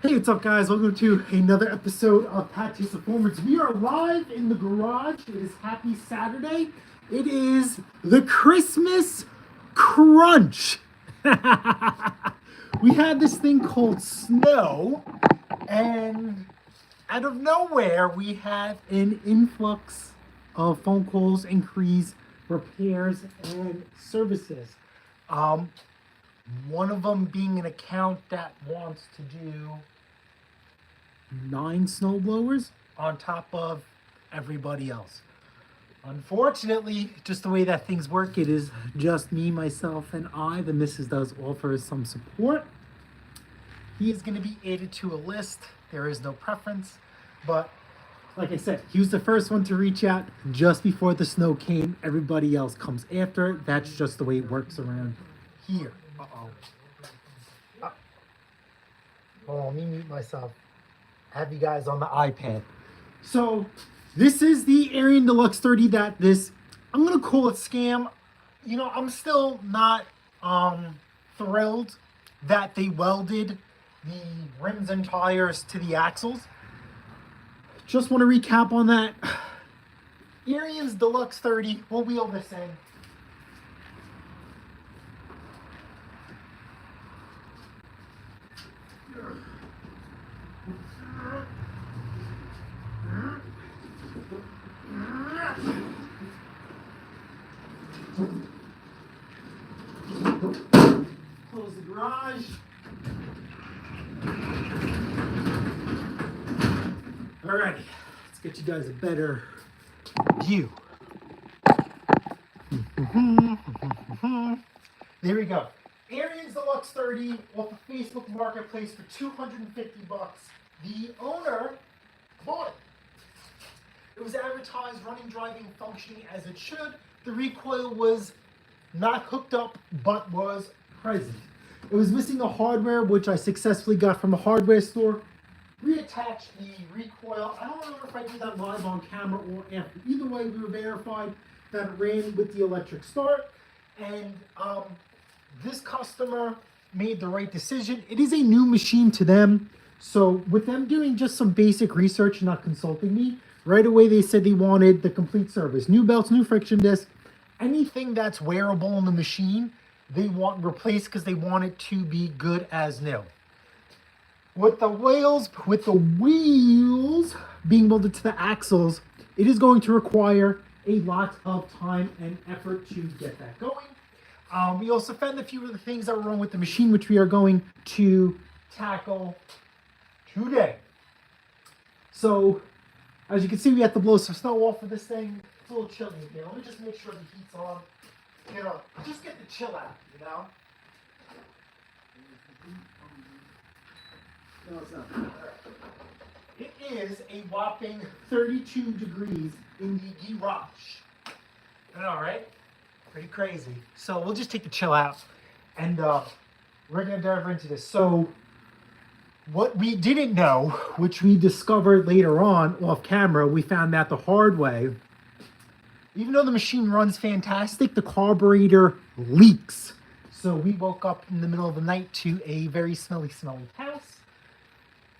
Hey, what's up, guys? Welcome to another episode of Pat Taste Performance. We are live in the garage. It is Happy Saturday. It is the Christmas Crunch. We had this thing called snow, and out of nowhere, we had an influx of phone calls, inquiries, repairs, and services. One of them being an account that wants to do 9 snowblowers on top of everybody else. Unfortunately, just the way that things work, it is just me, myself, and I. The missus does offer some support. He is going to be added to a list. There is no preference, but like I said, he was the first one to reach out just before the snow came. Everybody else comes after. That's just the way it works around here. Hold on, let me mute myself. Have you guys on the iPad. So this is the Ariens Deluxe 30 that I'm gonna call it scam. You know, I'm still not thrilled that they welded the rims and tires to the axles. Just want to recap on that. Ariens Deluxe 30, we'll wheel this in. Close the garage. Alrighty, let's get you guys a better view. There we go. Ariens Deluxe 30 off of Facebook Marketplace for $250. The owner bought it. It was advertised running, driving, functioning as it should. The recoil was not hooked up, but was present. It was missing the hardware, which I successfully got from a hardware store. Reattached the recoil. I don't remember if I did that live on camera or after. Either way, we were verified that it ran with the electric start. And this customer made the right decision. It is a new machine to them. So with them doing just some basic research, not consulting me, right away they said they wanted the complete service. New belts, new friction disc, anything that's wearable in the machine, they want replaced because they want it to be good as new. With the wheels being molded to the axles, it is going to require a lot of time and effort to get that going. We also found a few of the things that were wrong with the machine, which we are going to tackle today. So, as you can see, we have to blow some snow off of this thing. It's a little chilly in here. Let me just make sure the heat's on. You know, just get the chill out, you know? No, it's not. It is a whopping 32 degrees in the garage. I know, right? Pretty crazy. So we'll just take the chill out, and we're gonna dive into this. So what we didn't know, which we discovered later on off camera, we found out the hard way. Even though the machine runs fantastic, the carburetor leaks. So we woke up in the middle of the night to a very smelly house.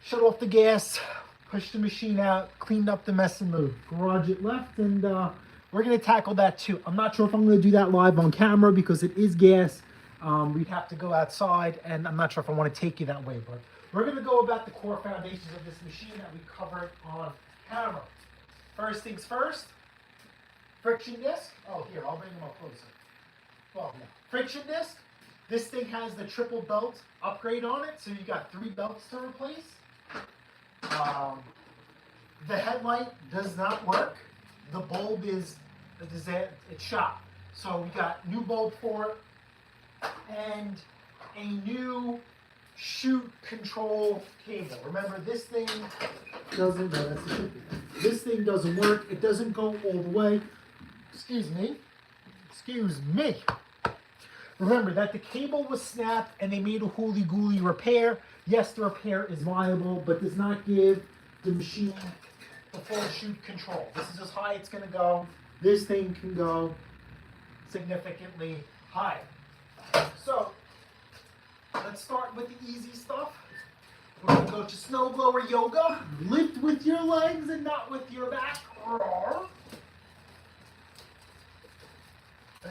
Shut off the gas, pushed the machine out, cleaned up the mess in the garage it left, and we're going to tackle that too. I'm not sure if I'm going to do that live on camera because it is gas. We'd have to go outside, and I'm not sure if I want to take you that way, but we're going to go about the core foundations of this machine that we covered on camera. First things first, friction disc. Oh, here, I'll bring them up closer. Well, yeah. Friction disc. This thing has the triple belt upgrade on it, so you got 3 belts to replace. The headlight does not work. The bulb it's shot. So we got new bulb for it and a new chute control cable. Remember, this thing doesn't. No, that's the chute. This thing doesn't work. It doesn't go all the way. Excuse me. Remember that the cable was snapped and they made a hooly-gooly repair. Yes, the repair is viable, but does not give the machine the full chute control. This is as high it's going to go. This thing can go significantly higher. So let's start with the easy stuff. We're going to go to snowblower yoga. Lift with your legs and not with your back.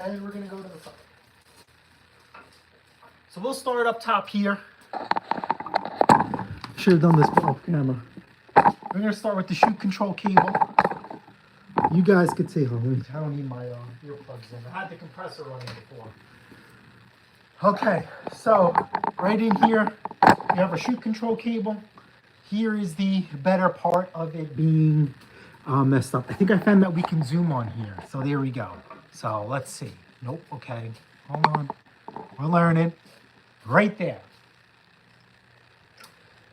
And we're gonna go to the side. So we'll start up top here. Should have done this off camera. We're gonna start with the chute control cable. You guys could see, oh, I don't need my earplugs in. I had the compressor running before. Okay, so right in here, you have a chute control cable. Here is the better part of it being messed up. I think I found that we can zoom on here. So there we go. So let's see. Nope, okay. Hold on. We're learning. Right there.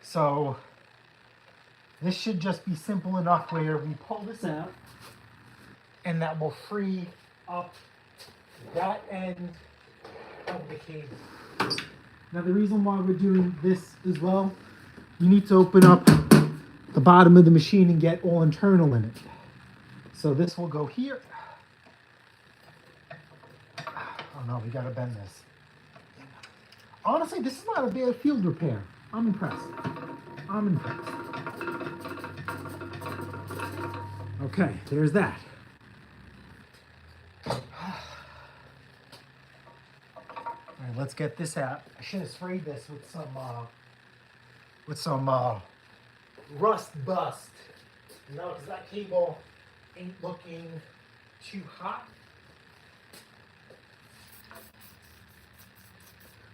So this should just be simple enough where we pull this out and that will free up that end of the cable. Now the reason why we're doing this as well, you need to open up the bottom of the machine and get all internal in it. So this will go here. Oh no, we gotta bend this. Honestly, this is not a bad field repair. I'm impressed. I'm impressed. Okay, there's that. All right, let's get this out. I should have sprayed this with some rust bust. You know, because that cable ain't looking too hot.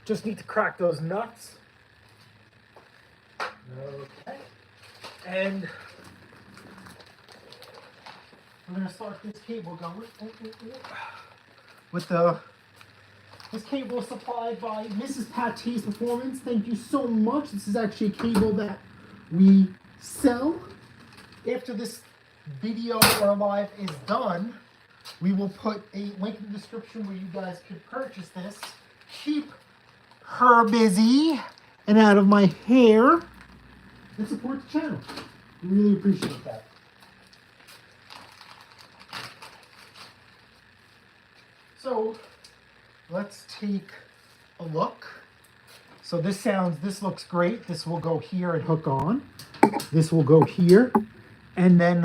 Just need to crack those nuts. Okay. And we're gonna start this cable going. With this cable is supplied by Mrs. Pate's Performance. Thank you so much. This is actually a cable that we sell. After this video or live is done, we will put a link in the description where you guys can purchase this. Keep her busy and out of my hair and support the channel. We really appreciate that. So let's take a look. So this looks great. This will go here and hook on. This will go here. And then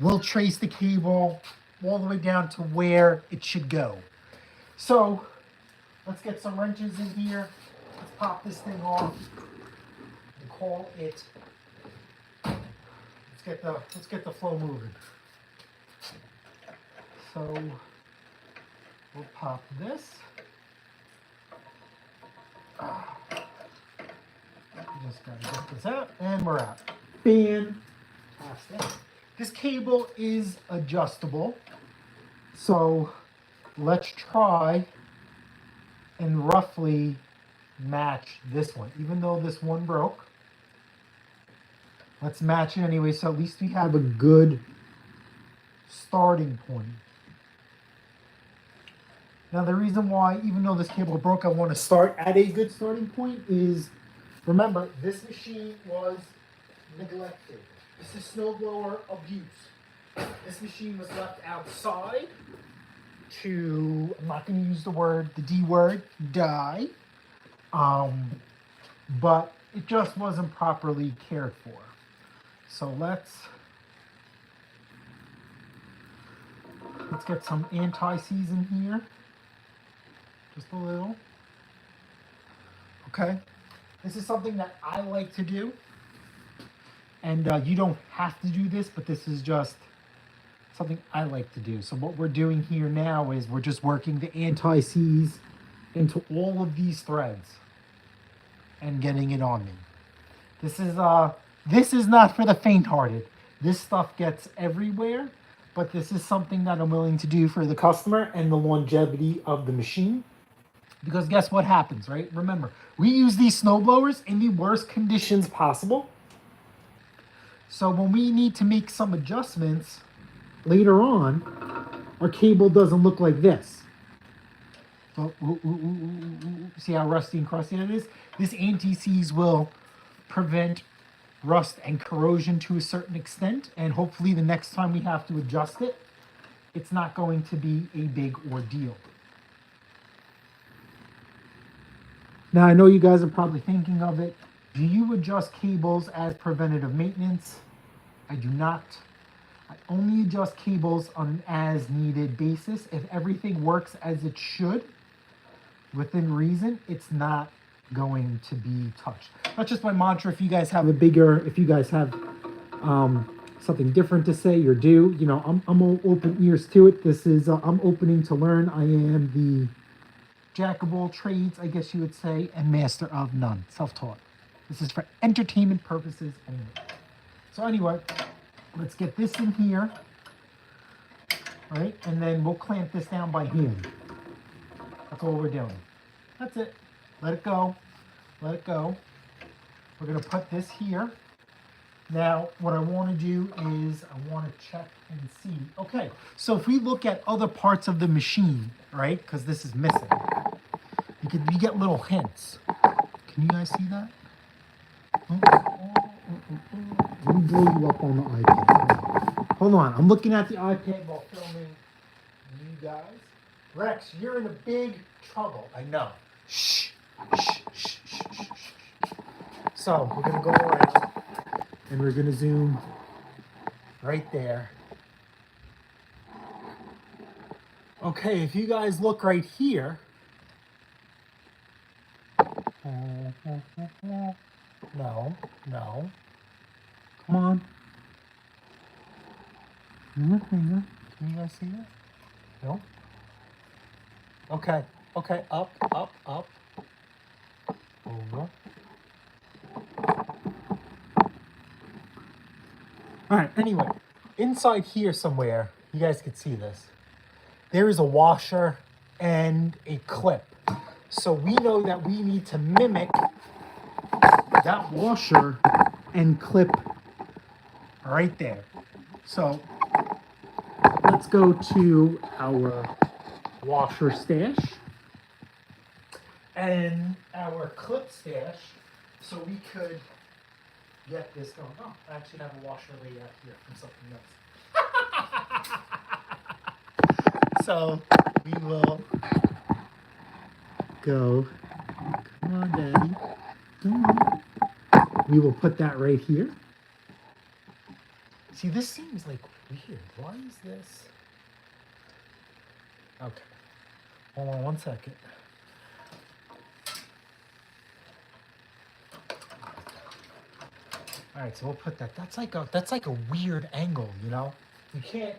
we'll trace the cable all the way down to where it should go. So let's get some wrenches in here. Let's pop this thing off and call it. Let's get the flow moving. So we'll pop this. Just gotta get this out, and we're out. Fantastic. This cable is adjustable, so let's try and roughly match this one. Even though this one broke, let's match it anyway, so at least we have a good starting point. Now the reason why, even though this cable broke, I want to start at a good starting point is, remember, this machine was neglected. This is snowblower abuse. This machine was left outside to, I'm not going to use the D word, die. But it just wasn't properly cared for. So let's get some anti-seize in here. Just a little. Okay. This is something that I like to do. And you don't have to do this, but this is just something I like to do. So what we're doing here now is we're just working the anti-seize into all of these threads and getting it on me. This is not for the faint-hearted. This stuff gets everywhere, but this is something that I'm willing to do for the customer and the longevity of the machine. Because guess what happens, right? Remember, we use these snowblowers in the worst conditions possible. So when we need to make some adjustments later on, our cable doesn't look like this. So, see how rusty and crusty it is? This anti-seize will prevent rust and corrosion to a certain extent, and hopefully the next time we have to adjust it, it's not going to be a big ordeal. Now I know you guys are probably thinking of it. Do you adjust cables as preventative maintenance? I do not. I only adjust cables on an as needed basis. If everything works as it should, within reason, it's not going to be touched. That's just my mantra. If you guys have if you guys have something different to say, you're due. You know, I'm all open ears to it. This is, I'm opening to learn. I am the jack of all trades, I guess you would say, and master of none. Self-taught. This is for entertainment purposes only. So anyway, let's get this in here, right? And then we'll clamp this down by hand. That's all we're doing. That's it. Let it go. Let it go. We're going to put this here. Now, what I want to do is I want to check and see. Okay, so if we look at other parts of the machine, right, because this is missing, you get little hints. Can you guys see that? Let me blow you up on the iPad. Hold on, I'm looking at the iPad while filming you guys. Rex, you're in a big trouble. I know. Shh, shh, shh, shh, shh, shh. So we're gonna go around and we're gonna zoom right there. Okay, if you guys look right here. No, no. Come on. Can you guys see that? No? Okay, okay, up, up, up. Over. All right, anyway, inside here somewhere, you guys can see this. There is a washer and a clip. So we know that we need to mimic that washer and clip right there. So let's go to our washer stash and our clip stash so we could get this going. Oh, I actually have a washer laid out here from something else. So we will go, come on, Daddy, come on. We will put that right here. See, this seems like weird. Why is this? Okay, hold on one second. All right, so we'll put that. That's like a weird angle, you know. I can't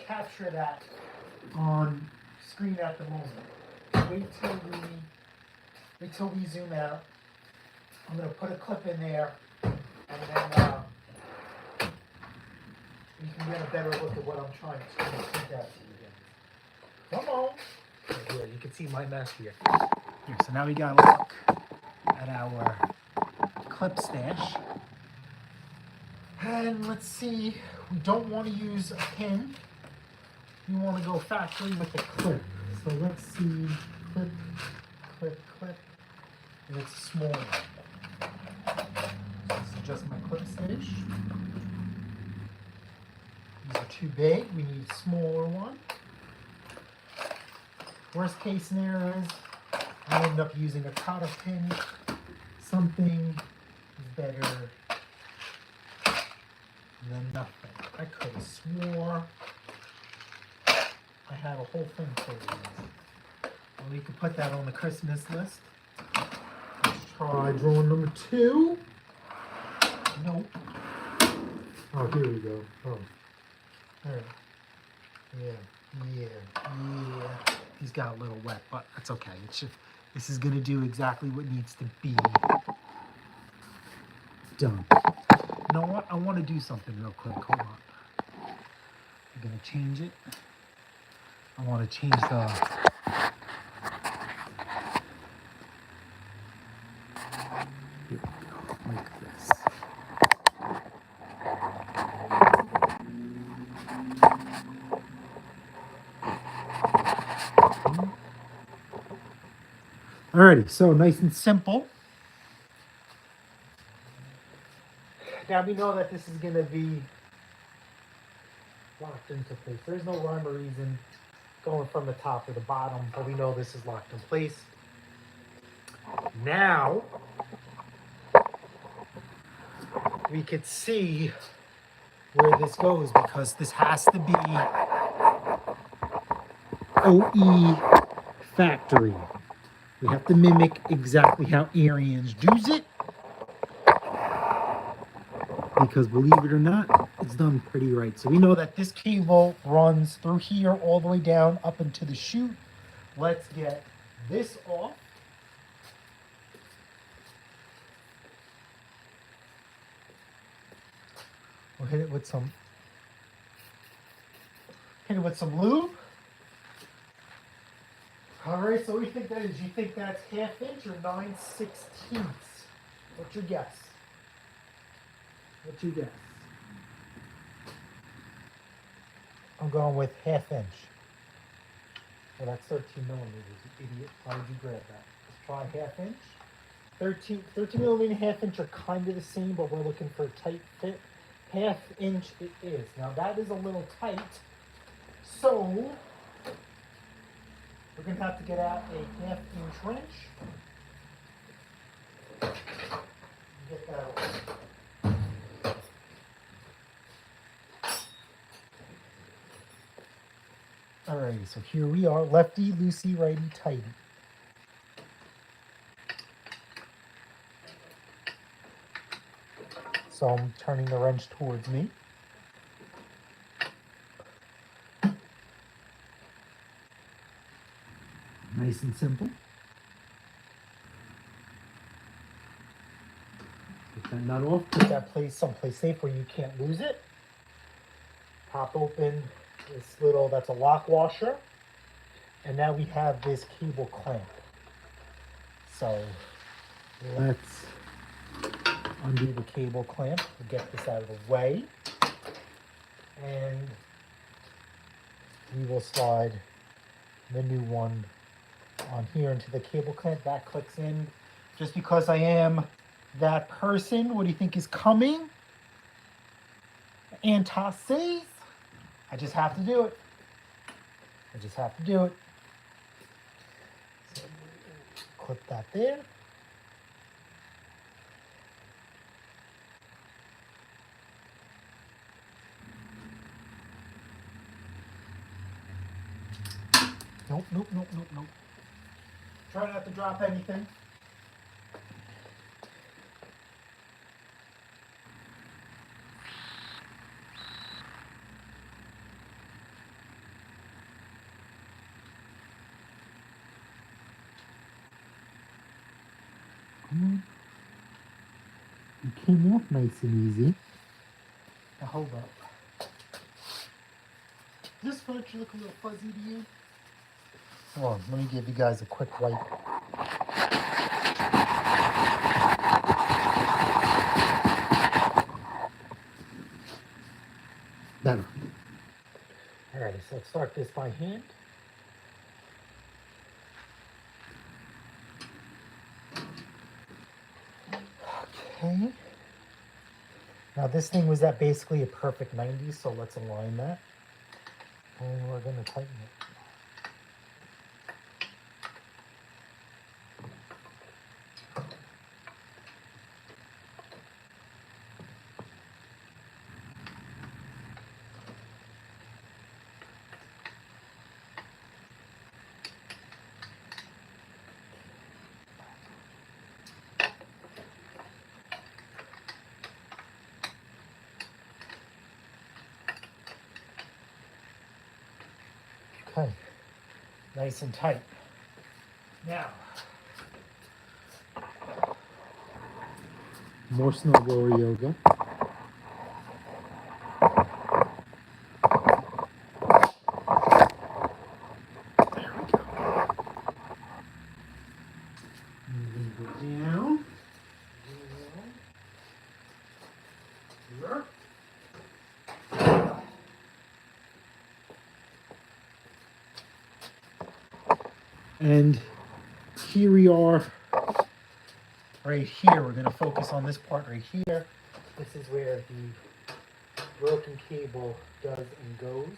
capture that on screen at the moment. Wait till we zoom out. I'm gonna put a clip in there, and then you can get a better look at what I'm trying to point out to you guys. Come on. Right here, you can see my mess here. Here, so now we gotta look at our clip stash. And let's see, we don't want to use a pin. We want to go factory with the clip. So let's see, clip, clip, clip. And it's a small one. This is just my clip stash. These are too big. We need a smaller one. Worst case scenario is I end up using a cotter pin. Something is better than nothing. I could have swore I had a whole thing full of these. Well, we could put that on the Christmas list. Let's try drawing number 2. Nope. Oh, here we go. Oh. All right. Yeah. He's got a little wet, but that's okay. This is gonna do exactly what needs to be done. You know what? I want to do something real quick. Hold on. I'm gonna change it. I want to change the. Here we go. Like this. Alrighty, so nice and simple. Now we know that this is going to be locked into place. There's no rhyme or reason going from the top to the bottom, but we know this is locked in place. Now, we could see where this goes, because this has to be OE factory. We have to mimic exactly how Ariens does it, because believe it or not, it's done pretty right. So we know that this cable runs through here all the way down up into the chute. Let's get this off. We'll hit it with some lube. All right, so what do you think that is? You think that's 1/2 inch or 9/16? What's your guess? What's your guess? I'm going with 1/2 inch. Well, that's 13 millimeters, you idiot. Why would you grab that? Let's try 1/2 inch. 13 millimeter, 1/2 inch are kind of the same, but we're looking for a tight fit. 1/2 inch it is. Now that is a little tight, so we're going to have to get out a 1/2 inch wrench. Get that away. Alrighty, so here we are, lefty, loosey, righty, tighty. So I'm turning the wrench towards me. Nice and simple. Get that nut off, put that someplace safe where you can't lose it. Pop open this little, that's a lock washer. And now we have this cable clamp. So let's undo the cable clamp. We'll get this out of the way. And we will slide the new one on here into the cable clamp. That clicks in. Just because I am that person, what do you think is coming? Anti-seize. I just have to do it. I just have to do it. So clip that there. Nope, nope, nope, nope, nope. Try not to drop anything. Come on. It came off nice and easy. Now hold up. Does this furniture look a little fuzzy to you? Hold on, let me give you guys a quick wipe. Better. Alrighty, so let's start this by hand. Okay. Now this thing was at basically a perfect 90, so let's align that. And we're going to tighten it. Okay, nice and tight. Now, more snowblower yoga. There we go. Moving it down. Here. And here we are, right here. We're going to focus on this part right here. This is where the broken cable does and goes.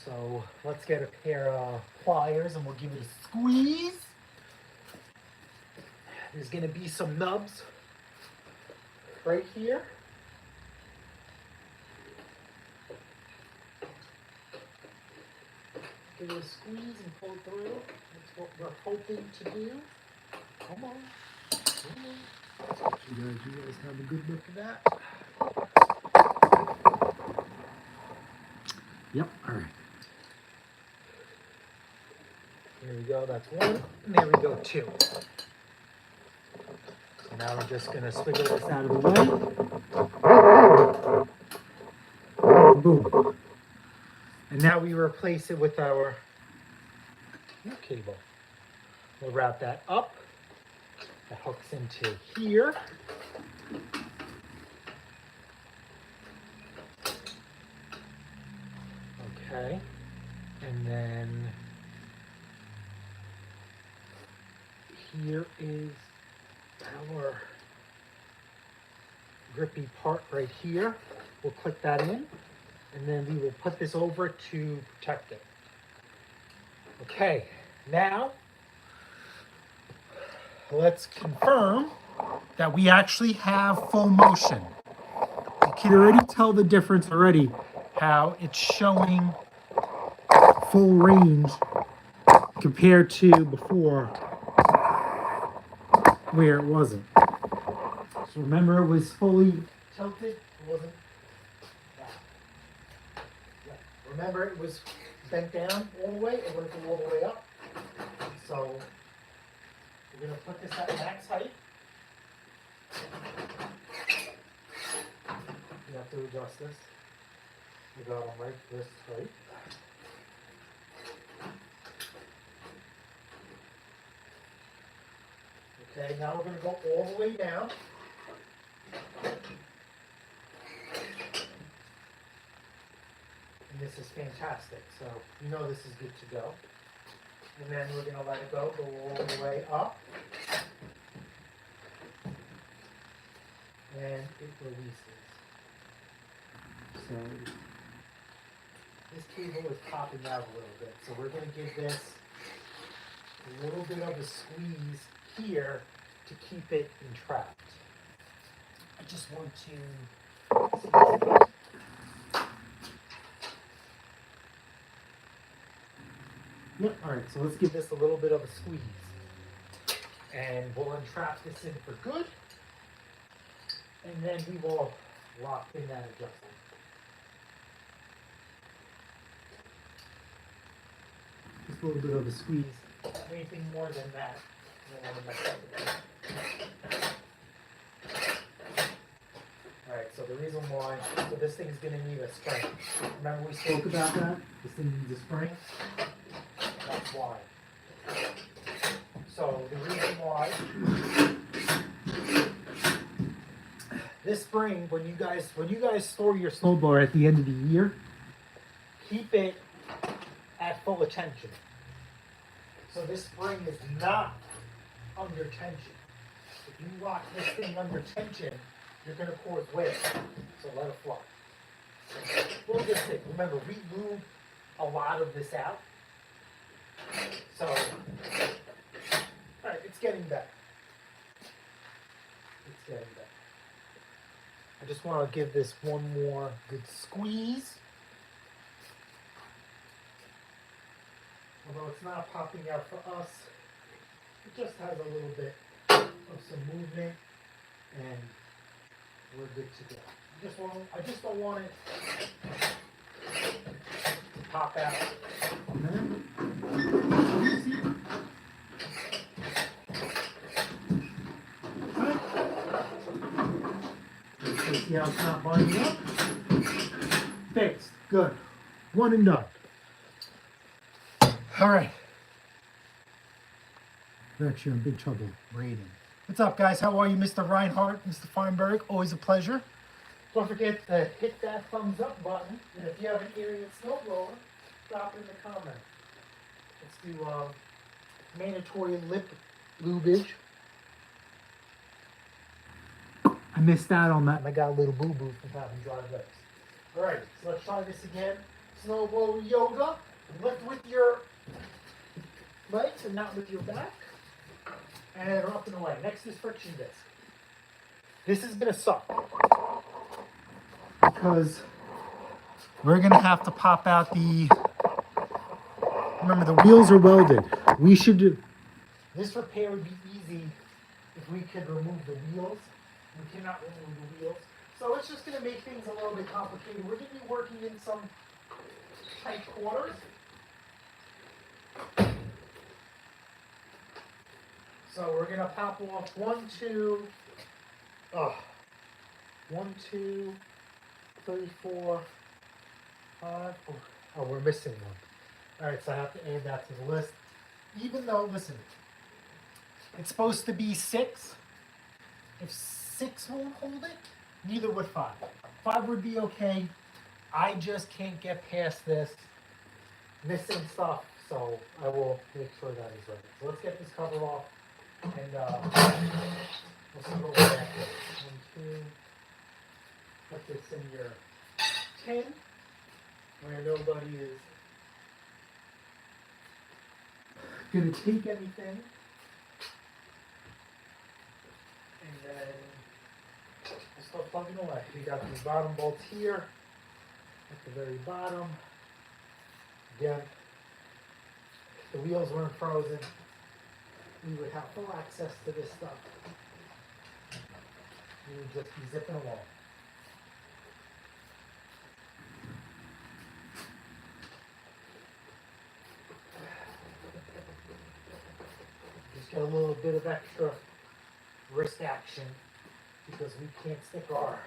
So let's get a pair of pliers and we'll give it a squeeze. There's going to be some nubs right here. Give it a squeeze and pull it through. That's what we're hoping to do. Come on. Come on. You guys have a good look at that. Yep, all right. There we go, that's one. And there we go, two. So now we're just gonna swiggle this out of the way. Boom. And now we replace it with our cable. We'll wrap that up. That hooks into here. Okay. And then here is our grippy part right here. We'll click that in, and then we will put this over to protect it. Okay, now let's confirm that we actually have full motion. You can already tell the difference already, how it's showing full range compared to before where it wasn't. So remember, it was fully tilted, it wasn't. Yeah. Remember, it was bent down all the way, it wouldn't go all the way up. So we're going to put this at max height. You have to adjust this. You got them right this height. Okay, now we're going to go all the way down. And this is fantastic. So you know this is good to go. And then we're going to let it go all the way up. And it releases. So this cable is popping out a little bit. So we're going to give this a little bit of a squeeze here to keep it entrapped. I just want to Yep, all right, so let's give this a little bit of a squeeze. And we'll entrap this in for good. And then we will lock in that adjustment. Just a little bit of a squeeze. Anything more than that, I don't want to mess up again. All right, so the reason why, so this thing's going to need a spring. Remember we spoke about that? This thing needs a spring. That's why. So the reason why, this spring, when you guys store your snowblower at the end of the year, keep it at full attention. So this spring is not under tension. If you lock this thing under tension, you're going to cause wear. So let it fly. We'll just see. Remember, we moved a lot of this out. So, all right, it's getting better. It's getting better. I just want to give this one more good squeeze. Although it's not popping out for us, it just has a little bit of some movement, and we're good to go. I just don't want it to pop out. See how it's not binding up? Fixed. Good. One and done. All right. We're actually in big trouble breathing. What's up, guys? How are you, Mr. Reinhardt, Mr. Feinberg? Always a pleasure. Don't forget to hit that thumbs up button. And if you have an Ariens snowblower, drop it in the comments. Let's do mandatory lip lubage. I missed out on that, and I got a little boo-boo from having dry lips. All right, so let's try this again. Snowblower yoga. Lift with your legs and not with your back. And up and away. Next is friction disc. This is gonna suck because we're gonna have to pop out the, remember the wheels are welded. We should do, this repair would be easy if we could remove the wheels. We cannot remove the wheels. So it's just gonna make things a little bit complicated. We're gonna be working in some tight quarters. So we're gonna pop off 1, 2, 1, 2, 3, 4, 5. Oh, we're missing one. All right, so I have to add that to the list. Even though, listen, it's supposed to be 6. If 6 won't hold it, neither would 5. 5 would be okay. I just can't get past this missing stuff, so I will make sure that is ready. So let's get this cover off, and we'll see what we're at. 1, 2. Put this in your tin where nobody is gonna take anything. And then we'll start plugging away. We got these bottom bolts here at the very bottom. Again, if the wheels weren't frozen, we would have full access to this stuff. We would just be zipping along. Just get a little bit of extra wrist action because we can't stick our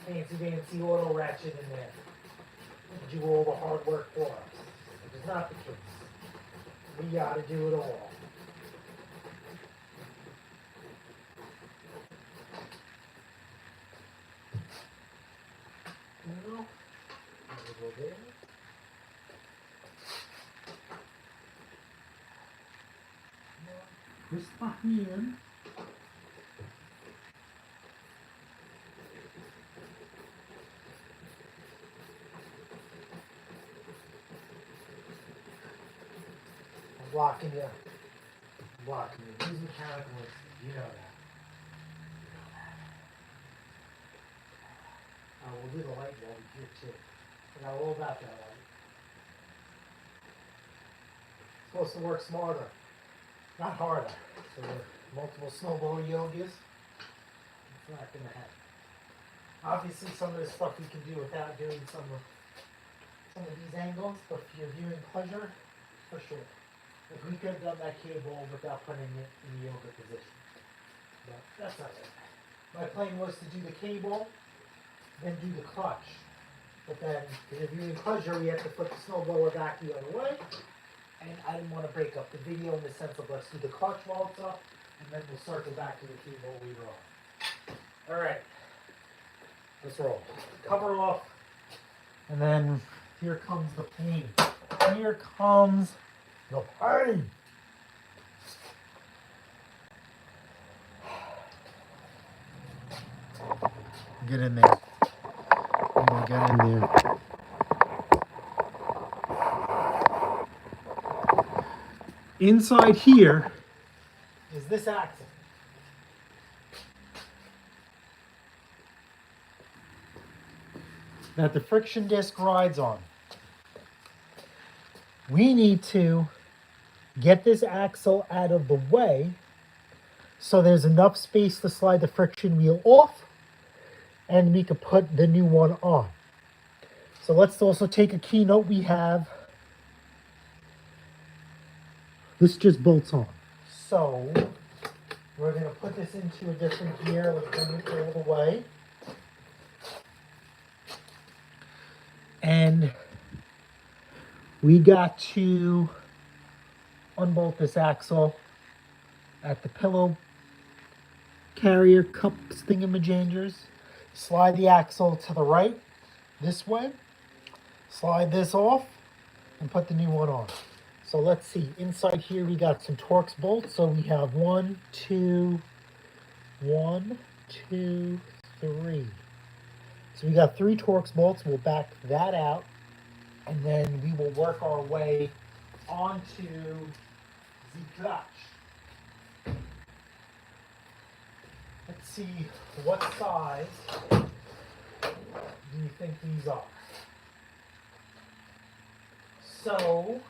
fancy auto ratchet in there and do all the hard work for us. It is not the case. We gotta do it all. Now, over there. Twist my hand. I'm blocking you. I'm blocking you. These mechanical instruments, you know that. We'll do the light bulb here too. I know all about that light. It's supposed to work smarter, not harder. So multiple snowball yogas, it's not going to happen. Obviously some of this stuff we can do without doing some of these angles, but for your viewing pleasure, for sure. If we could have done that cable without putting it in the yoga position. But that's not it. My plan was to do the cable, then do the clutch. But then, for your viewing pleasure, we have to put the snowblower back the other way. And I didn't want to break up the video in the sense of let's do the clutch while it's up, and then we'll circle back to the cable later on. Alright. Let's roll. Cover off. And then here comes the pain. Here comes the pain. Get in there. Get in there. Inside here is this axle. That the friction disc rides on. We need to get this axle out of the way so there's enough space to slide the friction wheel off and we could put the new one on. So let's also take a keynote we have. This just bolts on. So we're going to put this into a different gear. Let's bring it all the way. And we got to unbolt this axle at the pillow carrier cup thingamajangers. Slide the axle to the right this way. Slide this off and put the new one on. So let's see. Inside here we got some Torx bolts. So we have 1, 2, 1, 2, 3. So we got 3 Torx bolts. We'll back that out, and then we will work our way onto the clutch. Let's see what size do you think these are. So,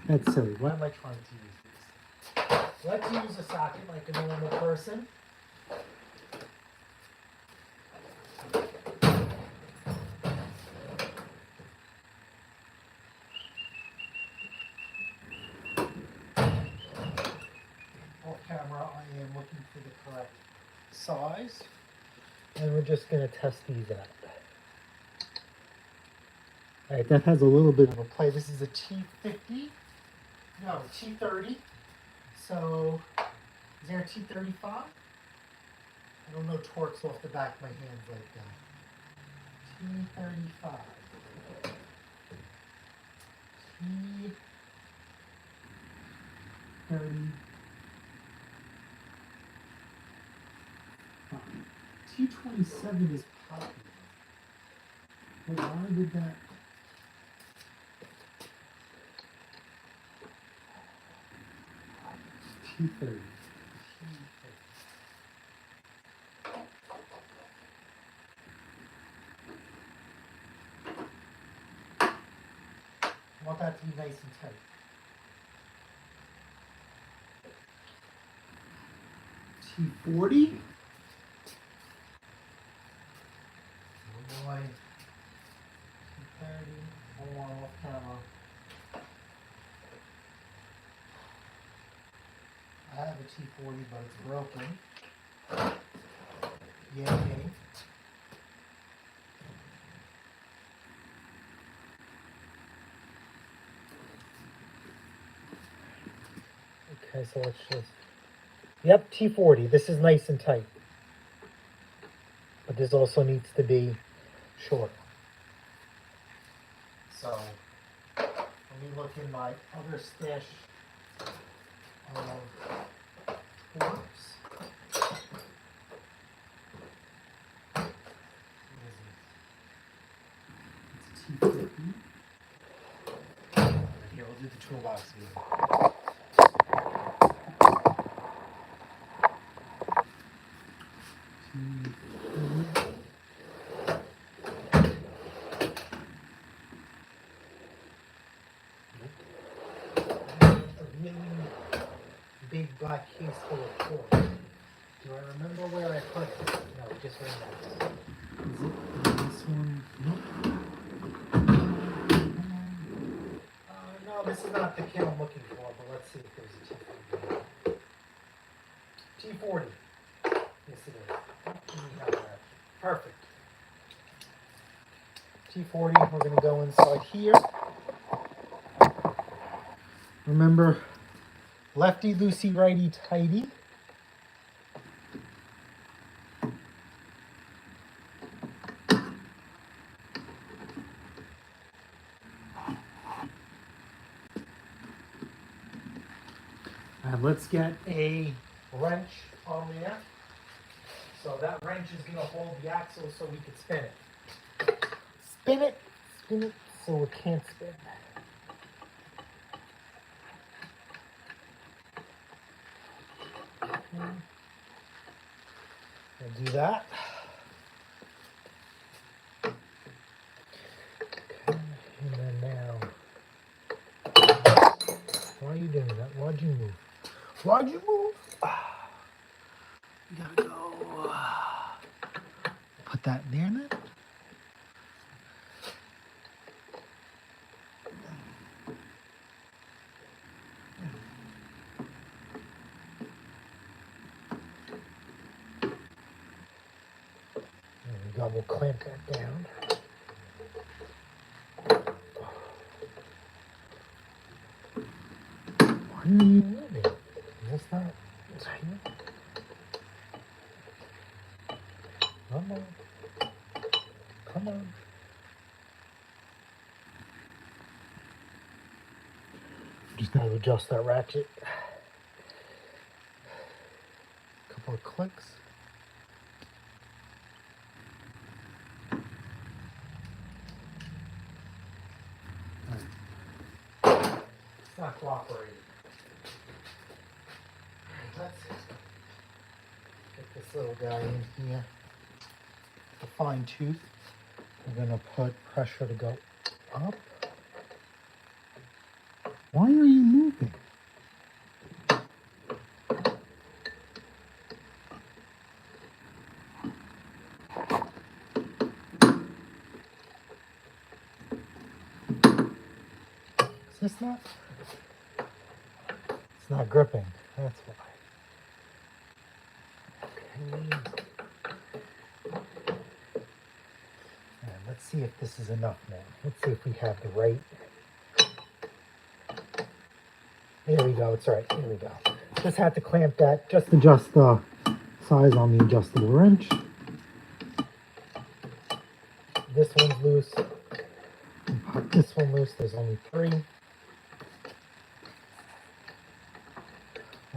that's silly. Why am I trying to use these? Let's use a socket like a normal person. Off camera, I am looking for the correct size. And we're just going to test these out. All right, that has a little bit of a play. This is a T50. No, T30. So, is there a T35? I don't know torques off the back of my hands like that. T35. T27 is popular. But why would that? T30. I want that to be nice and tight. T40. Oh boy. T30. Hold on, off camera. I have a T40, but it's broken. Yeah, okay. Okay, so let's just. Yep, T40. This is nice and tight. But this also needs to be short. So, let me look in my other stash of forks. It's T50. Here, we'll do the toolbox again. Big black case full of forks. Do I remember where I put it? No, just remember. Is it this one? Nope. No, this is not the kit I'm looking for, but let's see if there's a T40. T40. Yes, it is. Perfect. T40, we're going to go inside here. Remember, lefty loosey, righty tighty. And let's get a wrench on there. So that wrench is going to hold the axle so we can spin it. Spin it, so it can't spin. We'll do that. Okay, and then now, why are you doing that? Why'd you move? Why'd you move? You gotta go. Put that there then. There we go. We'll clamp that down. Why are you moving? That's not. It's here. Come on. Come on. Just gotta adjust that ratchet. A couple of clicks. not cooperating. Let's get this little guy in here. The fine tooth. We're going to put pressure to go up. Why are you moving? Is this not? It's not gripping. That's why. Okay. And let's see if this is enough now. Let's see if we have the right. There we go. It's right. There we go. Just had to clamp that. Just adjust the size on the adjustable wrench. This one's loose. Pop this one loose. There's only 3.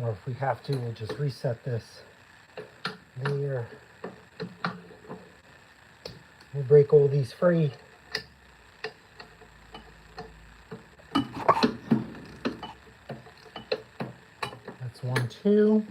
Or if we have to, we'll just reset this there. We'll break all these free. That's 1, 2.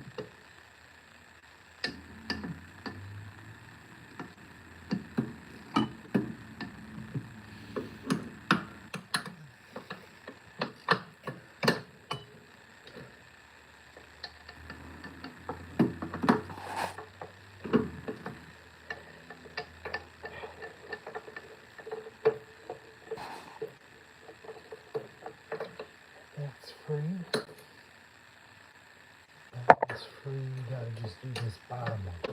That's free. That's free. You gotta just do this bottom one. I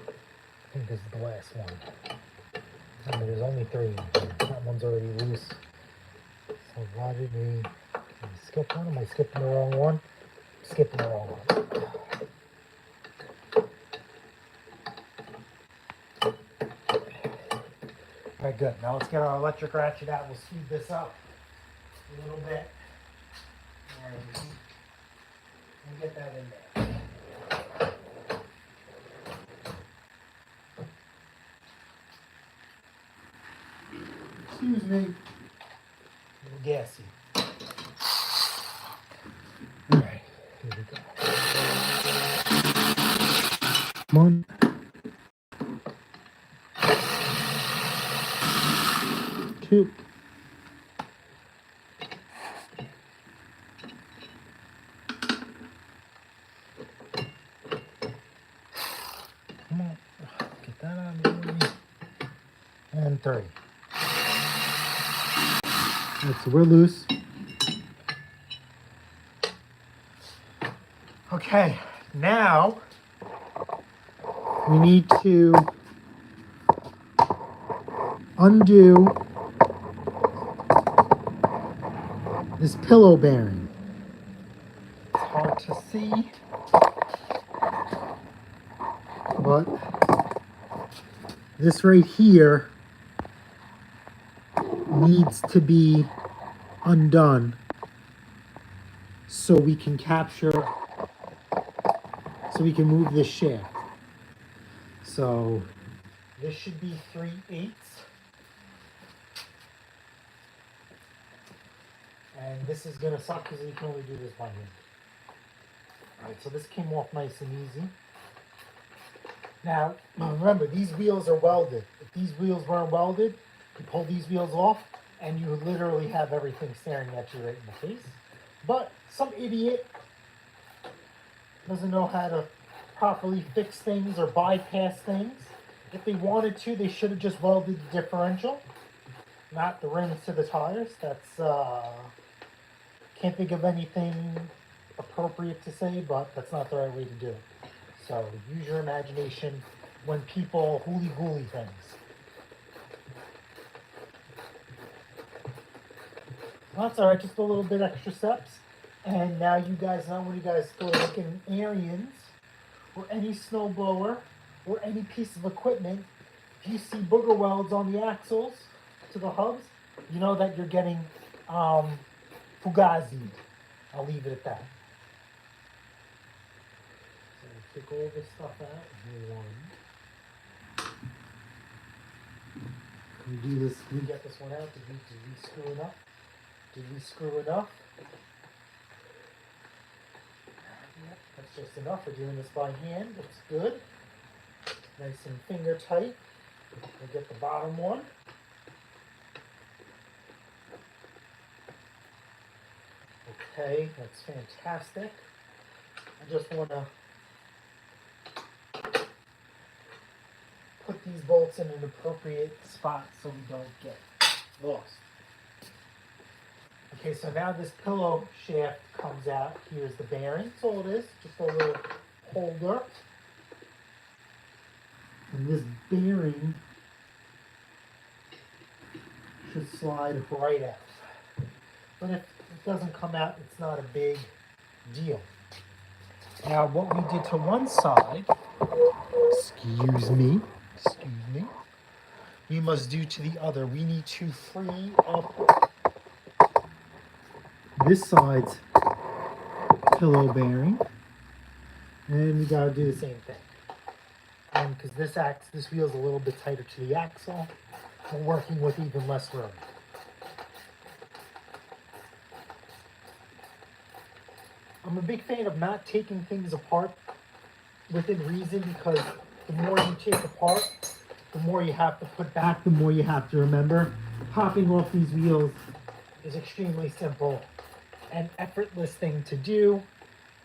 think this is the last one. I mean, there's only 3 in here. That one's already loose. So why did we skip one? Am I skipping the wrong one? Skipping the wrong one. All right, good. Now let's get our electric ratchet out. We'll speed this up a little bit. And get that in there. Excuse me. A little gassy. All right, here we go. 1, 2. Come on, get that out of the way. And 3. Right, so we're loose. Okay, now we need to undo this pillow bearing. It's hard to see, but this right here needs to be undone so we can capture, so we can move this shaft. So this should be 3/8. And this is gonna suck because you can only do this by hand. Alright, so this came off nice and easy. Now, remember, these wheels are welded. If these wheels weren't welded, you pull these wheels off, and you literally have everything staring at you right in the face. But some idiot doesn't know how to properly fix things or bypass things. If they wanted to, they should have just welded the differential, not the rims to the tires. That's, can't think of anything appropriate to say, but that's not the right way to do it. So use your imagination when people hooly-gooly things. Well, that's all right, just a little bit extra steps. And now you guys know when you guys go looking Ariens or any snowblower or any piece of equipment, if you see booger welds on the axles to the hubs, you know that you're getting fugazi'd. I'll leave it at that. So take all this stuff out. Can we do this? Can we get this one out? Did we screw enough? Did we screw enough? just enough for doing this by hand. Looks good. Nice and finger tight. We'll get the bottom one. Okay, that's fantastic. I just want to put these bolts in an appropriate spot so we don't get lost. Okay, so now this pillow shaft comes out. Here's the bearing. That's all it is, just a little holder. And this bearing should slide right out. But if it doesn't come out, it's not a big deal. Now, what we did to one side, excuse me, we must do to the other. We need to free up this side's pillow bearing, and we gotta do the same thing. And because this wheel's a little bit tighter to the axle, we're working with even less room. I'm a big fan of not taking things apart within reason, because the more you take apart, the more you have to put back, the more you have to remember. Popping off these wheels is extremely simple and effortless thing to do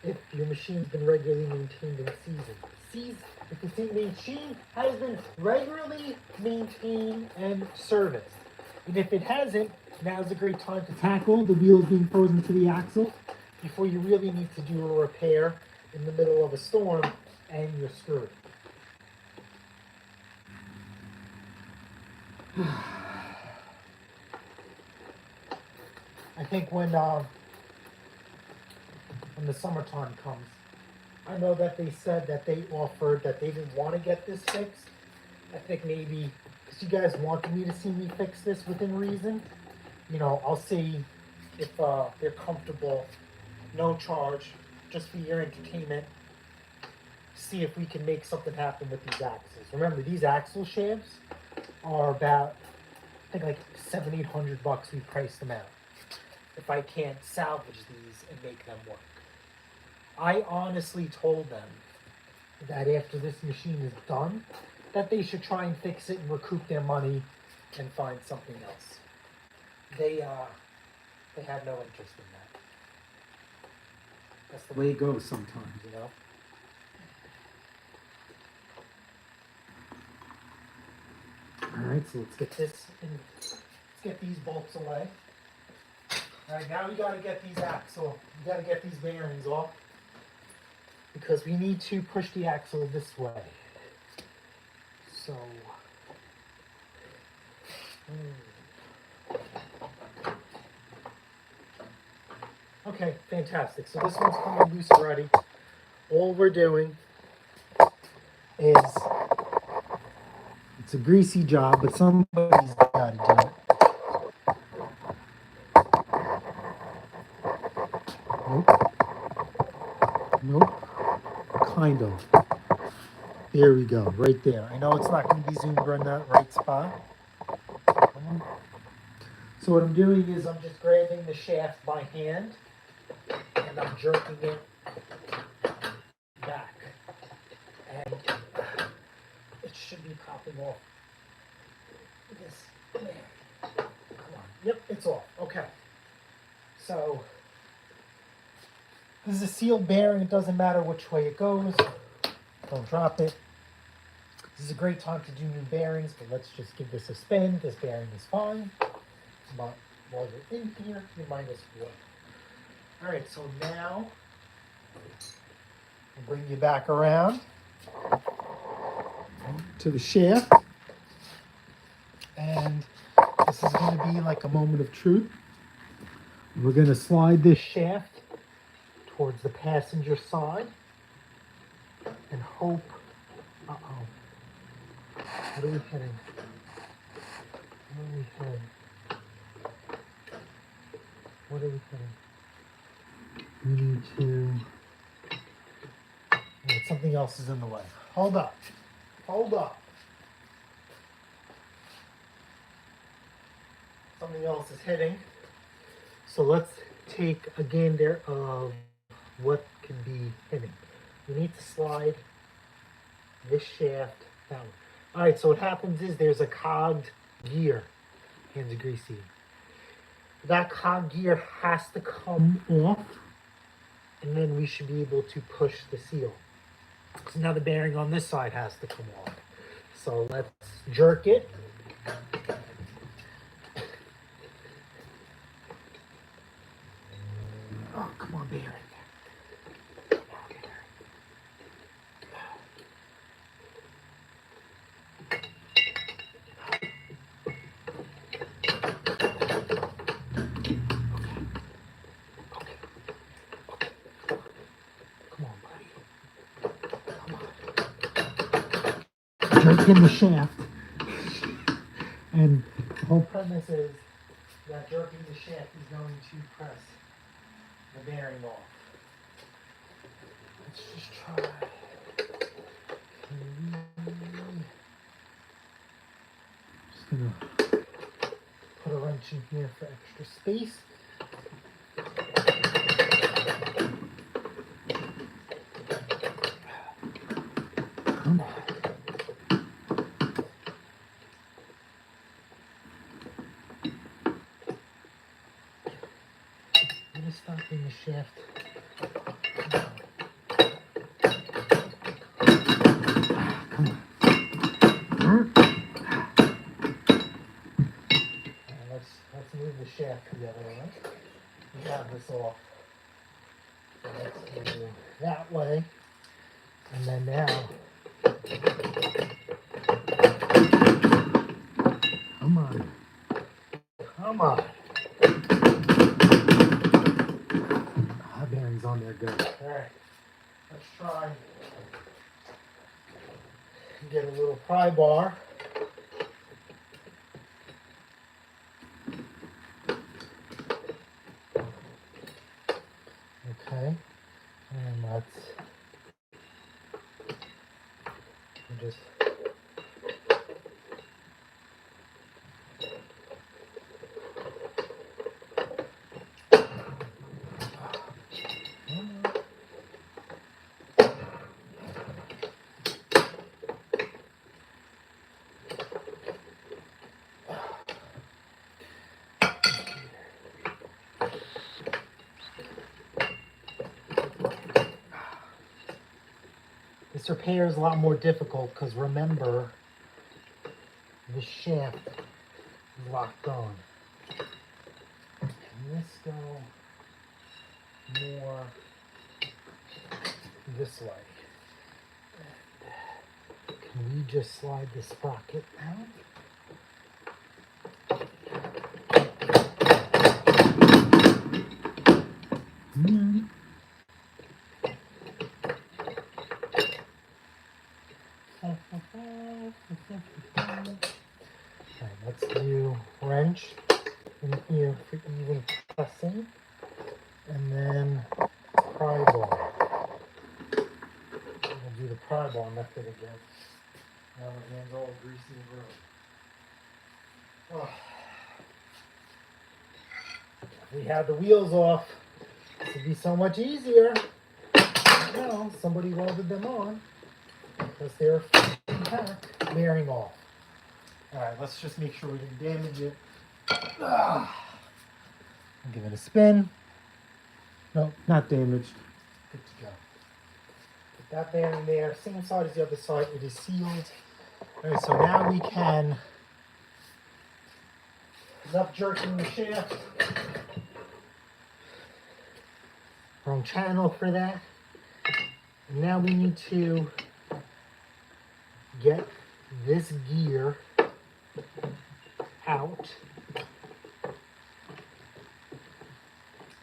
if your machine's been regularly maintained and seasoned. If the machine has been regularly maintained and serviced. And if it hasn't, now's a great time to tackle the wheels being frozen to the axle before you really need to do a repair in the middle of a storm and you're screwed. I think when the summertime comes, I know that they said that they offered that they didn't want to get this fixed. I think maybe because you guys wanted me to see me fix this within reason, you know, I'll see if they're comfortable, no charge, just for your entertainment. See if we can make something happen with these axles. Remember, these axle shafts are about, I think, like $700-800 we priced them out. If I can't salvage these and make them work. I honestly told them that after this machine is done, that they should try and fix it and recoup their money and find something else. They had no interest in that. That's the way it goes sometimes, you know? Alright, so let's get this and let's get these bolts away. Alright, now we gotta get these bearings off, because we need to push the axle this way. So, okay, fantastic. So this one's coming loose already. All we're doing is, it's a greasy job, but somebody's got to do it. Nope. Kind of. There we go, right there. I know it's not going to be zoomed in that right spot. So what I'm doing is I'm just grabbing the shaft by hand and I'm jerking it back. And it should be popping off. This, man. Come on. Yep, it's off. Okay. So this is a sealed bearing. It doesn't matter which way it goes. Don't drop it. This is a great time to do new bearings, but let's just give this a spin. This bearing is fine. But while you're in here, you might as well. All right, so now I'll bring you back around to the shaft. And this is going to be like a moment of truth. We're going to slide this shaft towards the passenger side and hope, what are we hitting? What are we hitting? We need to, oh, something else is in the way. Hold up. Something else is hitting. So let's take a gander of what could be hitting. you need to slide this shaft down. All right, so what happens is there's a cogged gear. Hands are greasy. That cog gear has to come off, and then we should be able to push the seal. So now the bearing on this side has to come off. So let's jerk it. Oh, come on, bearing. Jerk in the shaft, and the whole premise is that jerking the shaft is going to press the bearing off. Let's just try. Just gonna put a wrench in here for extra space. Come on. Stopping the shaft. Come on. Let's move the shaft together, all right? We have this off. So let's go that way. And then now. Come on. Come on. Bearings on there, good. All right, let's try and get a little pry bar. Okay, and let's just this repair is a lot more difficult because remember, the shaft is locked on. Can this go more this way? Can we just slide the sprocket out? Alright, let's do wrench in here for even pressing, and then pry bar. We'll do the pry bar method again. Now my hand's all greasy and gross. We have the wheels off. This would be so much easier. Now somebody welded them on because they're intact, bearing off. All right, let's just make sure we didn't damage it. I'll give it a spin. No, not damaged. Good to go. Put that bearing there. Same side as the other side. It is sealed. All right, so now we can enough jerking the shaft. Wrong channel for that. And now we need to get this gear out,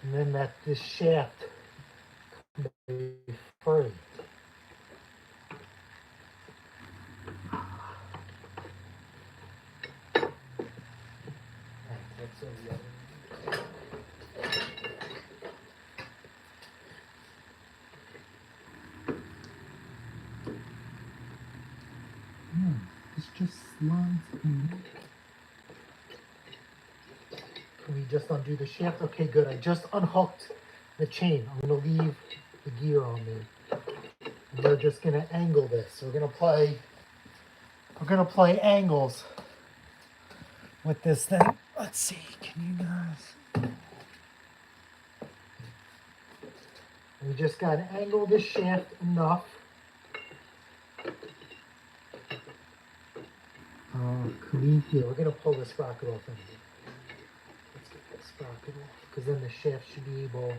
and then this shaft can be free. This just slides in. Can we just undo the shaft? Okay, good. I just unhooked the chain. I'm going to leave the gear on there. And we're just gonna angle this. We're gonna play angles with this thing. Let's see, can you guys? We just gotta angle this shaft enough. Here, we're gonna pull the sprocket off in here. Let's get that sprocket off, because then the shaft should be able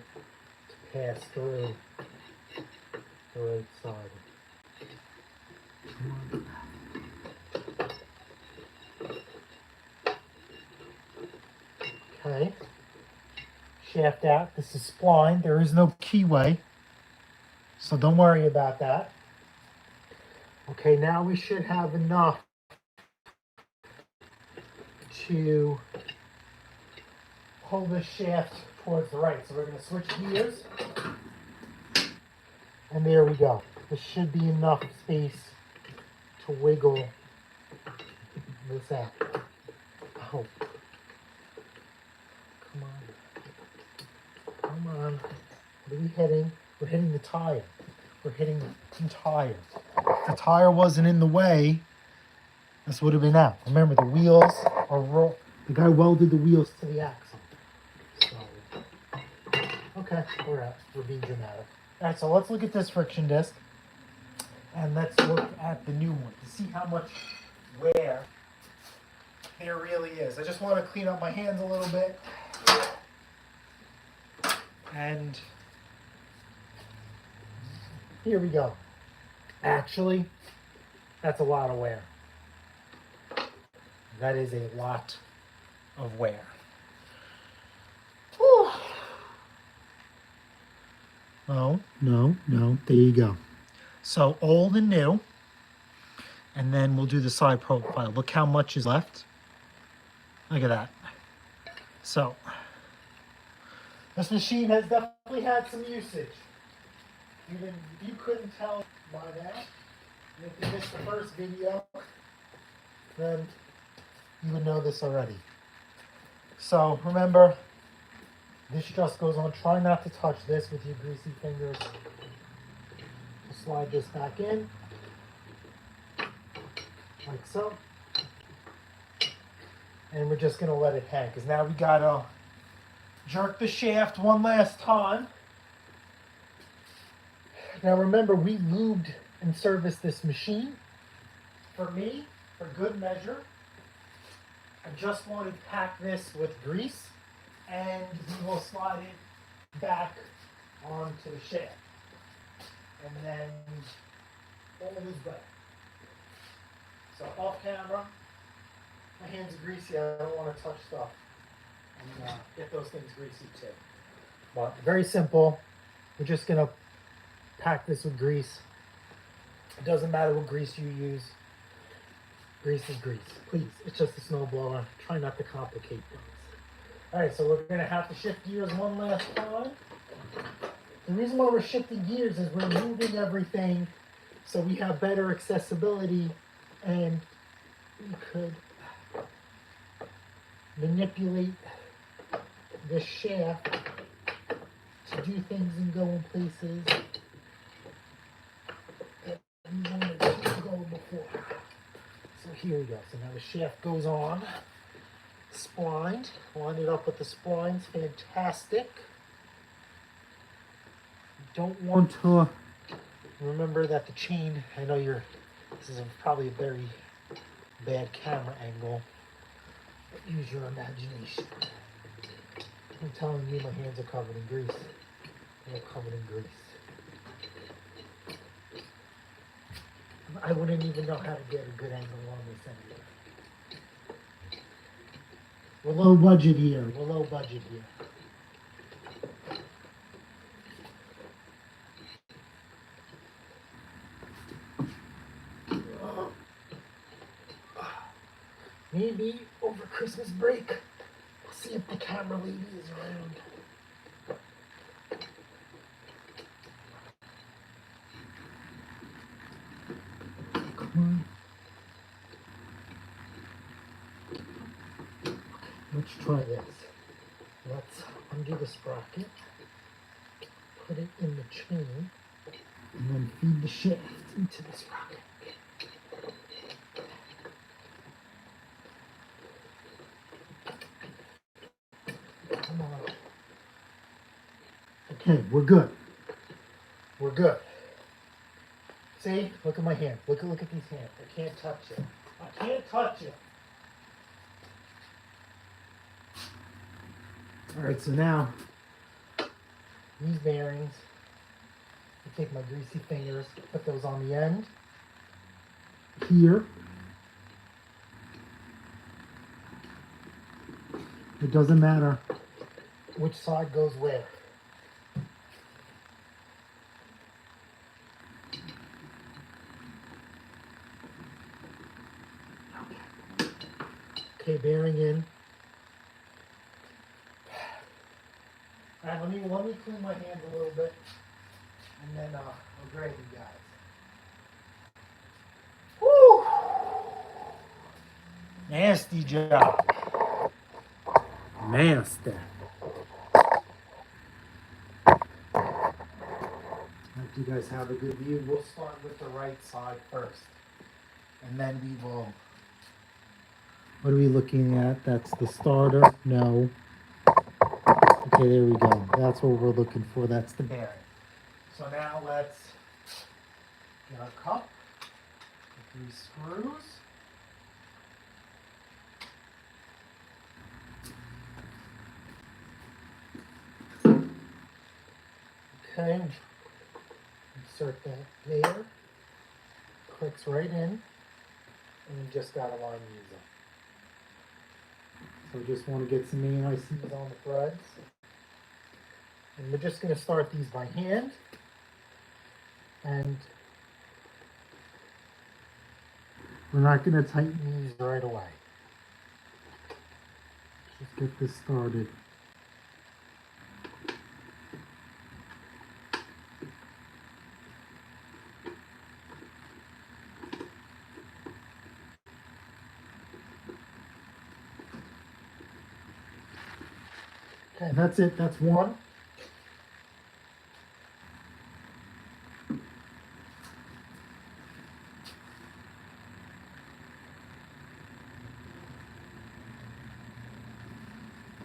to pass through the right side. Come on. Okay. Shaft out. This is spline. There is no keyway, so don't worry about that. Okay, now we should have enough to pull this shaft towards the right. So we're going to switch gears. And there we go. There should be enough space to wiggle this out. Oh. Come on. Come on. What are we hitting? We're hitting the tire. We're hitting the tire. If the tire wasn't in the way, this would have been out. Remember, the wheels are the guy welded the wheels to the axle. So, okay, we're out. We're being dramatic. All right, so let's look at this friction disc, and let's look at the new one to see how much wear there really is. I just want to clean up my hands a little bit, and here we go. Actually, that's a lot of wear. That is a lot of wear. Whew. Oh, no. There you go. So old and new. And then we'll do the side profile. Look how much is left. Look at that. So this machine has definitely had some usage. Even if you couldn't tell by that, and if you missed the first video, then you would know this already. So remember, this just goes on. Try not to touch this with your greasy fingers. We'll slide this back in, like so. And we're just gonna let it hang, because now we gotta jerk the shaft one last time. Now remember, we lubed and serviced this machine. For me, for good measure, I just want to pack this with grease, and we will slide it back onto the shaft. And then all is well. So off camera, my hands are greasy. I don't want to touch stuff and get those things greasy too. But very simple. We're just gonna pack this with grease. It doesn't matter what grease you use. Grease is grease. Please, it's just a snowblower. Try not to complicate things. All right, so we're gonna have to shift gears one last time. The reason why we're shifting gears is we're moving everything so we have better accessibility, and we could manipulate the shaft to do things and go in places that we wanted to go before. So here we go. So now the shaft goes on, splined. Line it up with the splines. Fantastic. You don't want to remember that the chain, I know this is probably a very bad camera angle, but use your imagination. I'm telling you, my hands are covered in grease. They're covered in grease. I wouldn't even know how to get a good angle on this anyway. We're low budget here. Maybe over Christmas break, we'll see if the camera lady is around. Let's try this. Let's undo the sprocket, put it in the chain, And then feed the shaft into this rocket. Come on. Okay, we're good. We're good. See? Look at my hand. Look at these hands. I can't touch it. I can't touch it. Alright, so now these bearings, I take my greasy fingers, put those on the end here. It doesn't matter which side goes where. Okay, bearing in. Alright, let me clean my hands a little bit, and then I'll grab you guys. Woo! Nasty job. Nasty. Hope you guys have a good view. We'll start with the right side first, and then we will. What are we looking at? That's the starter. No. Okay, there we go. That's what we're looking for. That's the bearing. So now let's get our cup, the 3 screws. Okay, insert that there. Clicks right in, and you just gotta line these up. So we just want to get some AICs on the threads. And we're just gonna start these by hand. And we're not gonna tighten these right away. Just get this started. Okay, that's it. That's one.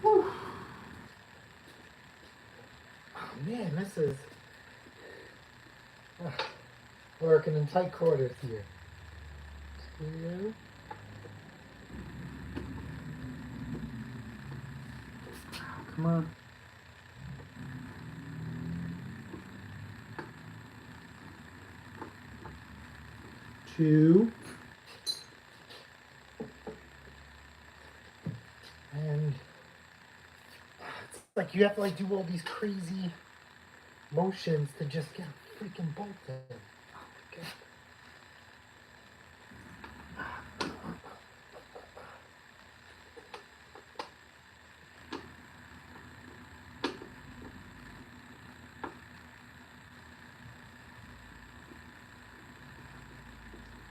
Whew. Oh man, this is working in tight quarters here. 2. Come on. 2. And it's like you have to do all these crazy motions to just get a freaking bolt in. Oh my God.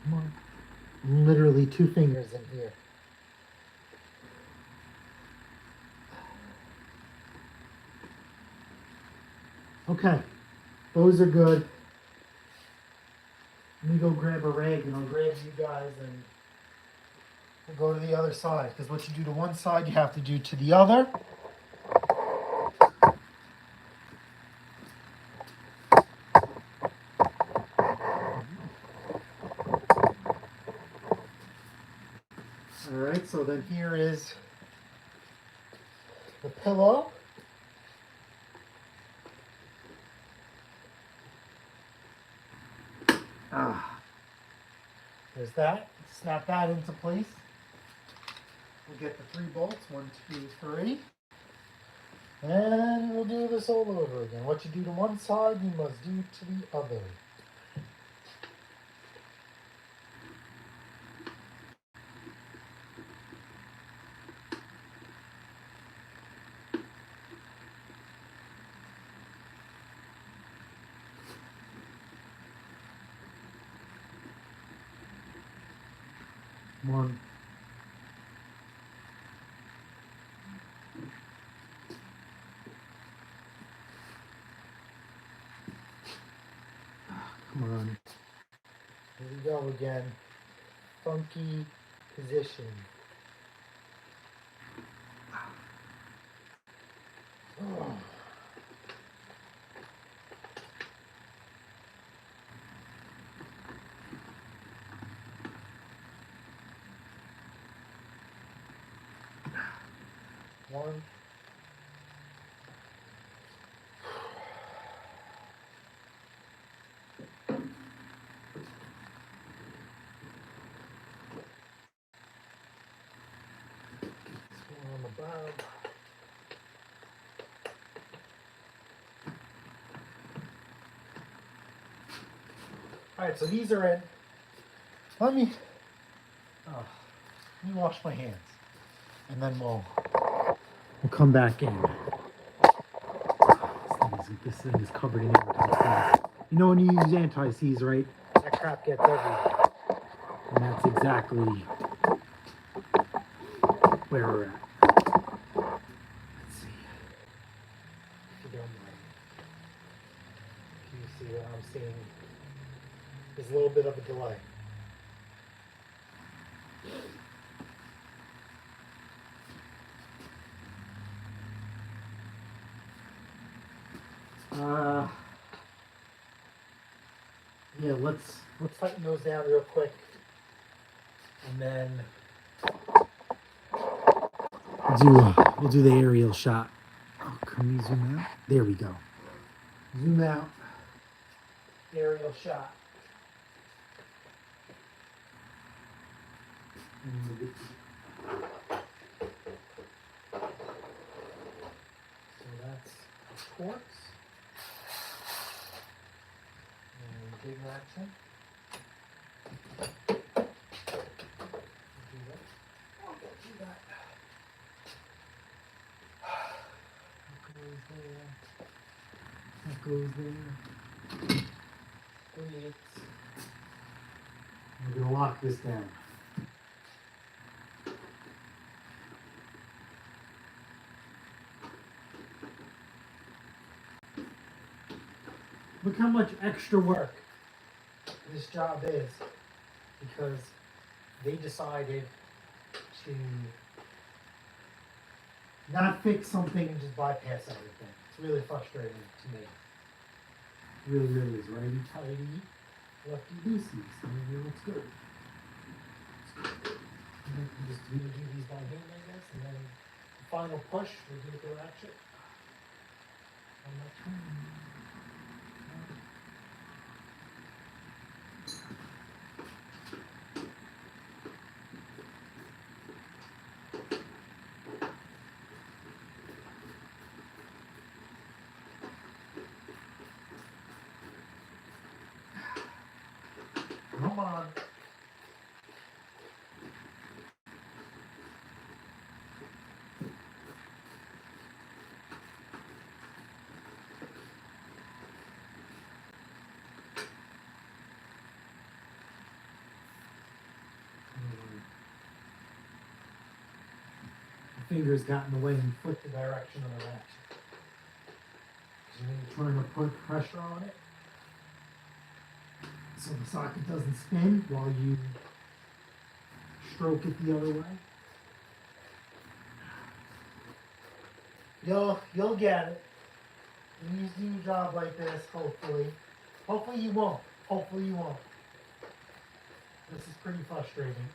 Come on. Literally 2 fingers in here. Okay, those are good. Let me go grab a rag and I'll grab you guys and we'll go to the other side. Because what you do to one side, you have to do to the other. Alright, so then here is the pillow. There's that. Snap that into place. We'll get the 3 bolts. 1, 2, 3. And we'll do this all over again. What you do to one side, you must do to the other. One. Come on. Here we go again. Funky position. Oh. One. On the bottom. All right, so these are in. Let me wash my hands, and then we'll come back in. This thing is covered in anti-seize. You know when you use anti-seize, right? That crap gets everywhere, and that's exactly where we're at. Let's see. If you don't mind, can you see what I'm seeing? There's a little bit of a delay. Yeah, let's tighten those down real quick, and then we'll do the aerial shot. Oh, can we zoom out? There we go. Zoom out. Aerial shot. So that's quartz. And big action. Do that. That goes there. Great. We're gonna lock this down. Look how much extra work this job is, because they decided to not fix something and just bypass everything. It's really frustrating to me. It really, really is. Righty tighty, lefty loosey. So it looks good. And then we just do these by hand, I guess, and then the final push, we'll do the ratchet on that turn. Come on. The fingers got in the way and flipped the direction of the ratchet. So when you're trying to put pressure on it, so the socket doesn't spin while you stroke it the other way. You'll get it. When you do a job like this, hopefully. Hopefully you won't. Hopefully you won't. This is pretty frustrating.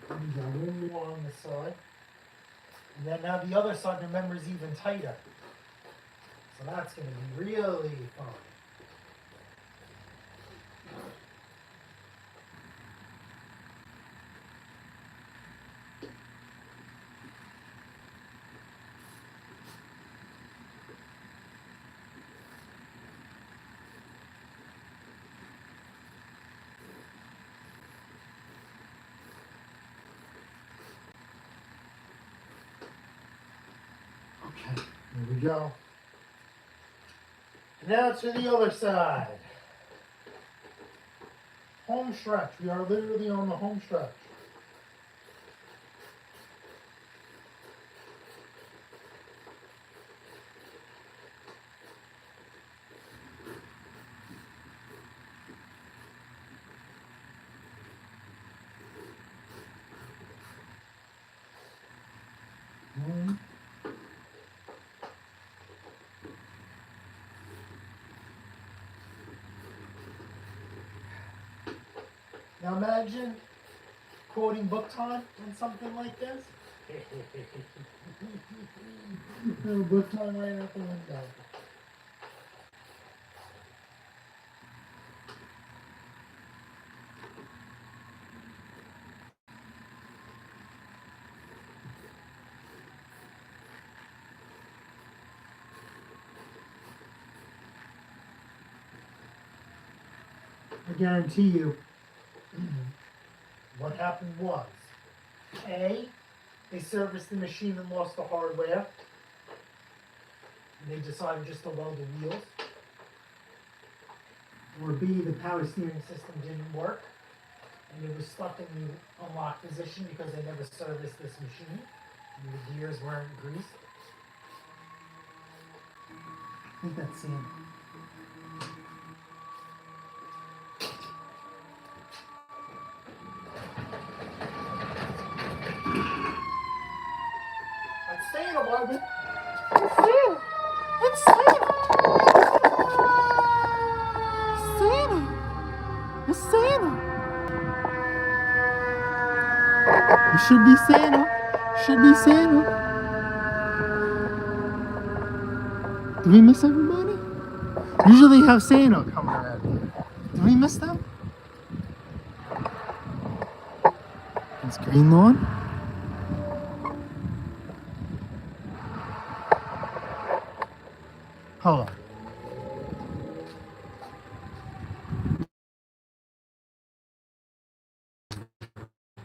We got one more on this side. And then now the other side, remember, is even tighter. So that's going to be really fun. Okay, here we go. Now to the other side. Home stretch. We are literally on the home stretch. Now imagine quoting book time on something like this. No book time right out the window. I guarantee you, what happened was, A, they serviced the machine and lost the hardware. And they decided just to load the wheels. Or B, the power steering system didn't work. And it was stuck in the unlock position because they never serviced this machine. And the gears weren't greased. I think that's Sam. That's Santa, Marvin. It's Santa. It's Santa. Santa. It's Santa. It should be Santa. Should be Santa. Do we miss everybody? Usually have Santa come around here. Do we miss them? It's green lawn. Hold on.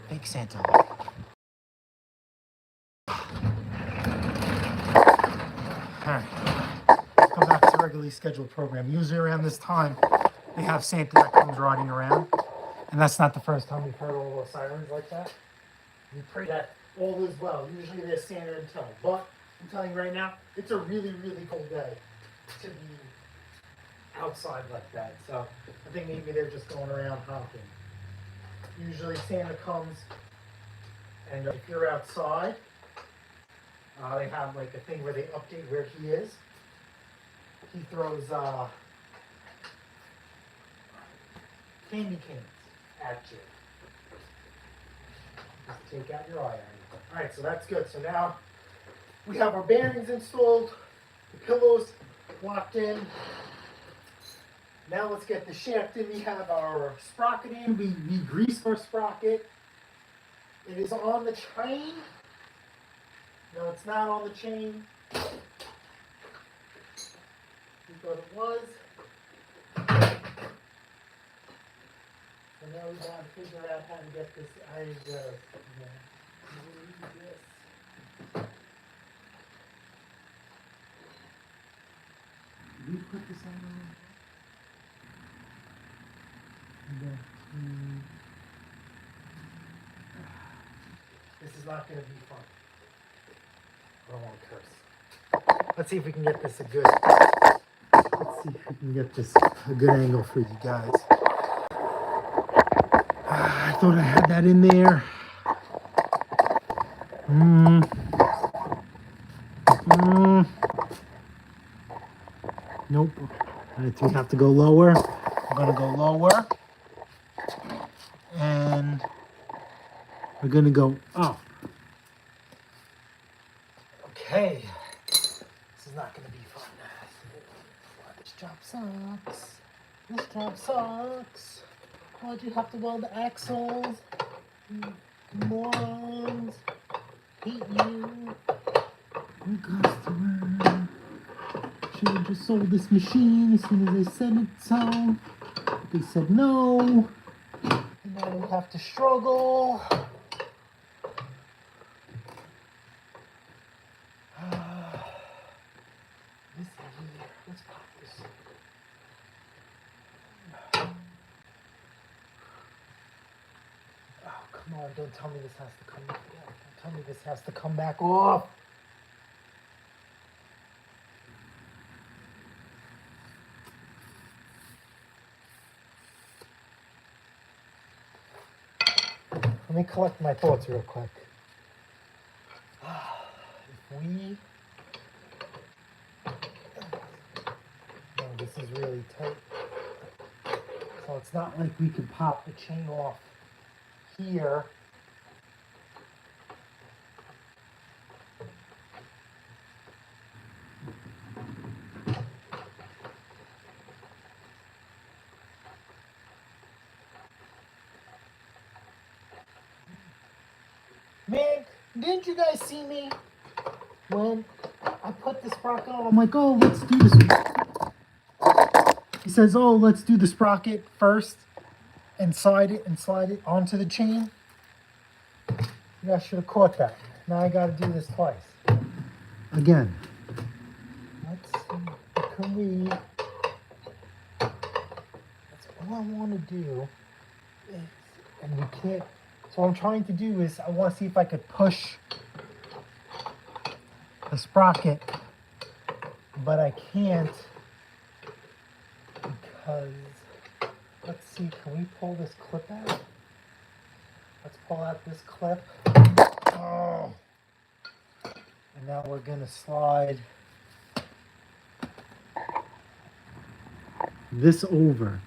Fake Santa. Alright. Come back to regularly scheduled program. Usually around this time, they have Santa that comes riding around. And that's not the first time we've heard all those sirens like that. We pray that all is well. Usually there's Santa in tow. But I'm telling you right now, it's a really, really cold day to be outside like that. So I think maybe they're just going around honking. Usually Santa comes, and if you're outside, they have like a thing where they update where he is. He throws candy canes at you. Just take out your eye iron. Alright, so that's good. So now we have our bearings installed, the pillows locked in. Now let's get the shaft in. We have our sprocket in. We greased our sprocket. It is on the chain. No, it's not on the chain. We thought it was. So now we got to figure out how to get this. Did we put this on? This is not going to be fun. I don't want to curse. Let's see if we can get this a good. Let's see if we can get this a good angle for you guys. I thought I had that in there. Nope. Alright, so we have to go lower. I'm gonna go lower. And we're gonna go up. Okay. This is not gonna be fun. This job sucks. This job sucks. Why'd you have to weld the axles? Morons. Hate you. Oh, customer. Should have just sold this machine as soon as I said it so. But they said no. And now we have to struggle. This is Let's pop this. Oh, come on. Don't tell me this has to come back off. Don't tell me this has to come back off. Let me collect my thoughts real quick. If we... Oh, this is really tight. So it's not like we could pop the chain off here. Man, didn't you guys see me when I put the sprocket on? I'm like, oh, let's do this. He says, oh, let's do the sprocket first and slide it onto the chain. You guys should have caught that. Now I got to do this twice. Again. Let's see. Can we... That's all I want to do. And we can't... So what I'm trying to do is I want to see if I could push the sprocket, but I can't because, let's see, can we pull this clip out? Let's pull out this clip. Oh. And now we're going to slide this over.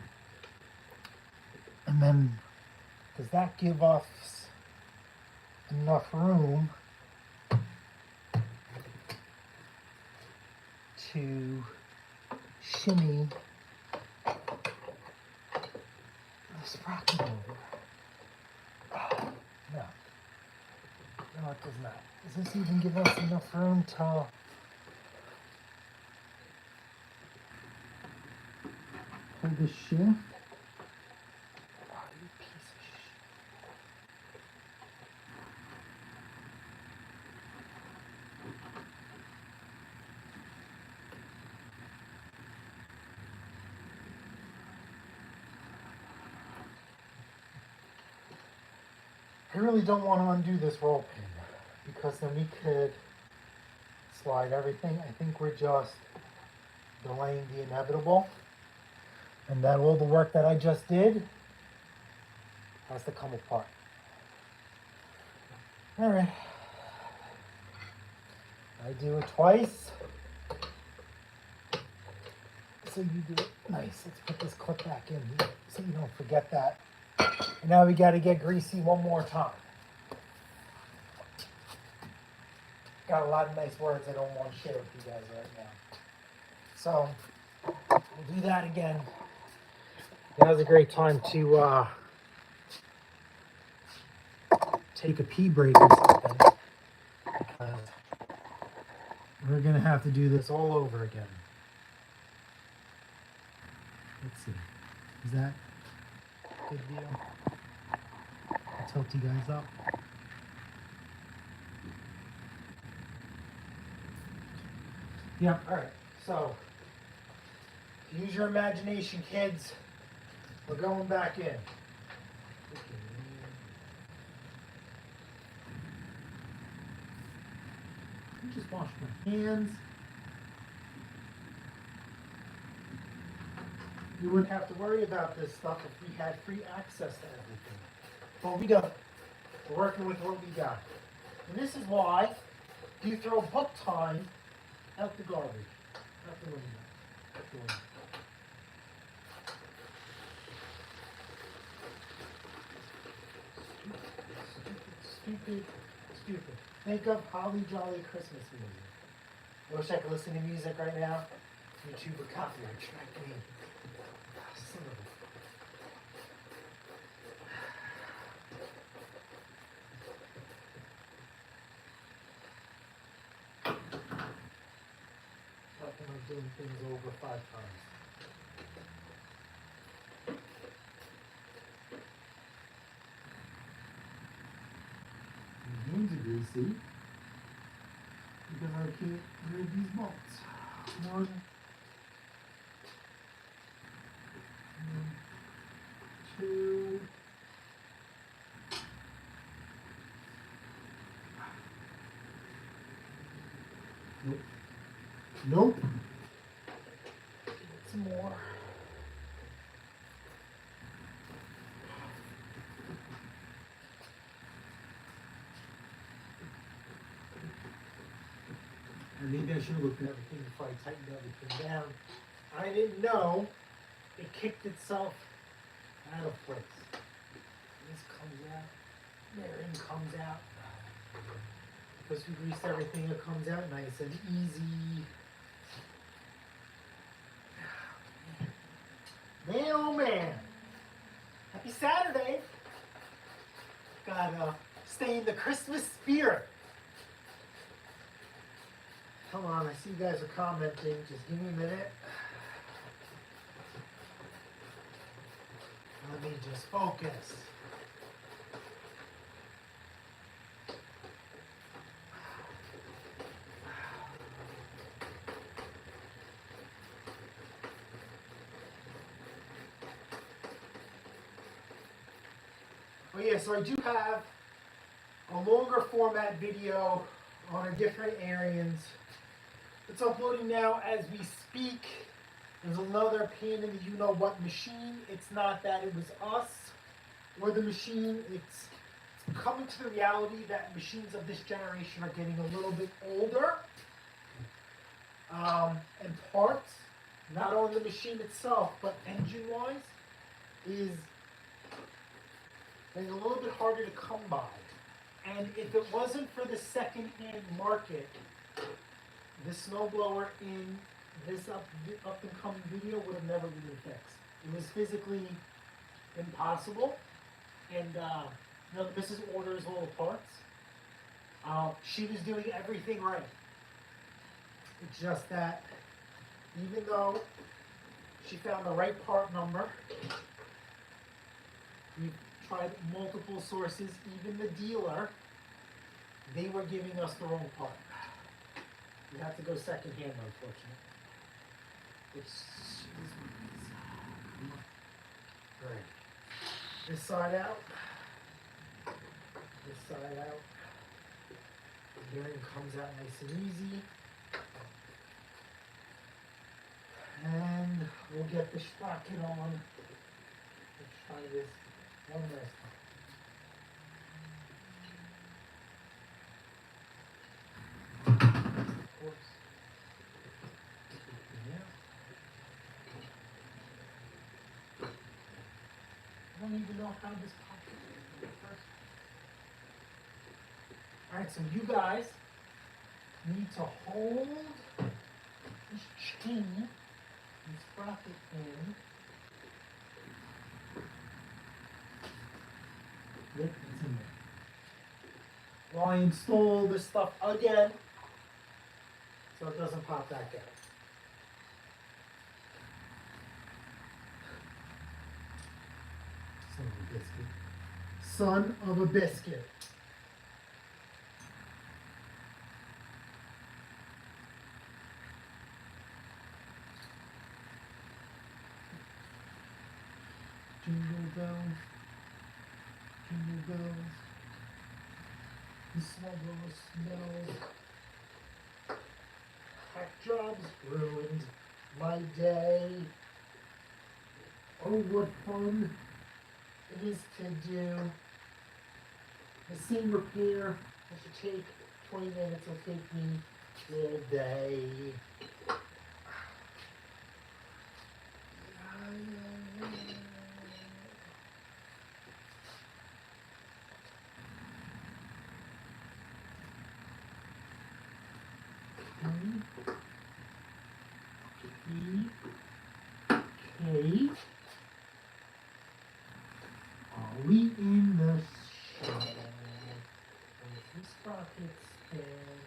And then, does that give us enough room to shimmy the sprocket over? Oh, no. No, it does not. Does this even give us enough room to pull this shift? Oh, you piece of shit. I really don't want to undo this roll pin because then we could slide everything. I think we're just delaying the inevitable, and that all the work that I just did has to come apart. All right. I do it twice. So you do it. Nice. Let's put this clip back in here so you don't forget that. And now we got to get greasy one more time. Got a lot of nice words I don't want to share with you guys right now. So we'll do that again. That was a great time to take a pee break or something. Because we're going to have to do this all over again. Let's see. Is that a good deal? I'll tilt you guys up. Yeah, all right. So, use your imagination, kids. We're going back in. Let me just wash my hands. You wouldn't have to worry about this stuff if we had free access to everything. But we don't. We're working with what we got. And this is why you throw book time out the garbage. Out the window. Out the window. Stupid, stupid. Think of Holly Jolly Christmas music. I wish I could listen to music right now. YouTube would copyright strike me. Son of a... Nothing like doing things over 5 times. My hands are greasy because I can't rid these bolts. One, Nope. Some more. And maybe I should have looked at everything before I tightened everything down. I didn't know it kicked itself out of place. This comes out. Bearing comes out. Because we greased everything, it comes out nice and easy. Man, oh man. Happy Saturday. Gotta stay in the Christmas spirit. Come on, I see you guys are commenting. Just give me a minute. Let me just focus. Oh yeah, so I do have a longer format video on a different Ariens. It's uploading now as we speak. There's another pain in the you-know-what machine. It's not that it was us or the machine. It's coming to the reality that machines of this generation are getting a little bit older. And parts, not on the machine itself, but engine-wise, is getting a little bit harder to come by. And if it wasn't for the second-hand market, the snowblower in this up and coming video would have never been fixed. It was physically impossible. And you know, the missus orders all the parts. She was doing everything right. It's just that even though she found the right part number, we tried multiple sources, even the dealer, they were giving us the wrong part. We had to go second hand, unfortunately. Right. This side out. This side out. The bearing comes out nice and easy. And we'll get the sprocket on. Let's try this one last time. Of course. Yeah. I don't even know how this popped in first. Alright, so you guys need to hold this chain and sprocket in. Yep, it's in there. While I install this stuff again, so it doesn't pop back out. Son of a biscuit. Son of a biscuit. Jingle bells, jingle bells, the snowblower smells. Hack jobs ruined my day. Oh, what fun it is to do the same repair. It should take 20 minutes, it'll take me all day. Okay. Are we in the show? This sprocket's spin.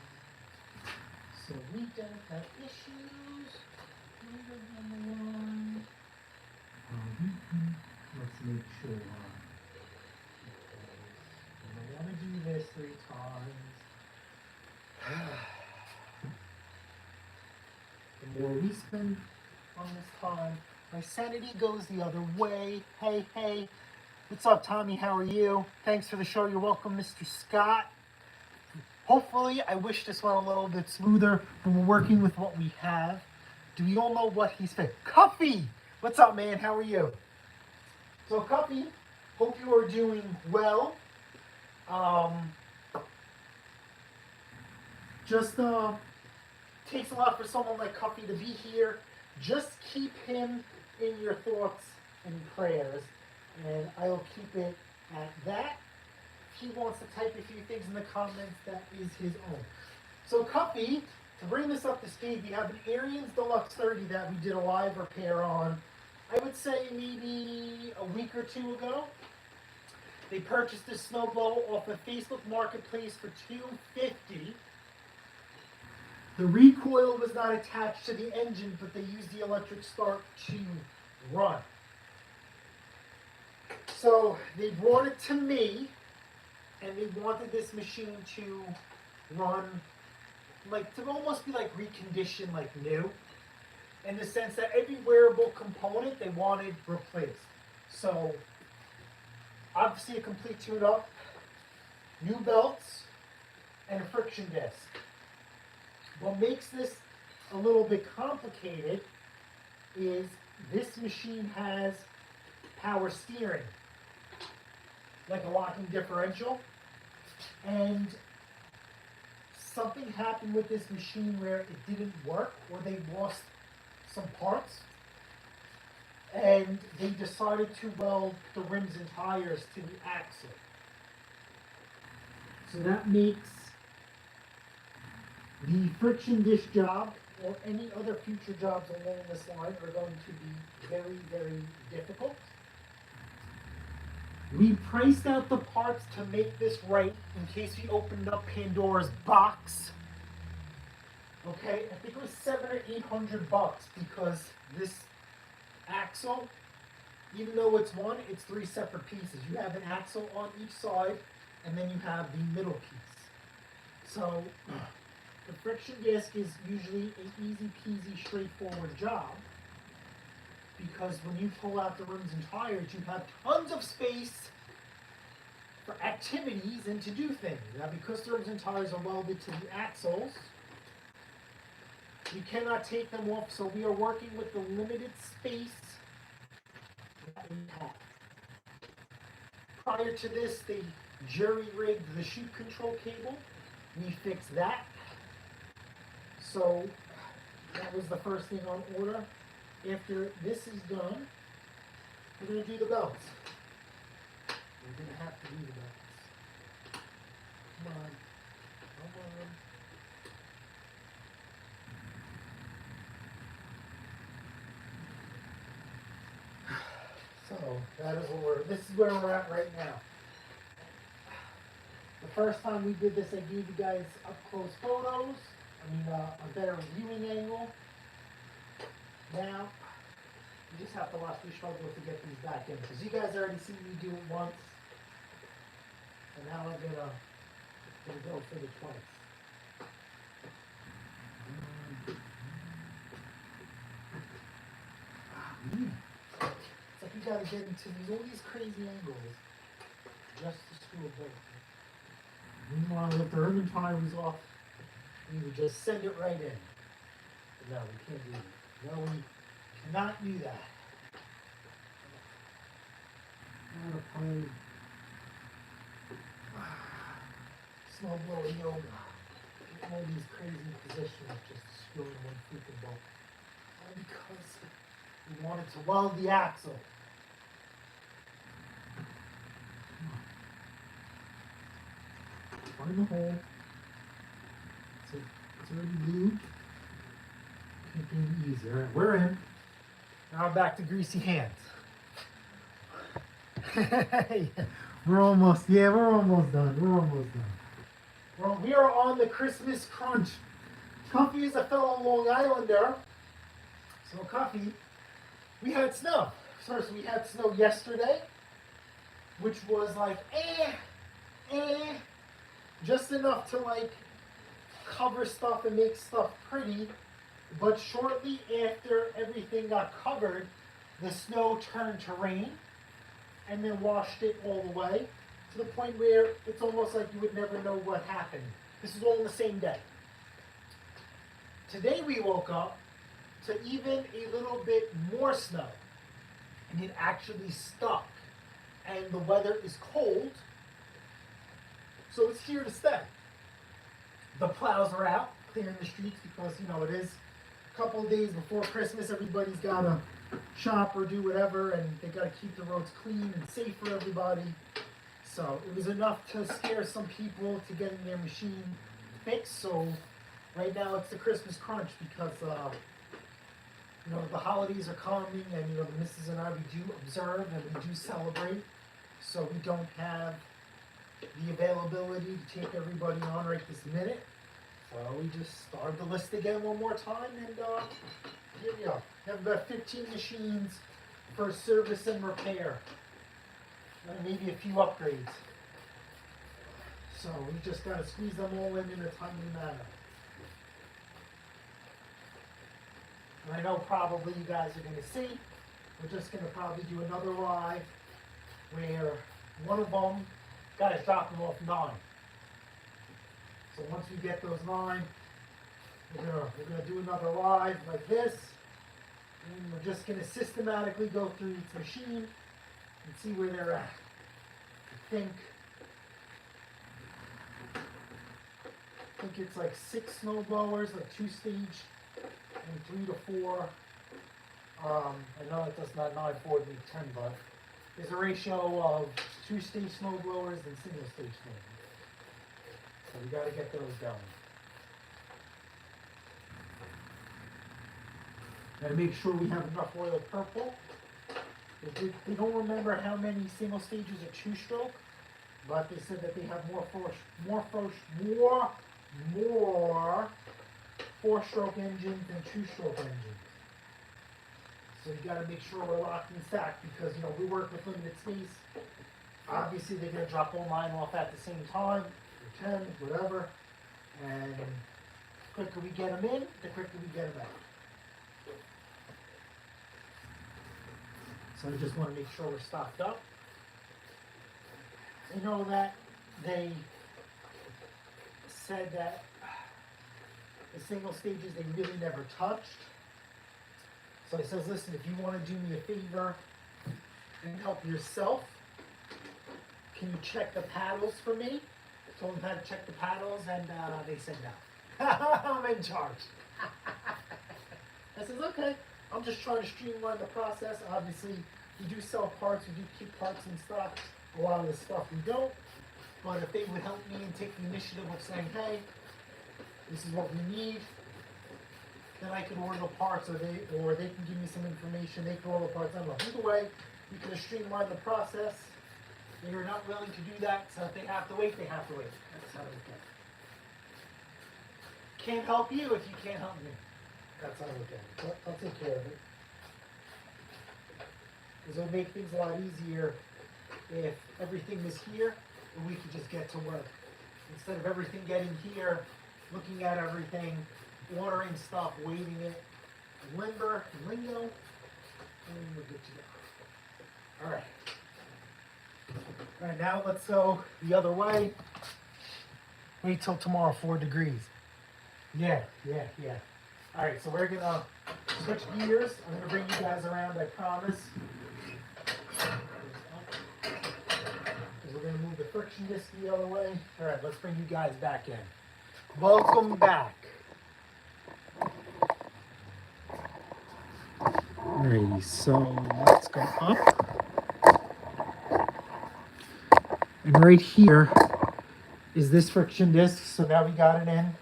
So we don't have issues. Let's make sure. I want to do this 3 times. The more we spend on this time, my sanity goes the other way. Hey, hey. What's up, Tommy? How are you? Thanks for the show. You're welcome, Mr. Scott. Hopefully, I wish this went a little bit smoother, but we're working with what we have. Do we all know what he's fit? Cuffy! What's up, man? How are you? So, Cuffy, hope you are doing well. Um, just takes a lot for someone like Cuffy to be here. Just keep him in your thoughts and prayers, and I'll keep it at that. If he wants to type a few things in the comments, that is his own. So Cuffy, to bring this up to speed, we have an Ariens Deluxe 30 that we did a live repair on, I would say maybe a week or two ago. They purchased this snowblower off of Facebook Marketplace for $250. The recoil was not attached to the engine, but they used the electric start to run. So they brought it to me, and they wanted this machine to run, like, to almost be like reconditioned like new, in the sense that every wearable component they wanted replaced. So obviously a complete tune-up, new belts, and a friction disc. What makes this a little bit complicated is this machine has power steering, like a locking differential, and something happened with this machine where it didn't work, or they lost some parts, and they decided to weld the rims and tires to the axle. So that makes the friction disc job or any other future jobs along this line are going to be very, very difficult. We priced out the parts to make this right in case we opened up Pandora's box. Okay, I think it was $700 or $800 because this axle, even though it's one, it's three separate pieces. You have an axle on each side, and then you have the middle piece. So the friction disc is usually an easy peasy, straightforward job, because when you pull out the rims and tires, you have tons of space for activities and to do things. Now, because the rims and tires are welded to the axles, you cannot take them off, so we are working with the limited space that we have. Prior to this, they jury-rigged the chute control cable. We fixed that. So that was the first thing on order. After this is done, we're going to do the belts. We're going to have to do the belts. Come on. Come on. So that is this is where we're at right now. The first time we did this, I gave you guys up close photos. A better viewing angle. Now, you just have to watch me struggle to get these back in, because you guys already seen me do it once, and now I'm gonna go for the twice. It's like you gotta get into all these crazy angles just to screw a bolt. Meanwhile, if the rim and tire was off, we would just send it right in. But no, we can't do that. No, we cannot do that. Not a play. Snowblower yoga. All these crazy positions just to screw in one freaking bolt. All because we wanted to weld the axle. Find the hole. It's already lubed. Can't be any easier. All right, we're in. Now we're back to greasy hands. We're almost done. We're almost done. We are on the Christmas crunch. Cuffy is a fellow Long Islander. So Cuffy, we had snow. First, we had snow yesterday, which was like, just enough to like cover stuff and make stuff pretty. But shortly after everything got covered, the snow turned to rain and then washed it all the way to the point where it's almost like you would never know what happened. This is all in the same day. Today we woke up to even a little bit more snow. And it actually stuck. And the weather is cold. So it's here to stay. The plows are out, clearing the streets because, you know, it is a couple of days before Christmas. Everybody's got to shop or do whatever, and they got to keep the roads clean and safe for everybody. So it was enough to scare some people to getting their machine fixed. So right now it's the Christmas crunch because, you know, the holidays are coming, and, you know, the missus and I, we do observe and we do celebrate. So we don't have the availability to take everybody on right this minute. So we just started the list again one more time, and here we are. We have about 15 machines for service and repair, and maybe a few upgrades. So we just got to squeeze them all in a timely manner. And I know probably you guys are going to see, we're just going to probably do another live where one of them, guys, dropping off 9. So once we get those 9, we're gonna do another live like this, and we're just gonna systematically go through each machine and see where they're at. I think it's like 6 snow blowers, like 2-stage, and 3 to 4. I know it does not 9, 4 to 10, but there's a ratio of 2-stage snow blowers and single-stage snow blowers. So we got to get those going. And make sure we have enough oil purple. They don't remember how many single stages are 2-stroke, but they said that they have more 4-stroke engines than 2-stroke engines. So you got to make sure we're locked in stack because, you know, we work with limited space. Obviously, they're going to drop all 9 off at the same time, or 10, whatever. And the quicker we get them in, the quicker we get them out. So I just want to make sure we're stocked up. I know that they said that the single stages they really never touched. So he says, listen, if you want to do me a favor and help yourself, can you check the paddles for me? I told them how to check the paddles, and they said no. I'm in charge. I said, okay. I'm just trying to streamline the process. Obviously, we do sell parts, we do keep parts in stock. A lot of the stuff we don't. But if they would help me and take the initiative of saying, hey, this is what we need, then I can order the parts, or they can give me some information. They can order the parts. I don't know. Either way, we can streamline the process. They are not willing to do that, so if they have to wait, they have to wait. That's how it goes. Can't help you if you can't help me. That's how I look at it. I'll take care of it. Because it would make things a lot easier if everything was here and we could just get to work. Instead of everything getting here, looking at everything, ordering stuff, waiting it, lingo, and we're good to go. All right. All right, now let's go the other way. Wait till tomorrow, 4 degrees. Yeah. All right, so we're gonna switch gears. I'm gonna bring you guys around, I promise. Because we're gonna move the friction disc the other way. All right, let's bring you guys back in. Welcome back. Alrighty, so let's go up. And right here is this friction disc. So now we got it in.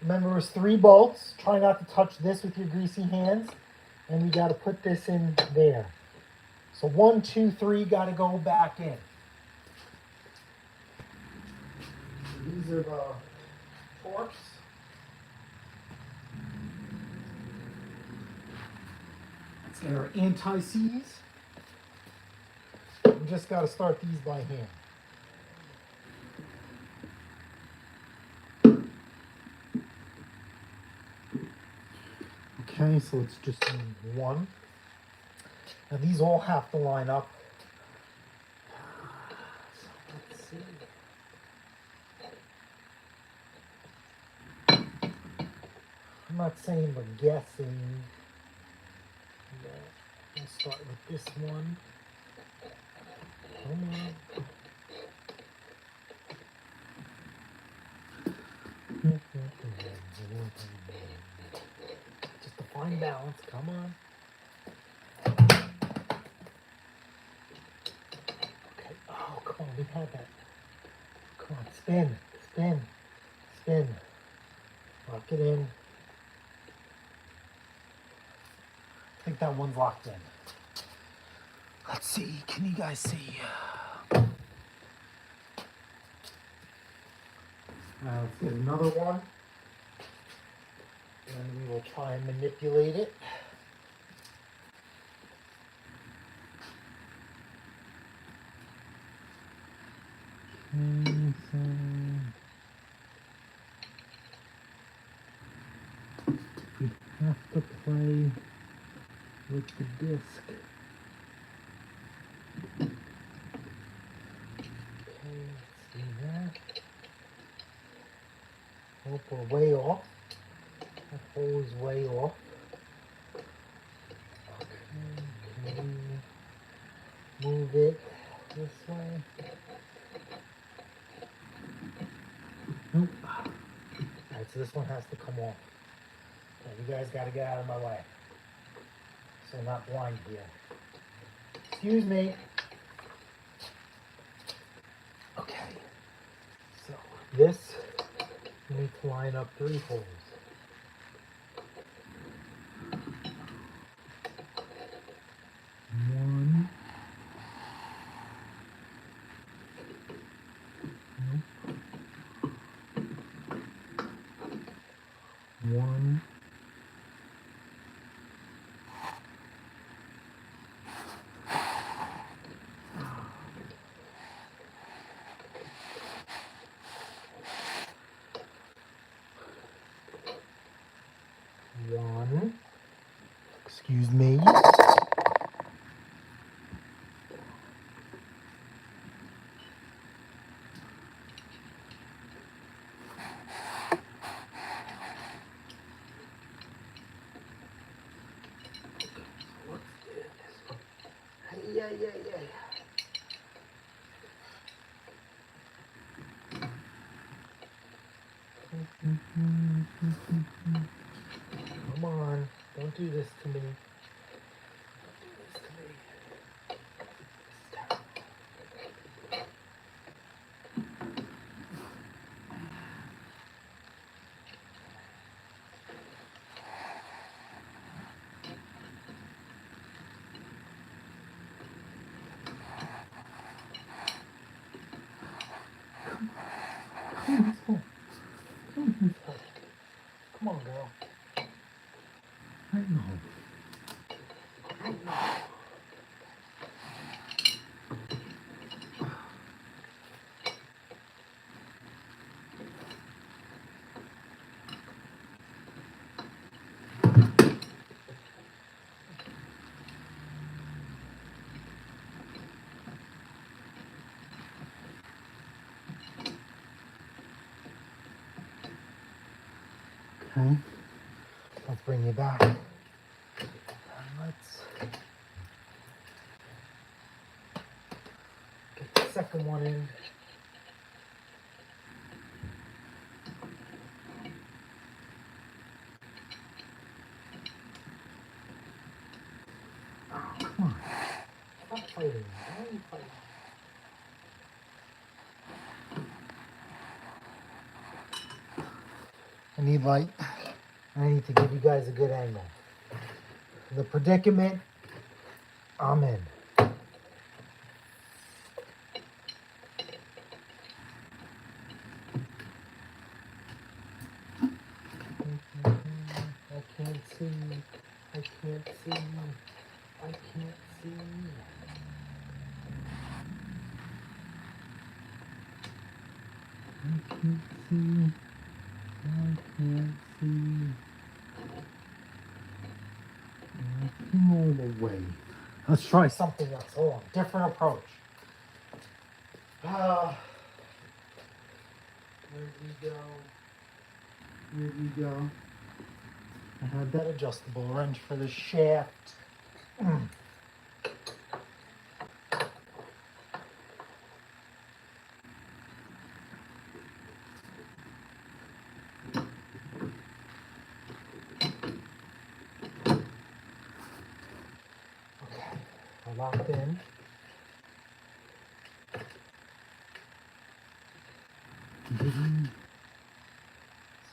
Remember, it was 3 bolts. Try not to touch this with your greasy hands. And we got to put this in there. So 1, 2, 3 got to go back in. These are the torques. That's our anti-seize. We just got to start these by hand. Okay, so it's just need 1. Now these all have to line up. So let's see. I'm not saying we're guessing. We'll start with this one. Come on. Just a fine balance. Come on. Okay. Oh, come on. We had that. Come on. Spin. Spin. Spin. Lock it in. I think that one's locked in. Let's see. Can you guys see? Let's get another one. And we will try and manipulate it. Okay, so we have to play with the disc. Okay, let's see that. Hope we're way off. That hole is way off. Okay, can we move it this way? Nope. Alright, so this one has to come off. Okay, you guys gotta get out of my way. So I'm not blind here. Excuse me. Okay. So this, you need to line up 3 holes. One. Nope. One. One. Excuse me. Yeah. Come on, don't do this to me. Don't do this to me. This is terrible. Come on, girl. I know. Okay. Let's bring you back. And let's get the second one in. Oh, come on. Stop fighting. Why are you fighting? I need light. I need to give you guys a good angle. The predicament I'm in. I can't see. I can't see. I can't see. I can't see. I can't see. All the way. Let's try something else. Hold on. Different approach. Where'd we go? Where'd we go? I had that adjustable wrench for the shaft. Okay, we're locked in. Giving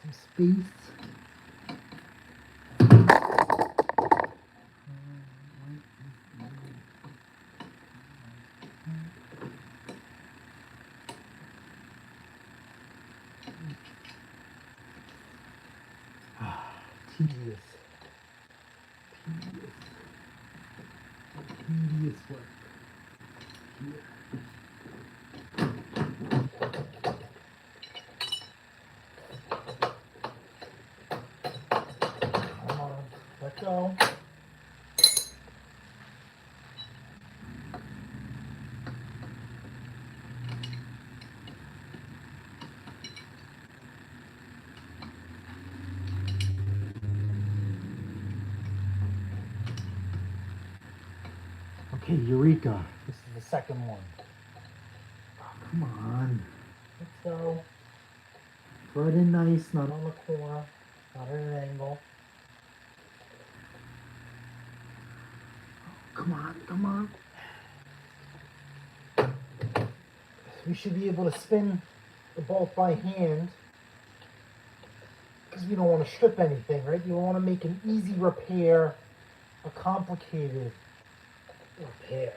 some space. Tedious. Tedious work. Here. Come on, let go. Okay, Eureka. This is the second one. Oh, come on. Let's go. Throw it in nice, not on the corner, not at an angle. Oh, come on, come on. We should be able to spin the bolt by hand because we don't want to strip anything, right? You want to make an easy repair a complicated repair.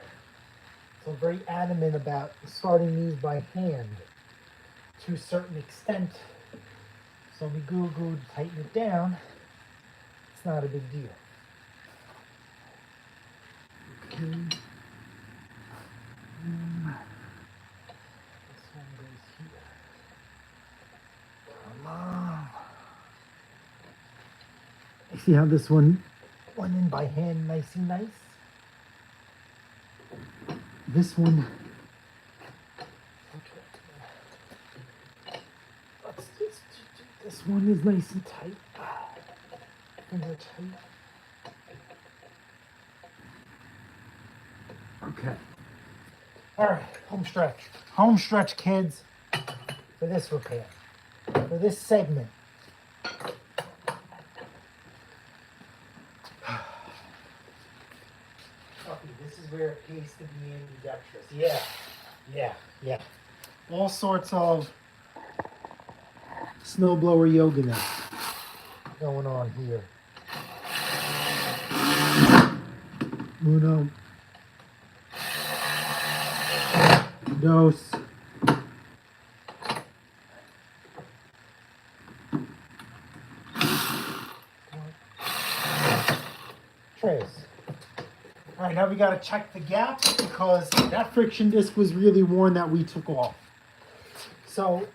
So I'm very adamant about starting these by hand to a certain extent. So we go to tighten it down. It's not a big deal. Okay. This one goes here. Come on. You see how this one went in by hand, nice and nice? This one, let's just do this one is nice and tight. Finger tight. Okay. All right, home stretch. Home stretch, kids, for this repair, for this segment. This is where it pays to be ambidextrous. Yeah. All sorts of snowblower yoga going on here. Uno. Dos. Tres. All right, now we got to check the gaps because that friction disc was really worn that we took off. So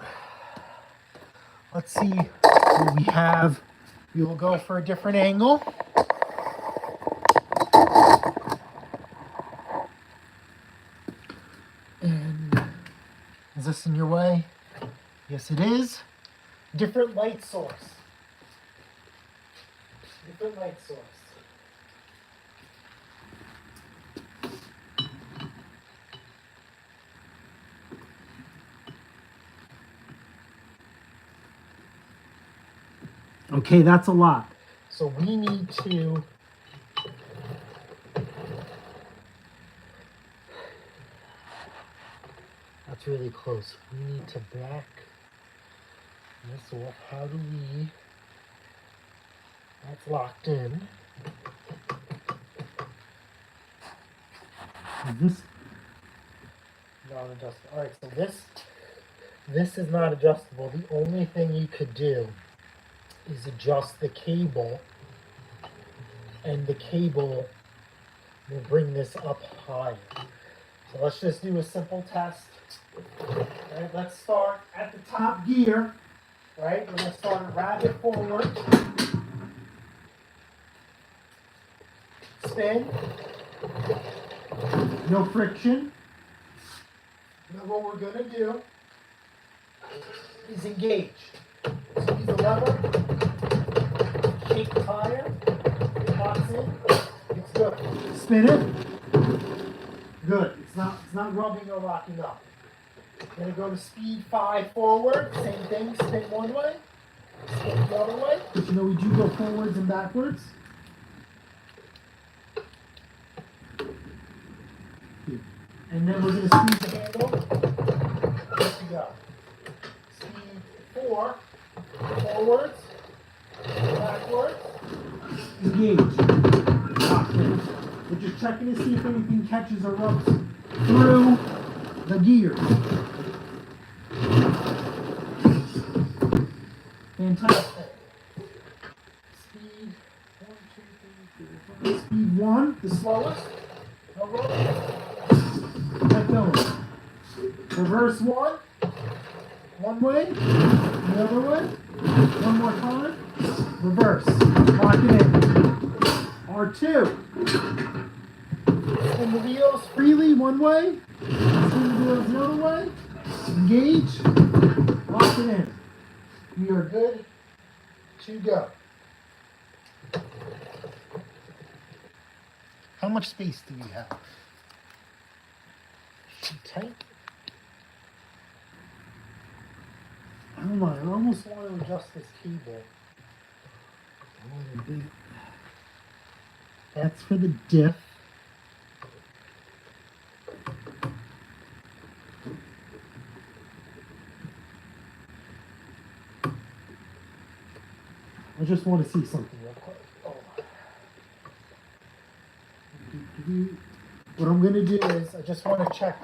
let's see what we have. We will go for a different angle. And is this in your way? Yes, it is. Different light source. Different light source. Okay, that's a lot. So we need to that's really close. We need to back this off. How do we? That's locked in. Is this not adjustable? All right, so this is not adjustable. The only thing you could do is adjust the cable, and the cable will bring this up higher. So let's just do a simple test. All right, let's start at the top gear. Right, we're going to start a rabbit forward. Spin. No friction. Now what we're going to do is engage. So use the lever. take the tire, it locks in, it's good. Spin it. Good. It's not rubbing or locking up. Gonna go to speed 5 forward. Same thing. Spin one way. Spin the other way. But you know we do go forwards and backwards. And then we're gonna squeeze the handle. There we go. Speed 4. Forwards. Backwards. Engage. Lock in. We're just checking to see if anything catches or rubs through the gears. Fantastic. Speed 1, 2, 3, 4, 5. Speed 1, the slowest. No roll. Keep going. Reverse 1. One way. The other way. One more time. Reverse. Lock it in. R2. Spin the wheels freely one way. Spin the wheels the other way. Engage. Lock it in. We are good to go. How much space do we have? Tight. I don't know. I almost want to adjust this cable a little bit. That's for the diff. I just want to see something real quick. Oh. What I'm going to do is I just want to check.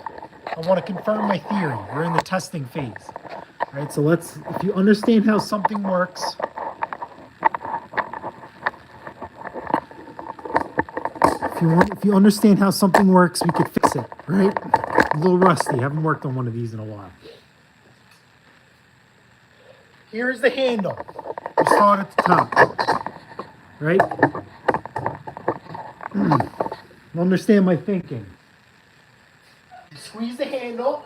I want to confirm my theory. We're in the testing phase. All right, so let's, if you understand how something works, if you understand how something works, we could fix it, right? A little rusty. Haven't worked on one of these in a while. Here's the handle. We start at the top, right? Understand my thinking. You squeeze the handle.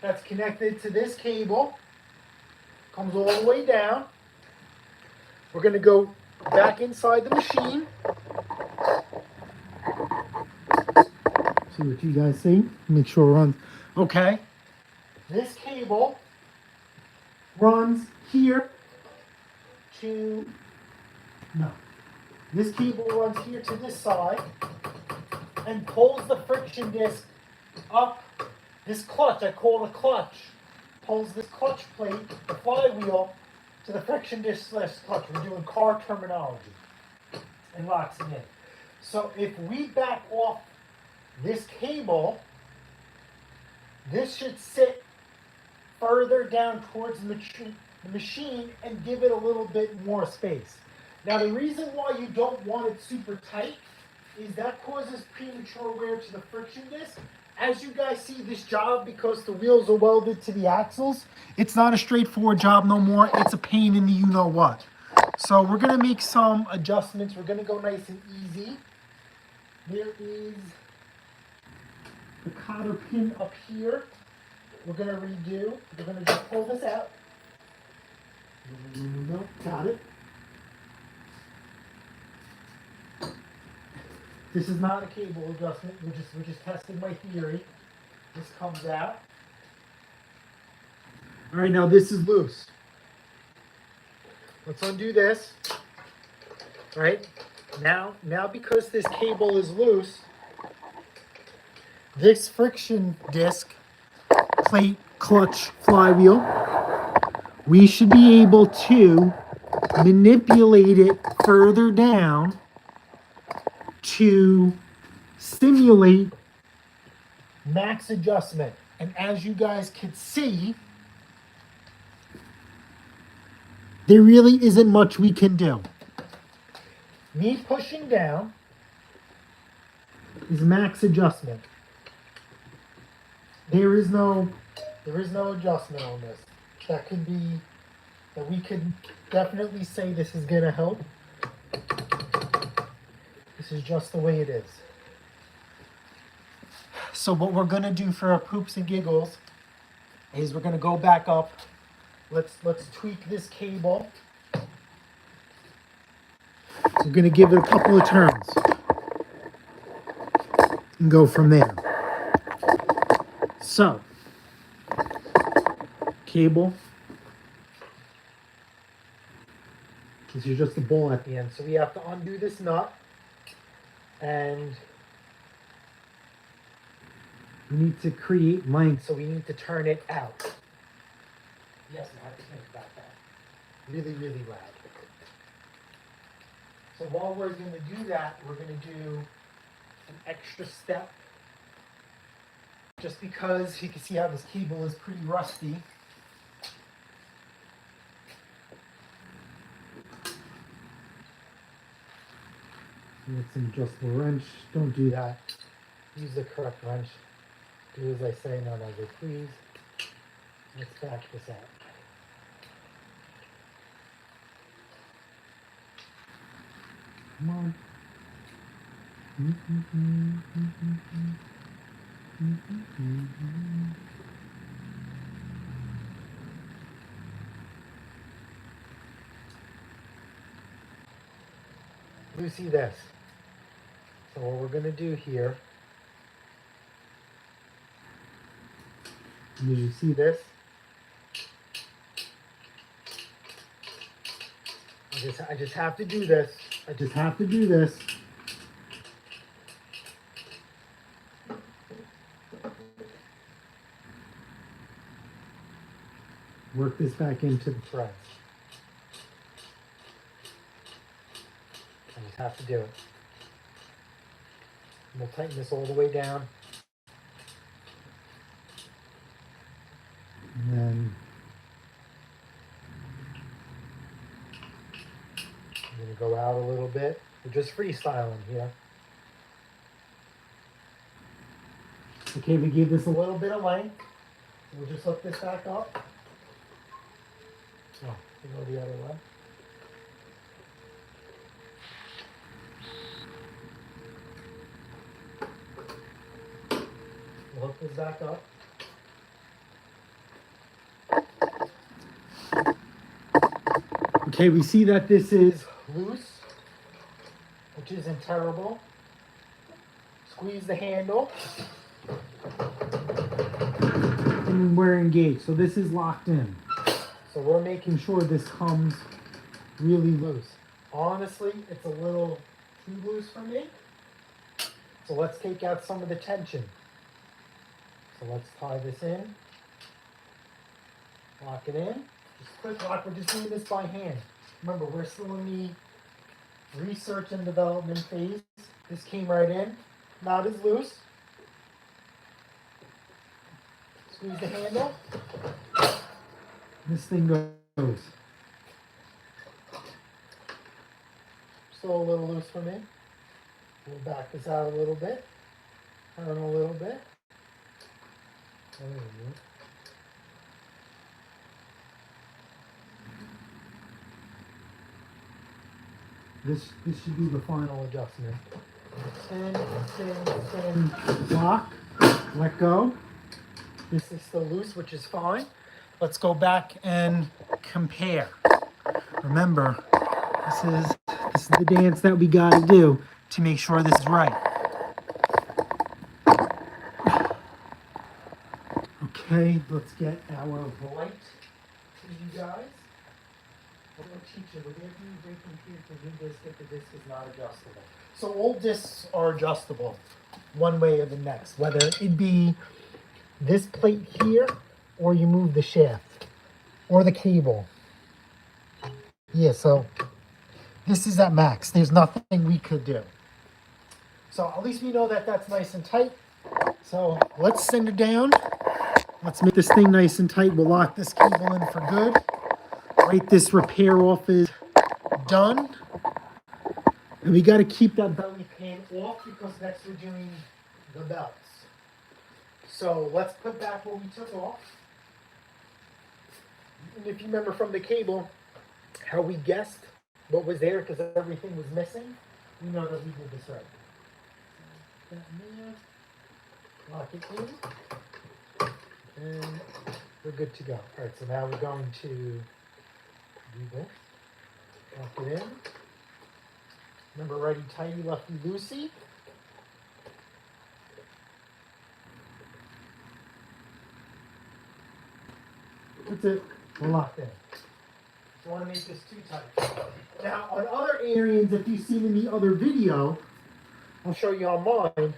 That's connected to this cable. Comes all the way down. We're going to go back inside the machine. See what you guys see. Make sure it runs. Okay. This cable runs here to, no. This cable runs here to this side and pulls the friction disc up. This clutch, I call it a clutch, pulls this clutch plate, the flywheel, to the friction disc / clutch. We're doing car terminology. And locks it in. So if we back off this cable, this should sit further down towards the machine and give it a little bit more space. Now the reason why you don't want it super tight is that causes premature wear to the friction disc. As you guys see this job, because the wheels are welded to the axles, it's not a straightforward job no more. It's a pain in the you-know-what. So we're going to make some adjustments. We're going to go nice and easy. There is the cotter pin up here. We're going to redo. We're going to just pull this out. No, got it. This is not a cable adjustment. We're just testing my theory. This comes out. All right, now this is loose. Let's undo this. All right. Now because this cable is loose, this friction disc, plate, clutch, flywheel, we should be able to manipulate it further down to simulate max adjustment. And as you guys can see, there really isn't much we can do. Me pushing down is max adjustment. There is no adjustment on this. That we could definitely say this is gonna help. This is just the way it is. So what we're gonna do for our poops and giggles is we're gonna go back up. Let's tweak this cable. We're going to give it a couple of turns and go from there. So, cable. This is just the ball at the end. So we have to undo this nut and we need to create length, so we need to turn it out. Yes, I have to think about that. Really, really loud. So while we're going to do that, we're going to do an extra step. Just because you can see how this cable is pretty rusty. It's an adjustable wrench. Don't do that. Use the correct wrench. Do as I say, not as I please. Let's back this out. Come on. You see this. So what we're going to do here, did you see this? I just have to do this. I just have to do this. Work this back into the threads. I just have to do it. And we'll tighten this all the way down. And then I'm going to go out a little bit. We're just freestyling here. Okay, we gave this a little bit of length. We'll just hook this back up. Oh, you go the other way. We'll hook this back up. Okay, we see that this is loose, which isn't terrible. Squeeze the handle. And we're engaged. So this is locked in. So we're making sure this comes really loose. Honestly, it's a little too loose for me. So let's take out some of the tension. So let's tie this in. Lock it in. Just quick lock. We're just doing this by hand. Remember, we're still in the research and development phase. This came right in. Not as loose. Squeeze the handle. This thing goes. Still a little loose for me. We'll back this out a little bit. Turn a little bit. There we go. This should be the final adjustment. Spin, lock, let go. This is still loose, which is fine. Let's go back and compare. Remember, this is the dance that we gotta do to make sure this is right. Okay, let's get our light to you guys. I'm going to teach you, whenever you break into the new disc, if the disc is not adjustable. So all discs are adjustable one way or the next, whether it be this plate here or you move the shaft or the cable. Yeah, so this is at max. There's nothing we could do. So at least we know that that's nice and tight. So let's send it down. Let's make this thing nice and tight. We'll lock this cable in for good. Right, this repair off is done. And we got to keep that belly pan off because next we're doing the belts. So let's put back what we took off. And if you remember from the cable, how we guessed what was there because everything was missing, we know that we did this right. Put that in there. Lock it in. And we're good to go. All right, so now we're going to do this. Lock it in. Remember, righty tighty, lefty loosey. That's it. We're locked in. You want to make this too tight. Now, on other Ariens, if you've seen in the other video, I'll show you on mine.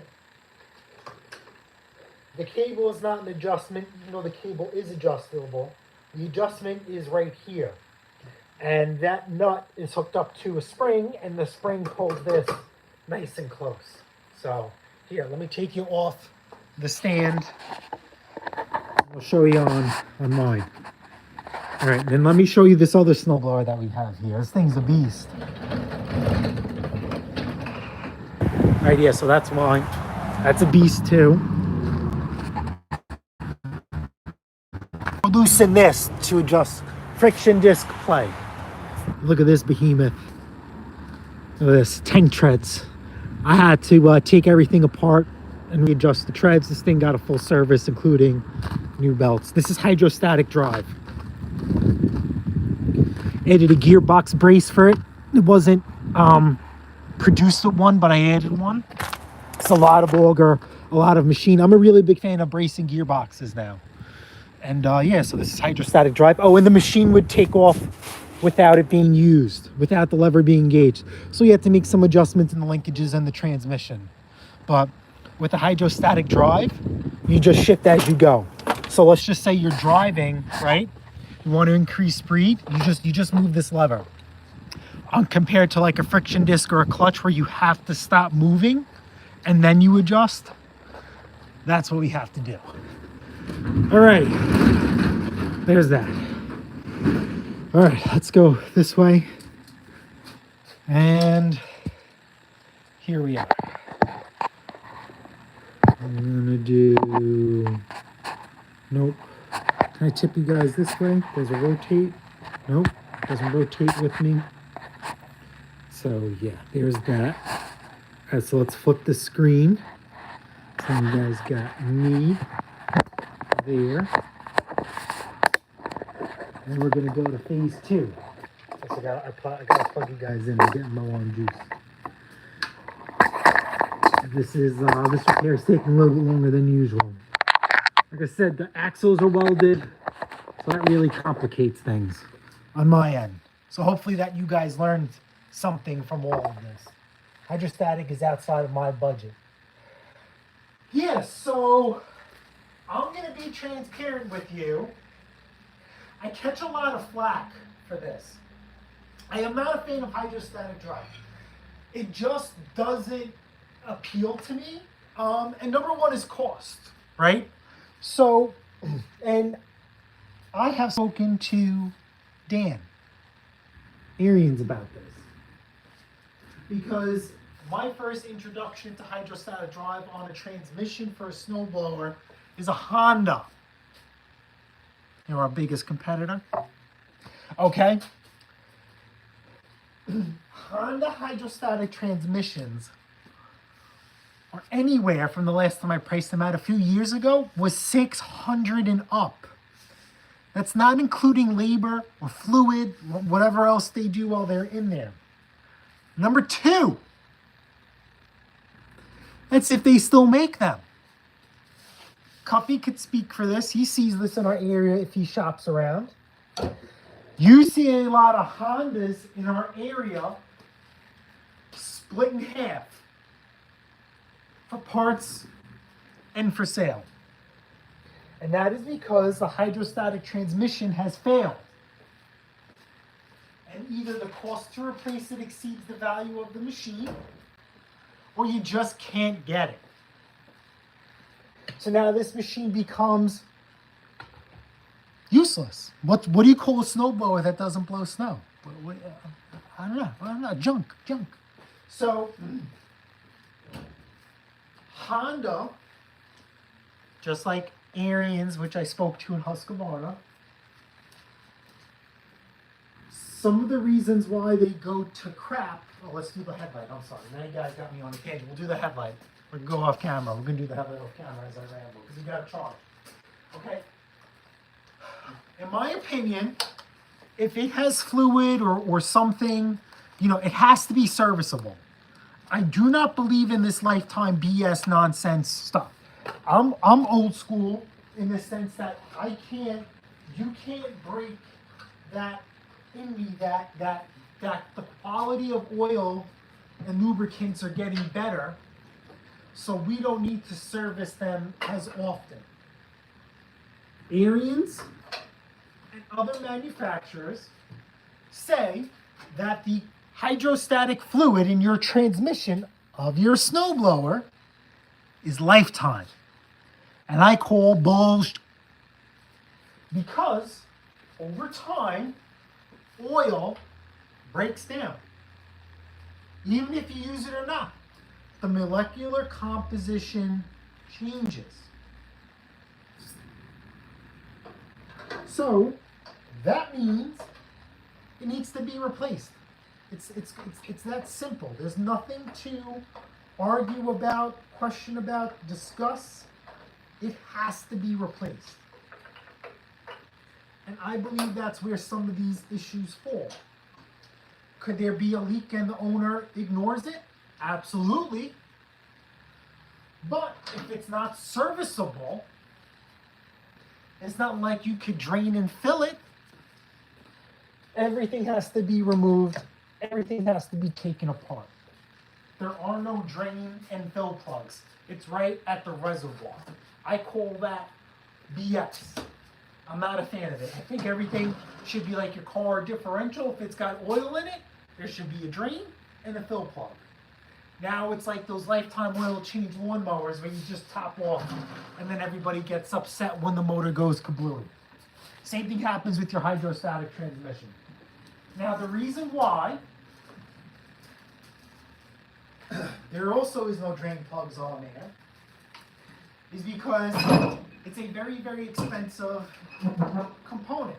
The cable is not an adjustment, even though the cable is adjustable. The adjustment is right here. And that nut is hooked up to a spring, and the spring pulls this nice and close. So, here, let me take you off the stand. I'll show you on mine. All right, then let me show you this other snowblower that we have here. This thing's a beast. All right, yeah, so that's mine. That's a beast too. Loosen this to adjust friction disc play. Look at this behemoth. Look at this, tank treads. I had to take everything apart and readjust the treads. This thing got a full service, including new belts. This is hydrostatic drive. Added a gearbox brace for it. It wasn't produced with one, but I added one. It's a lot of auger, a lot of machine. I'm a really big fan of bracing gearboxes now. And yeah, so this is hydrostatic drive. Oh, and the machine would take off without it being used, without the lever being engaged. So you have to make some adjustments in the linkages and the transmission. But with the hydrostatic drive, you just shift as you go. So let's just say you're driving, right? You want to increase speed, you just move this lever. Compared to like a friction disc or a clutch where you have to stop moving and then you adjust, that's what we have to do. All right, there's that. All right, let's go this way. And here we are. I'm gonna do, nope. Can I tip you guys this way? Does it rotate? Nope, doesn't rotate with me. So yeah, there's that. All right, so let's flip the screen. So you guys got me there. And we're gonna go to phase 2. So I gotta plug you guys in. I'm getting low on juice. This repair is taking a little bit longer than usual. Like I said, the axles are welded, so that really complicates things on my end. So hopefully that you guys learned something from all of this. Hydrostatic is outside of my budget. Yeah, so I'm going to be transparent with you. I catch a lot of flack for this. I am not a fan of hydrostatic drive. It just doesn't appeal to me. And number one is cost, right? So, and I have spoken to Dan Ariens about this because my first introduction to hydrostatic drive on a transmission for a snowblower is a Honda. They're our biggest competitor. Okay. Honda hydrostatic transmissions or anywhere from the last time I priced them out a few years ago was $600 and up. That's not including labor or fluid, whatever else they do while they're in there. Number two, that's if they still make them. Cuffy could speak for this. He sees this in our area if he shops around. You see a lot of Hondas in our area split in half for parts and for sale. And that is because the hydrostatic transmission has failed. And either the cost to replace it exceeds the value of the machine, or you just can't get it. So now this machine becomes useless. What do you call a snowblower that doesn't blow snow? I don't know. Junk. So Honda, just like Ariens, which I spoke to in Husqvarna, some of the reasons why they go to crap. Oh, let's do the headlight. I'm sorry. Now you guys got me on a tangent. We'll do the headlight. We're going to go off camera. We're going to do the headlight off camera as I ramble because you got to charge. Okay? In my opinion, if it has fluid or something, You know, it has to be serviceable. I do not believe in this lifetime BS nonsense stuff. I'm old school in the sense that you can't break that in me that the quality of oil and lubricants are getting better, so we don't need to service them as often. Ariens and other manufacturers say that the hydrostatic fluid in your transmission of your snowblower is lifetime. And I call bullshit, because over time, oil breaks down. Even if you use it or not, the molecular composition changes. So that means it needs to be replaced. It's that simple. There's nothing to argue about, question about, discuss. It has to be replaced. And I believe that's where some of these issues fall. Could there be a leak and the owner ignores it? Absolutely. But if it's not serviceable, it's not like you could drain and fill it. Everything has to be removed. Everything has to be taken apart. There are no drain and fill plugs. It's right at the reservoir. I call that BS. I'm not a fan of it. I think everything should be like your car differential. If it's got oil in it, there should be a drain and a fill plug. Now it's like those lifetime oil change lawnmowers where you just top off and then everybody gets upset when the motor goes kablooey. Same thing happens with your hydrostatic transmission. Now the reason why there also is no drain plugs on there is because it's a very, very expensive component.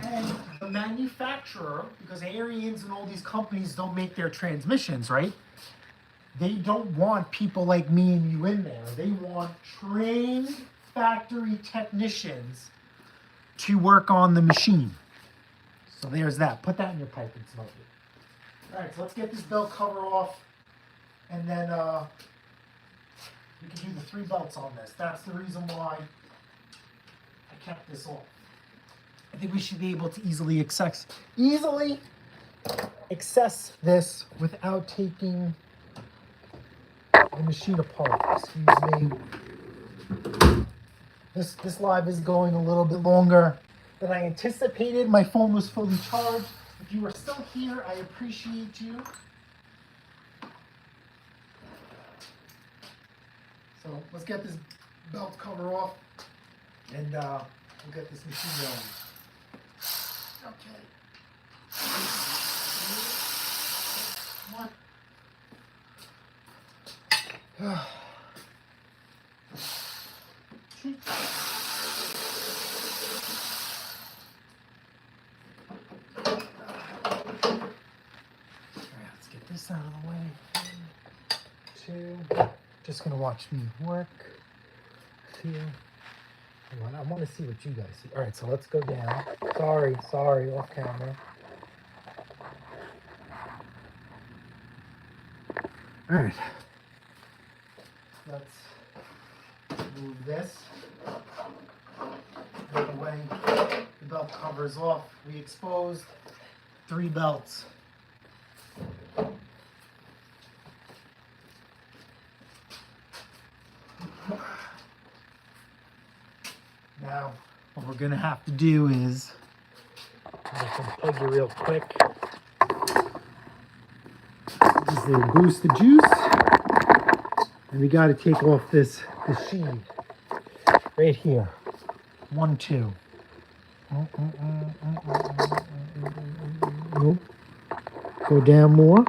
And the manufacturer, because Ariens and all these companies don't make their transmissions, right? They don't want people like me and you in there. They want trained factory technicians to work on the machine. So there's that. Put that in your pipe and smoke it. All right, so let's get this belt cover off, and then we can do the 3 belts on this. That's the reason why I kept this off. I think we should be able to easily access this without taking the machine apart. Excuse me. This live is going a little bit longer than I anticipated. My phone was fully charged. If you are still here, I appreciate you. So let's get this belt cover off, and we'll get this machine going. Okay. Come on. Chute. Alright, let's get this out of the way. 1, 2. Just gonna watch me work. 2. I want to see what you guys see. All right, so let's go down. Sorry, off camera. All right. Let's move this out of the way. The belt cover's off. We exposed 3 belts. Now, what we're gonna have to do is, I'm just gonna plug you real quick. This is the boost the juice, and we got to take off this sheath right here. 1, 2. Nope. Go down more.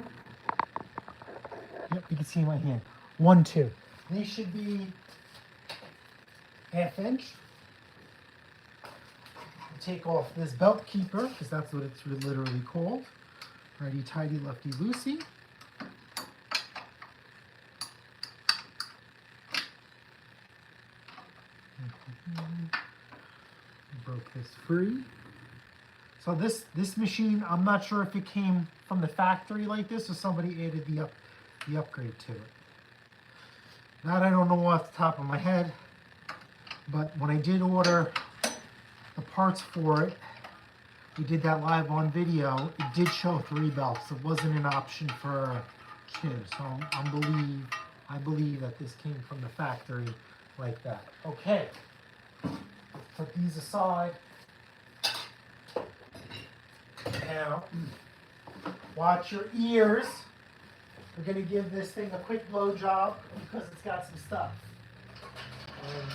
Yep, you can see my hand. 1, 2. These should be 1/2 inch. Take off this belt keeper, because that's what it's literally called. Righty tighty, lefty loosey. Broke this free. So this machine, I'm not sure if it came from the factory like this or somebody added the upgrade to it. That I don't know off the top of my head, but when I did order the parts for it, we did that live on video, it did show 3 belts. It wasn't an option for 2. So I believe that this came from the factory like that. Okay, put these aside. Now, watch your ears. We're going to give this thing a quick blow job because it's got some stuff. And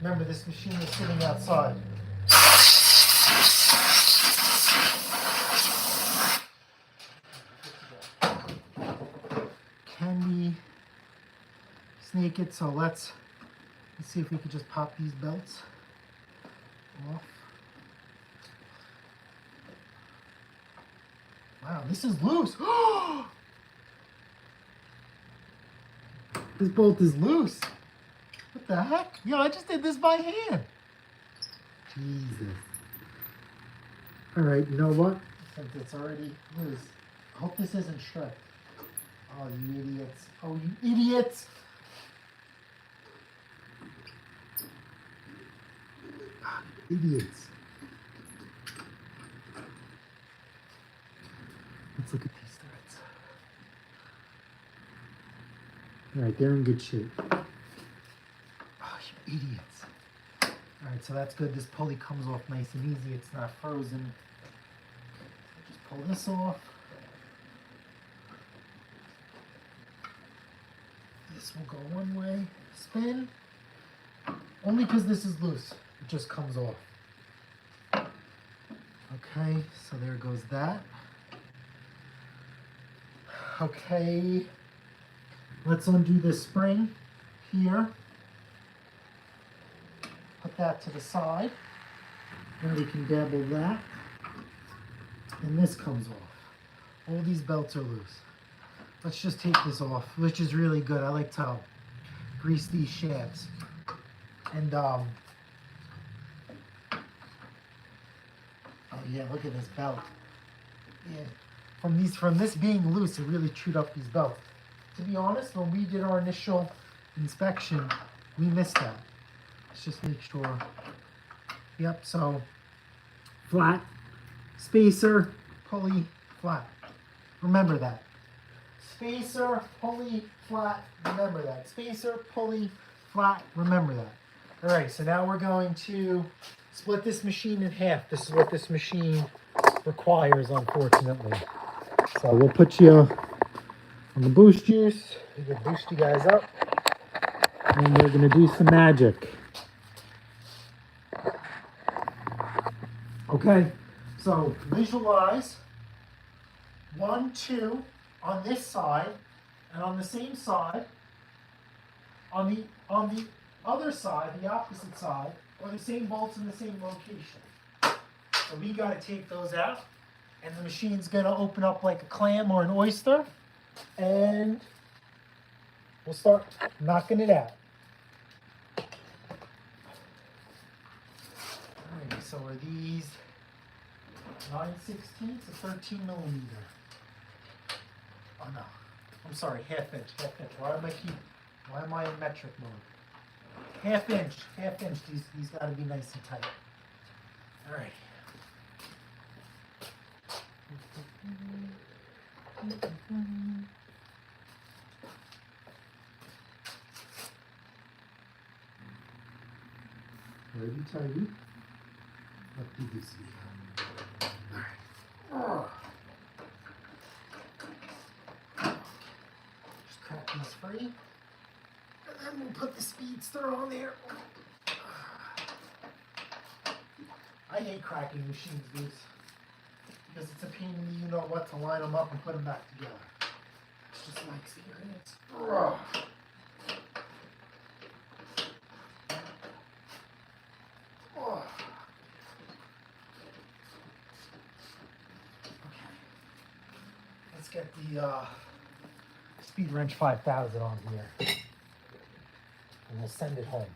remember, this machine is sitting outside. Can we snake it? So let's see if we can just pop these belts off. Wow, this is loose. This bolt is loose. What the heck? Yo, I just did this by hand. Jesus. All right, you know what? Since it's already loose, I hope this isn't stripped. Oh, you idiots. Oh, you idiots. Idiots. Let's look at these threads. All right, they're in good shape. Oh, you idiots. All right, so that's good. This pulley comes off nice and easy. It's not frozen. Just pull this off. This will go one way. Spin. Only because this is loose. It just comes off. Okay, so there goes that. Okay, let's undo this spring here. Put that to the side. Now we can dabble that. And this comes off. All these belts are loose. Let's just take this off, which is really good. I like to grease these shafts. And oh yeah, look at this belt. Yeah. From this being loose, it really chewed up these belts. To be honest, when we did our initial inspection, we missed that. Let's just make sure. Yep, so flat, spacer, pulley, flat. Remember that. Spacer, pulley, flat, remember that. Spacer, pulley, flat, remember that. All right, so now we're going to split this machine in half. This is what this machine requires, unfortunately. So we'll put you on the boost juice. We're gonna boost you guys up. And we're gonna do some magic. Okay, so visualize 1, 2 on this side, and on the same side, on the other side, the opposite side, are the same bolts in the same location. So we gotta take those out. And the machine's gonna open up like a clam or an oyster, and we'll start knocking it out. Alright, so are these 9/16 or 13 millimeter? Oh no, I'm sorry, half inch. Why am I in metric mode? Half inch, these gotta be nice and tight. Alright. Ready, tighty. Let's do this again. Alright. Just crack these free. And then we'll put the speedster on there. I hate cracking machines loose. Because it's a pain in the you-know-what to line them up and put them back together. It's just my experience. Ugh. Ugh. Okay. Let's get the Speed Wrench 5000 on here. And we'll send it home.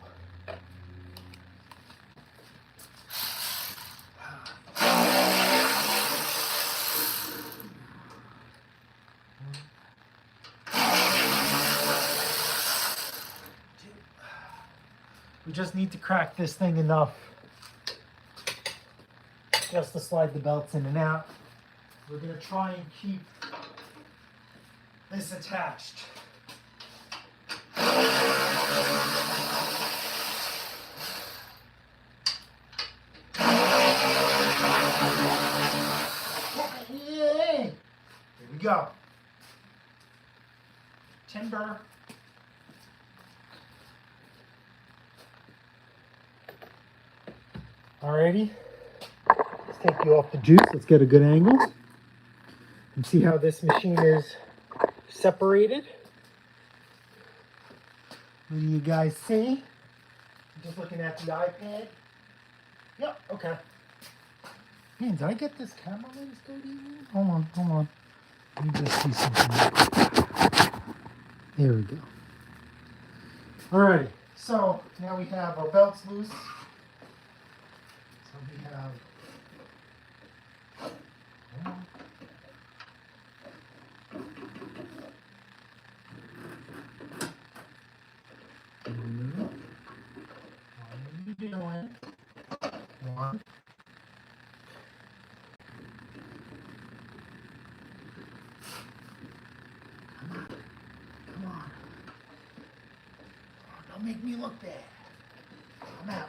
We just need to crack this thing enough just to slide the belts in and out. We're going to try and keep this attached. Here we go. Timber. Alrighty. Let's take you off the juice. Let's get a good angle and see how this machine is separated. What do you guys see? I'm just looking at the iPad. Yep, okay. Man, did I get this camera lens dirty? Hold on, hold on. Let me just see something. There we go. Alright, so now we have our belts loose. So we have one. Come on. Don't make me look bad. I'm out.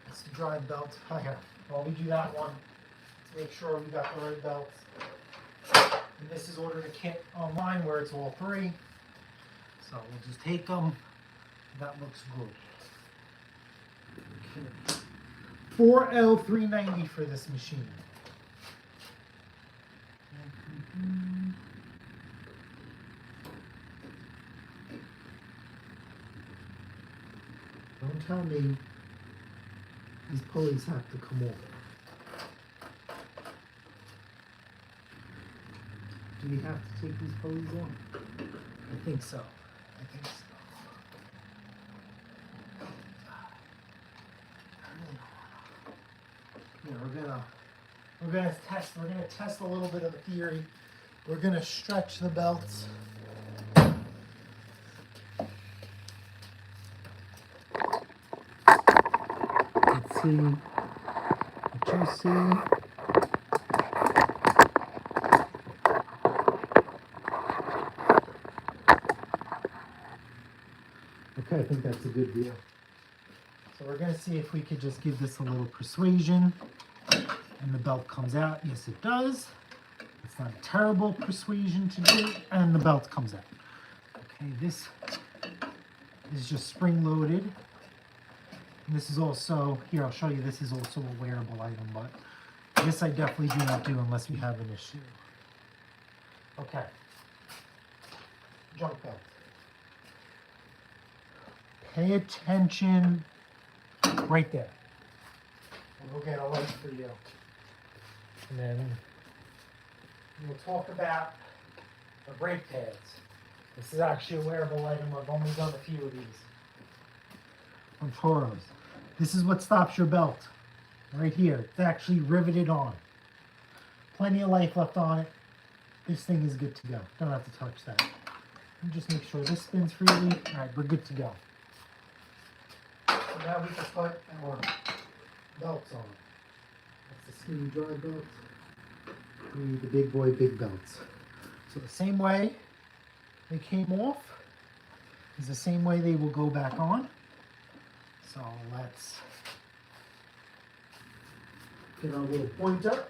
That's the drive belt. Okay. Well, we do that one to make sure we got the right belts. And this is ordered a kit online where it's all three. So we'll just take them. That looks good. Okay. 4L390 for this machine. Don't tell me these pulleys have to come off. Do we have to take these pulleys off? I think so. Yeah, we're gonna test a little bit of the theory. We're gonna stretch the belts. Let's see what you see. Okay, I think that's a good deal. So we're gonna see if we could just give this a little persuasion and the belt comes out. Yes, it does. It's not a terrible persuasion to do, and the belt comes out. Okay, this is just spring loaded. And this is also, here I'll show you, this is also a wearable item, but this I definitely do not do unless we have an issue. Okay. Jump belt. Pay attention right there. We'll get a light for you. And then we'll talk about the brake pads. This is actually a wearable item. I've only done a few of these on Toros. This is what stops your belt. Right here. It's actually riveted on. Plenty of life left on it. This thing is good to go. Don't have to touch that. And just make sure this spins freely. Alright, we're good to go. So now we can put our belts on. That's the skinny dry belt. We need the big boy big belts. So the same way they came off is the same way they will go back on. So let's get our little pointer.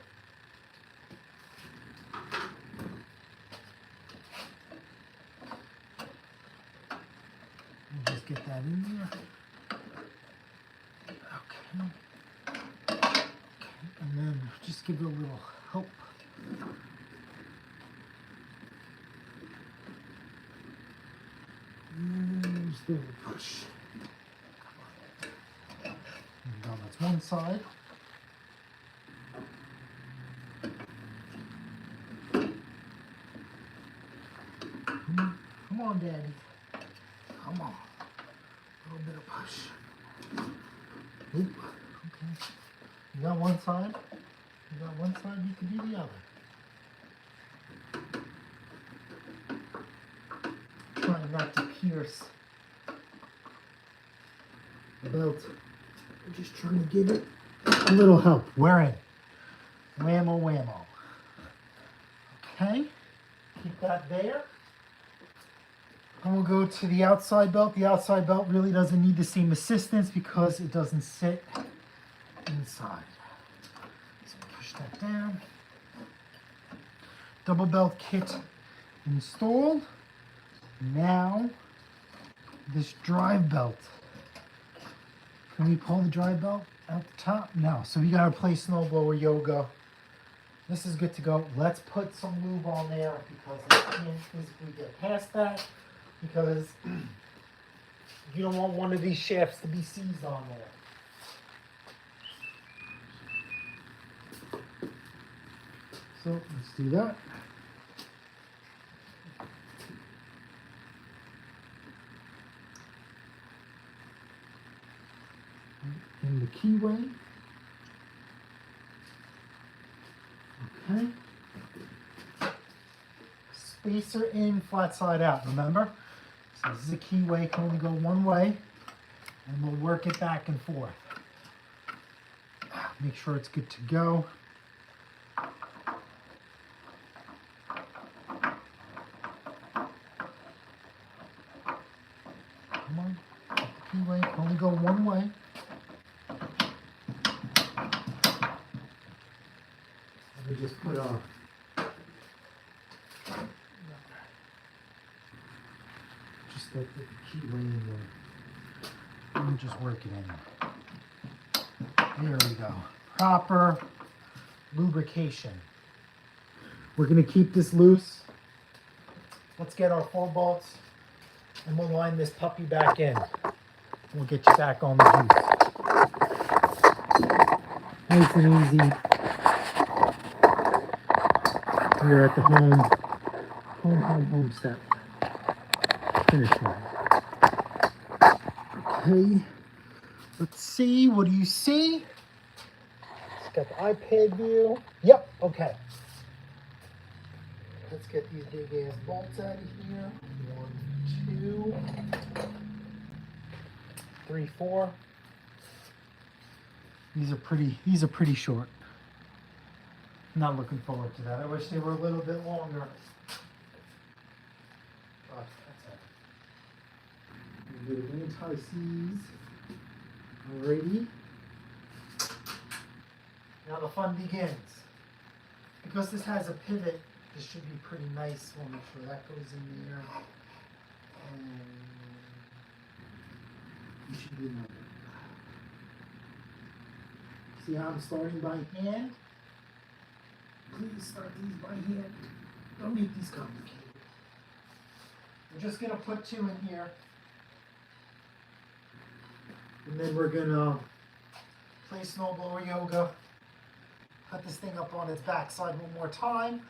And just get that in there. Okay. And then just give it a little help. And just a little push. Now that's one side. Come on, Daddy. Come on. A little bit of push. Oop. Okay. You got one side. You got one side, you can do the other. Trying not to pierce belt. I'm just trying to give it a little help. We're in. Whammo, whammo. Okay, keep that there. And we'll go to the outside belt. The outside belt really doesn't need the same assistance because it doesn't sit inside. So push that down. Double belt kit installed. Now, this drive belt. Can we pull the drive belt out the top? No. So we gotta play snowblower yoga. This is good to go. Let's put some lube on there because I can't physically get past that because you don't want one of these shafts to be seized on there. So let's do that. In the keyway. Okay. Spacer in, flat side out, remember? So this is a keyway, can only go one way, and we'll work it back and forth. Make sure it's good to go. Come on, the keyway can only go one way. Let me just put our just let the keyway in there. Let me just work it in. There we go. Proper lubrication. We're going to keep this loose. Let's get our 4 bolts and we'll line this puppy back in. We'll get you back on the juice. Nice and easy. We're at the home step. Finish line. Okay. Let's see. What do you see? It's got the iPad view. Yep. Okay. Let's get these big ass bolts out of here. 1, 2, 3, 4. These are pretty short. Not looking forward to that. I wish they were a little bit longer. Oh, that's it. Good anti-seize. Alrighty. Now the fun begins. Because this has a pivot, this should be pretty nice. We'll make sure that goes in there. And you should be in there. See how I'm starting by hand? Please start these by hand. Don't make these complicated. We're just going to put 2 in here. And then we're going to play snowblower yoga. Put this thing up on its backside one more time.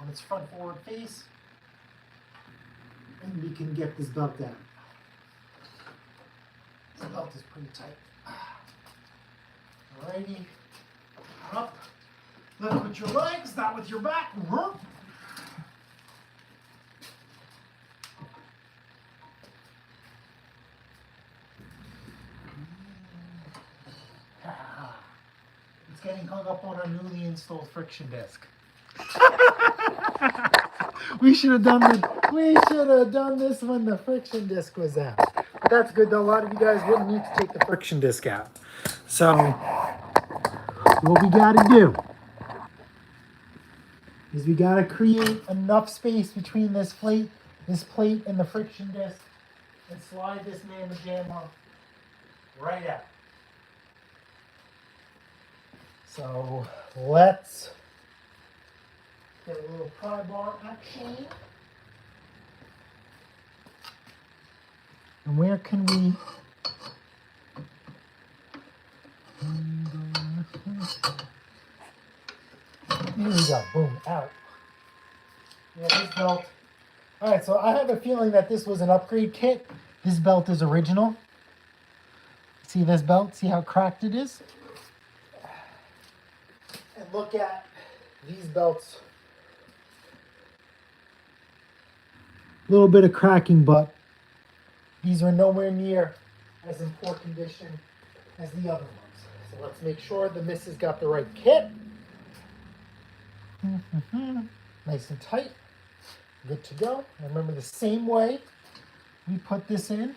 On its front forward face. And we can get this belt down. This belt is pretty tight. Alrighty. Up. Lift with your legs, not with your back. It's getting hung up on our newly installed friction disc. We should have done this when the friction disc was out. But that's good though. A lot of you guys wouldn't need to take the friction disc out. So what we gotta do is we gotta create enough space between this plate and the friction disc and slide this mamma jamma right out. So let's get a little pry bar action. And where can we? Here we go. Boom. Out. Yeah, this belt. All right, so I have a feeling that this was an upgrade kit. This belt is original. See this belt? See how cracked it is? And look at these belts. A little bit of cracking, but these are nowhere near as in poor condition as the other ones. So let's make sure the missus got the right kit. Nice and tight. Good to go. And remember, the same way we put this in,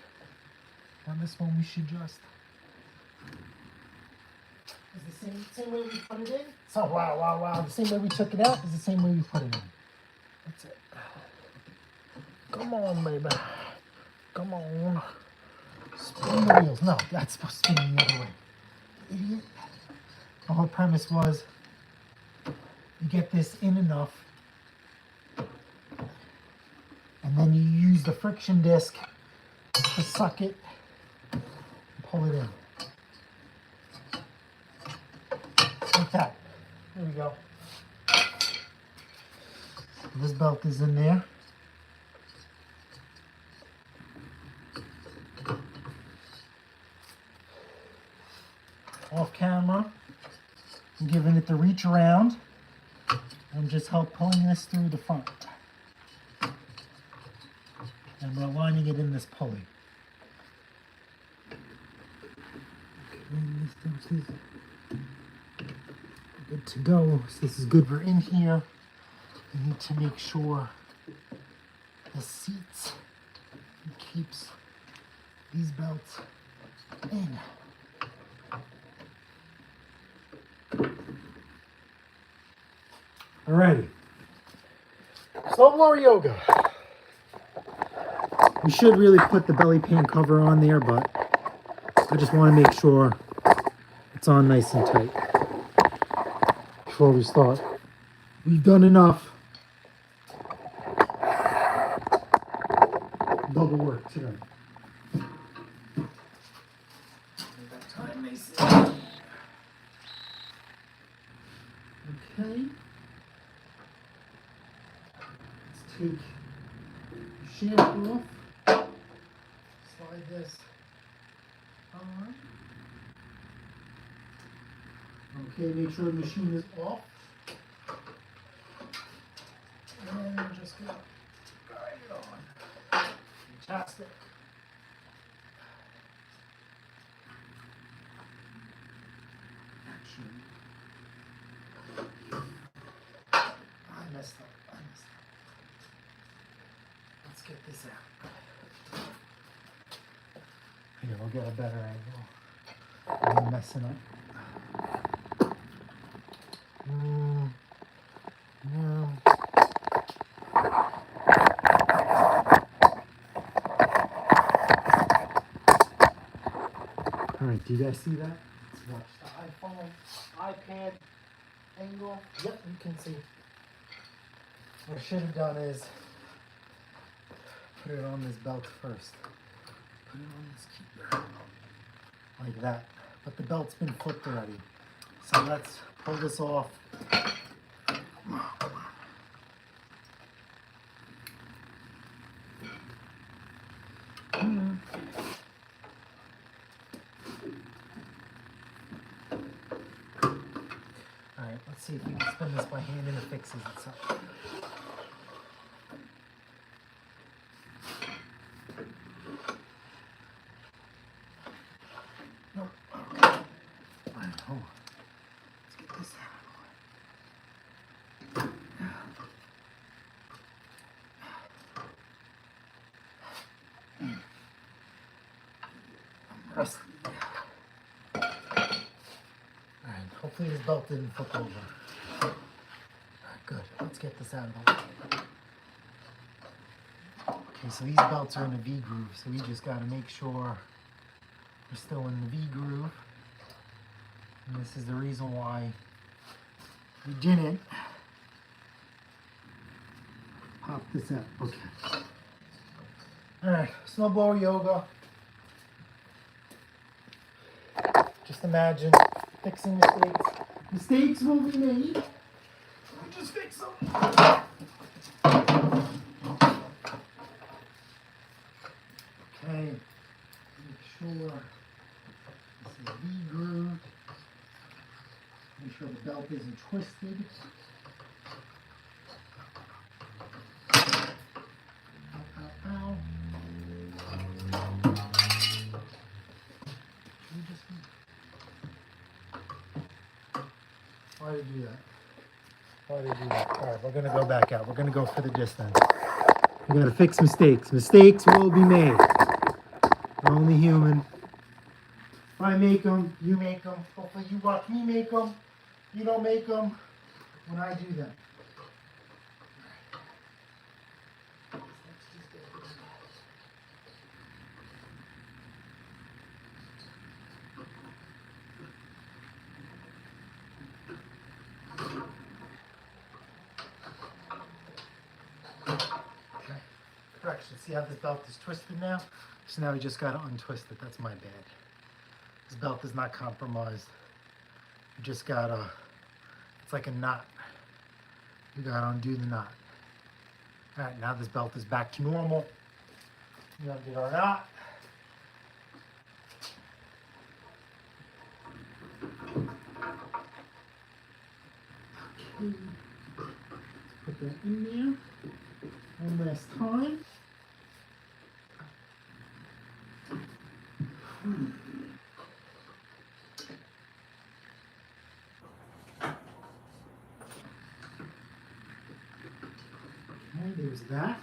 on this one we should just, is the same way we put it in. So wow. The same way we took it out is the same way we put it in. That's it. Come on, baby. Come on. Spin the wheels. No, that's supposed to spin the other way. Idiot. The whole premise was you get this in enough, and then you use the friction disc to suck it and pull it in. Like that. There we go. This belt is in there. Off camera, I'm giving it the reach around and just help pulling this through the front. And we're aligning it in this pulley. Okay, good to go. So this is good. We're in here. We need to make sure the seats keeps these belts in. Alrighty. Snowblower yoga. We should really put the belly pan cover on there, but I just want to make sure it's on nice and tight before we start. We've done enough double work today. Okay. Take the shaft off. Slide this on. Okay, make sure the machine is off. And just go right it on. Fantastic. Actually, I messed up. Let's get this out. Here, we'll get a better angle. I'm messing up. No. All right, do you guys see that? Let's watch the iPhone, iPad angle. Yep, you can see. What I should have done is put it on this belt first. Put it on this keeper. Like that. But the belt's been flipped already. So let's pull this off. Alright, let's see if we can spin this by hand and it fixes itself. Nope. Okay. Alright, hold on. Let's get this out. Rusty. Alright, hopefully this belt didn't flip over. Alright, good. Let's get this out of the way. Okay, so these belts are in a V groove, so we just got to make sure we're still in the V groove. And this is the reason why we didn't pop this out. Okay. Alright, snowblower yoga. Just imagine fixing mistakes. Mistakes will be made. We just fix them. Okay. Make sure this is V groove. Make sure the belt isn't twisted. Ow, ow, ow. Why did you do that? Why did you do that? All right, we're gonna go back out. We're gonna go for the distance. We gotta fix mistakes. Mistakes will be made. We're only human. If I make them, you make them. Hopefully you watch me make them. You don't make them when I do them. Correction. See how this belt is twisted now? So now we just gotta untwist it. That's my bad. This belt is not compromised. You just gotta, it's like a knot. You gotta undo the knot. All right, now this belt is back to normal. We undid our knot. Okay. Let's put that in there. One last time. Okay, there's that.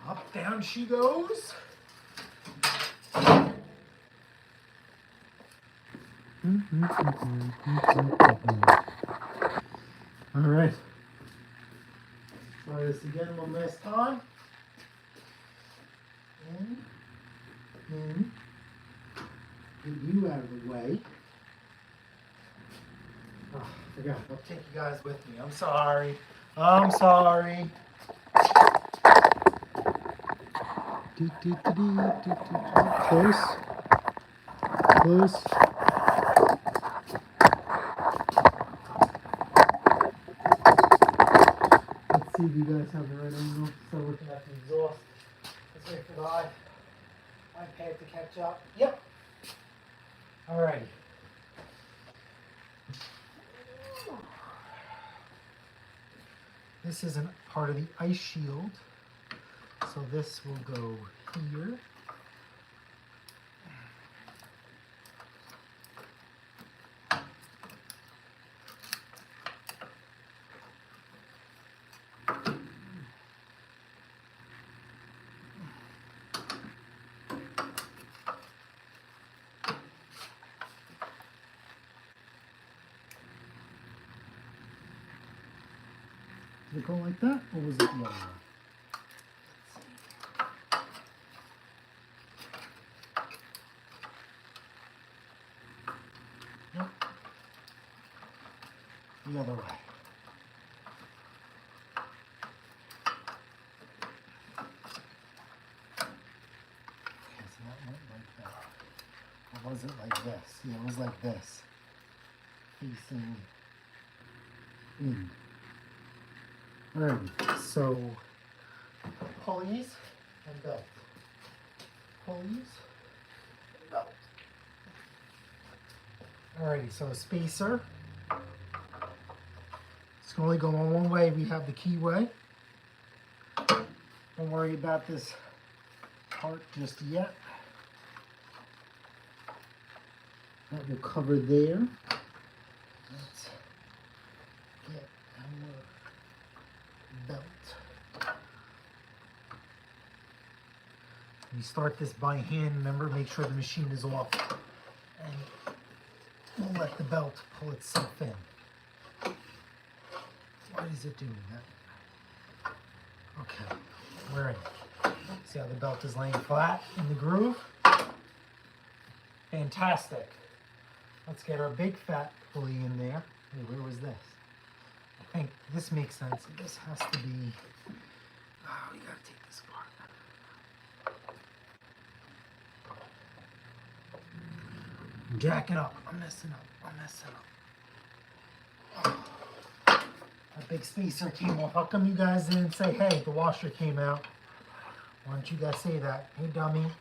Up, down she goes. All right. Try this again one last time. In. Get you out of the way. Oh, I forgot. I'll take you guys with me. I'm sorry. I'm sorry. Close. Close. Let's see if you guys have the right angle. Start looking at the exhaust. Let's wait for the iPad to catch up. Yep. Alrighty. This isn't part of the ice shield, so this will go here. Did it go like that, or was it the other way? Nope. The other way. Okay, so that went like that. Or was it like this? Yeah, it was like this. Facing in. Alrighty, so pulleys and belt. Pulleys and belt. Alrighty, so a spacer. It's can only go on one way. We have the keyway. Don't worry about this part just yet. That will cover there. Let's get our belt. We start this by hand. Remember, make sure the machine is off, and we'll let the belt pull itself in. Why is it doing that? Okay, we're in. See how the belt is laying flat in the groove? Fantastic. Let's get our big fat pulley in there. Hey, where was this? I think this makes sense. This has to be, oh, we gotta take this apart. I'm jacking up. I'm messing up. I'm messing up. Oh, that big spacer came off. How come you guys didn't say, hey, the washer came out? Why don't you guys say that? Hey, dummy.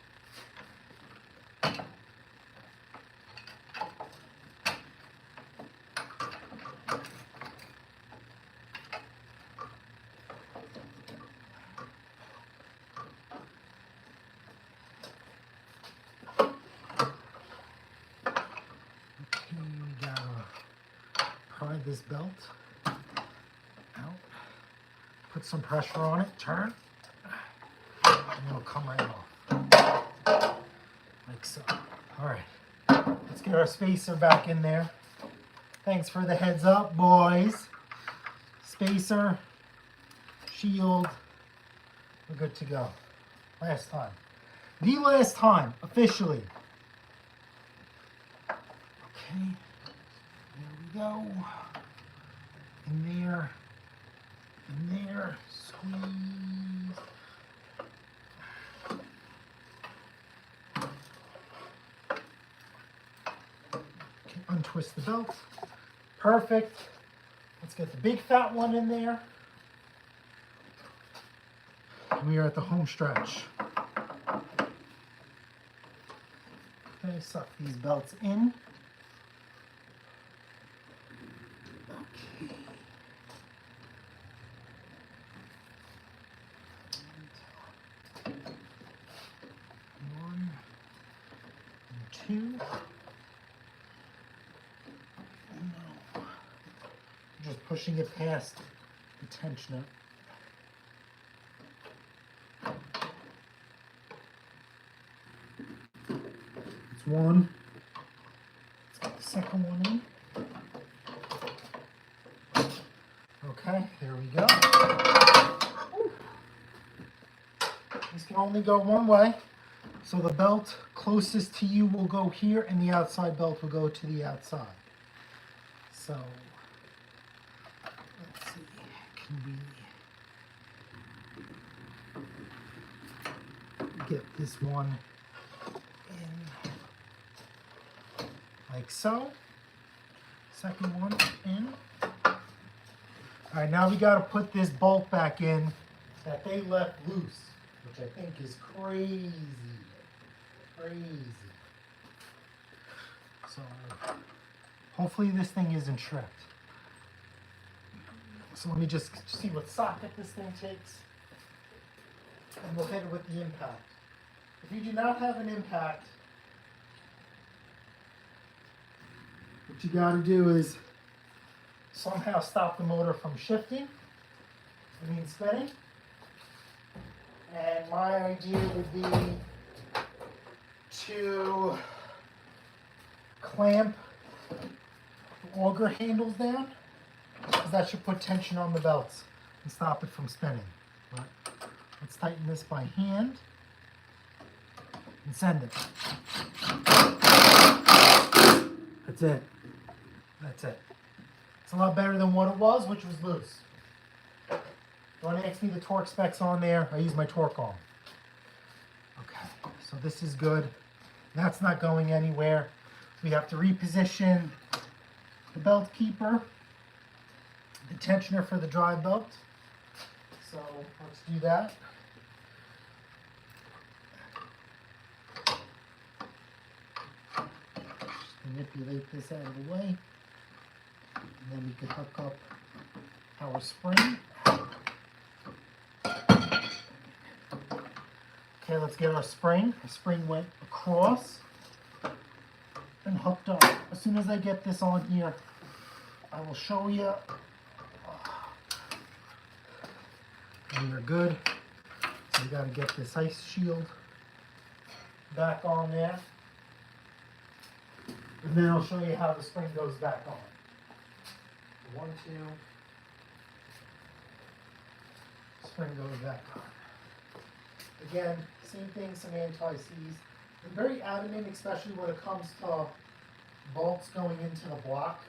slide this belt out, put some pressure on it, turn, and it'll come right off, like so. All right, let's get our spacer back in there. Thanks for the heads up, boys. Spacer, shield, we're good to go. Last time. The last time, officially. Okay, there we go. In there, squeeze. Okay, untwist the belt. Perfect. Let's get the big fat one in there. We are at the home stretch. Okay, suck these belts in. Okay. One and two. No. Just pushing it past the tensioner. It's one. Let's get the second one in. Okay, there we go. This can only go one way. So the belt closest to you will go here and the outside belt will go to the outside. So, let's see, can we get this one in like so? Second one in. All right, now we got to put this bolt back in that they left loose, which I think is crazy. Crazy. So hopefully this thing isn't tripped. So let me just see what socket this thing takes, and we'll hit it with the impact. If you do not have an impact, what you got to do is somehow stop the motor from shifting, spinning. And my idea would be to clamp the auger handles down, because that should put tension on the belts and stop it from spinning. But let's tighten this by hand and send it. That's it. That's it. It's a lot better than what it was, which was loose. Don't ask me the torque specs on there. I use my torque arm. Okay, so this is good. That's not going anywhere. We have to reposition the belt keeper, the tensioner for the drive belt. So let's do that. Just manipulate this out of the way. And then we can hook up our spring. Okay, let's get our spring. The spring went across and hooked up. As soon as I get this on here, I will show you. And we're good. So we got to get this ice shield back on there. And then I'll show you how the spring goes back on. 1, 2. Spring goes back on. Again, same thing, some anti-seize. I'm very adamant, especially when it comes to bolts going into the block.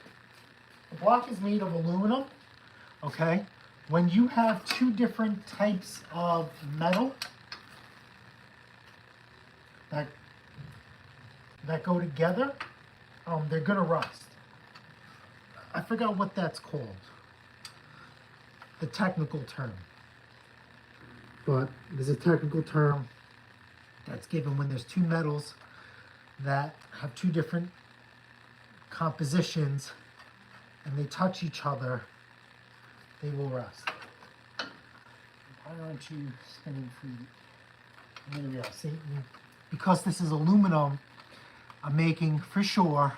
The block is made of aluminum, okay? When you have two different types of metal that go together, they're gonna rust. I forgot what that's called, the technical term. But there's a technical term that's given when there's two metals that have two different compositions and they touch each other, they will rust. Why aren't you spinning freely? There we go. See, because this is aluminum, I'm making for sure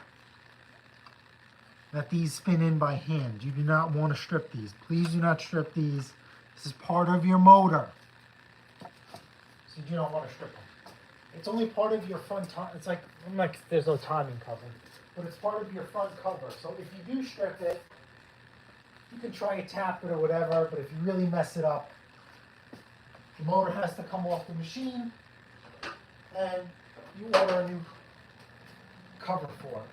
that these spin in by hand. You do not want to strip these. Please do not strip these. This is part of your motor. So you don't want to strip them. It's only part of your front time. It's like there's no timing cover, but it's part of your front cover. So if you do strip it, you can try to tap it or whatever, but if you really mess it up, the motor has to come off the machine and you order a new cover for it.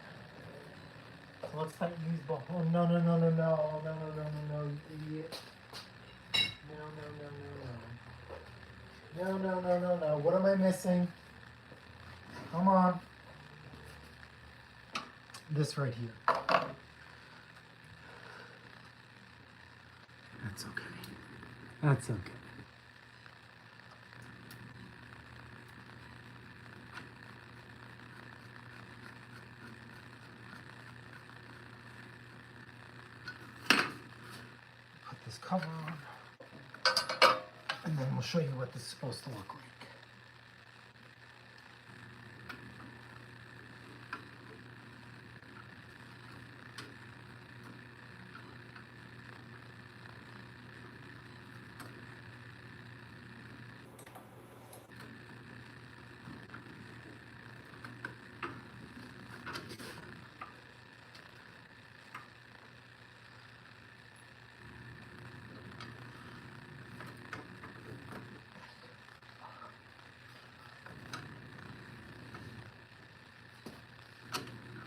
So let's tighten these bolts. Oh, no, no, no, no, no, no, no, no, no, no, you idiot. No, no, no, no, no. No, no, no, no, no. What am I missing? Come on. This right here. That's okay. That's okay. Put this cover on, and then we'll show you what this is supposed to look like.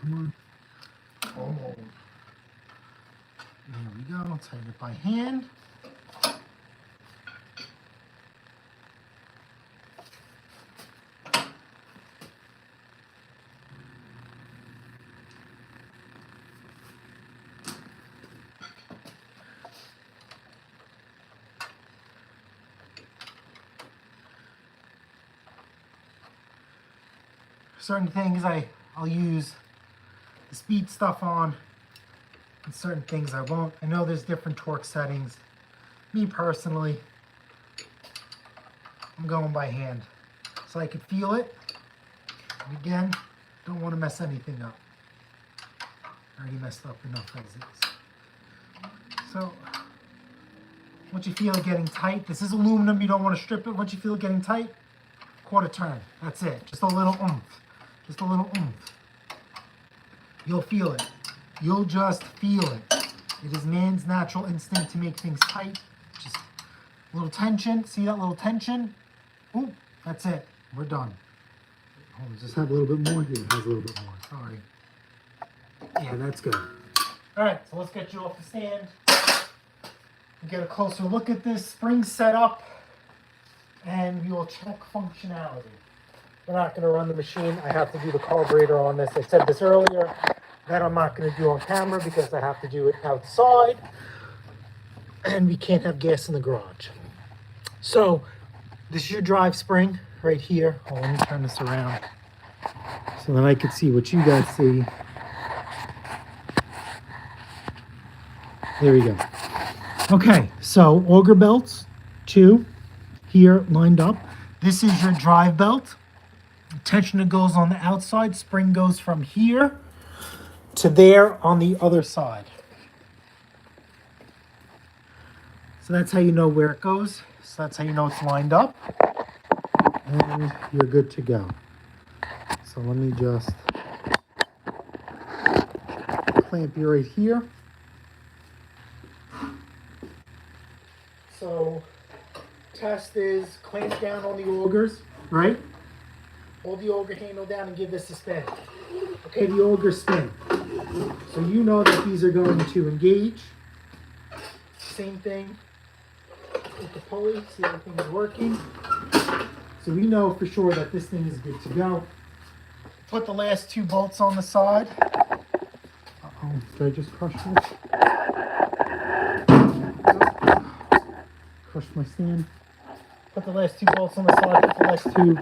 Come on. Oh. There we go. Tighten it by hand. Certain things I'll use the speed stuff on, and certain things I won't. I know there's different torque settings. Me personally, I'm going by hand. So I can feel it. And again, don't want to mess anything up. I already messed up enough as is. So once you feel it getting tight, this is aluminum, you don't want to strip it. Once you feel it getting tight, quarter turn. That's it. Just a little oomph. Just a little oomph. You'll feel it. You'll just feel it. It is man's natural instinct to make things tight. Just a little tension. See that little tension? Ooh, that's it. We're done. Oh, just have a little bit more here. It has a little bit more. Sorry. Yeah, that's good. All right, so let's get you off the stand. We'll get a closer look at this spring setup, and we will check functionality. We're not going to run the machine. I have to do the carburetor on this. I said this earlier. That I'm not going to do on camera because I have to do it outside. And we can't have gas in the garage. So this is your drive spring right here. Oh, let me turn this around so that I can see what you guys see. There we go. Okay, so auger belts, 2 here lined up. This is your drive belt. Tensioner goes on the outside. Spring goes from here to there on the other side. So that's how you know where it goes. So that's how you know it's lined up. And you're good to go. So let me just clamp you right here. So test is clamp down on the augers, right? Hold the auger handle down and give this a spin. Okay, the augers spin. So you know that these are going to engage. Same thing with the pulley, see everything is working. So we know for sure that this thing is good to go. Put the last 2 bolts on the side. Uh-oh, did I just crush this? Crushed my stand. Put the last 2 bolts on the side, put the last 2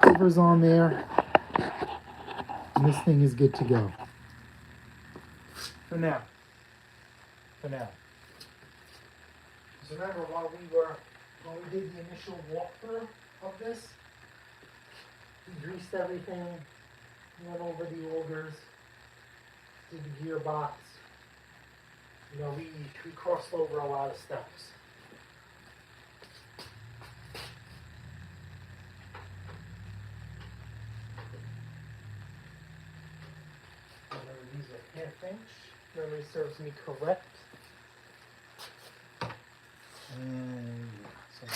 covers on there. And this thing is good to go. For now. For now. Because remember, when we did the initial walkthrough of this, we greased everything, went over the augers. did the gearbox. You know, we crossed over a lot of steps. Remember, these are 1/2 inch. Memory serves me correct. And so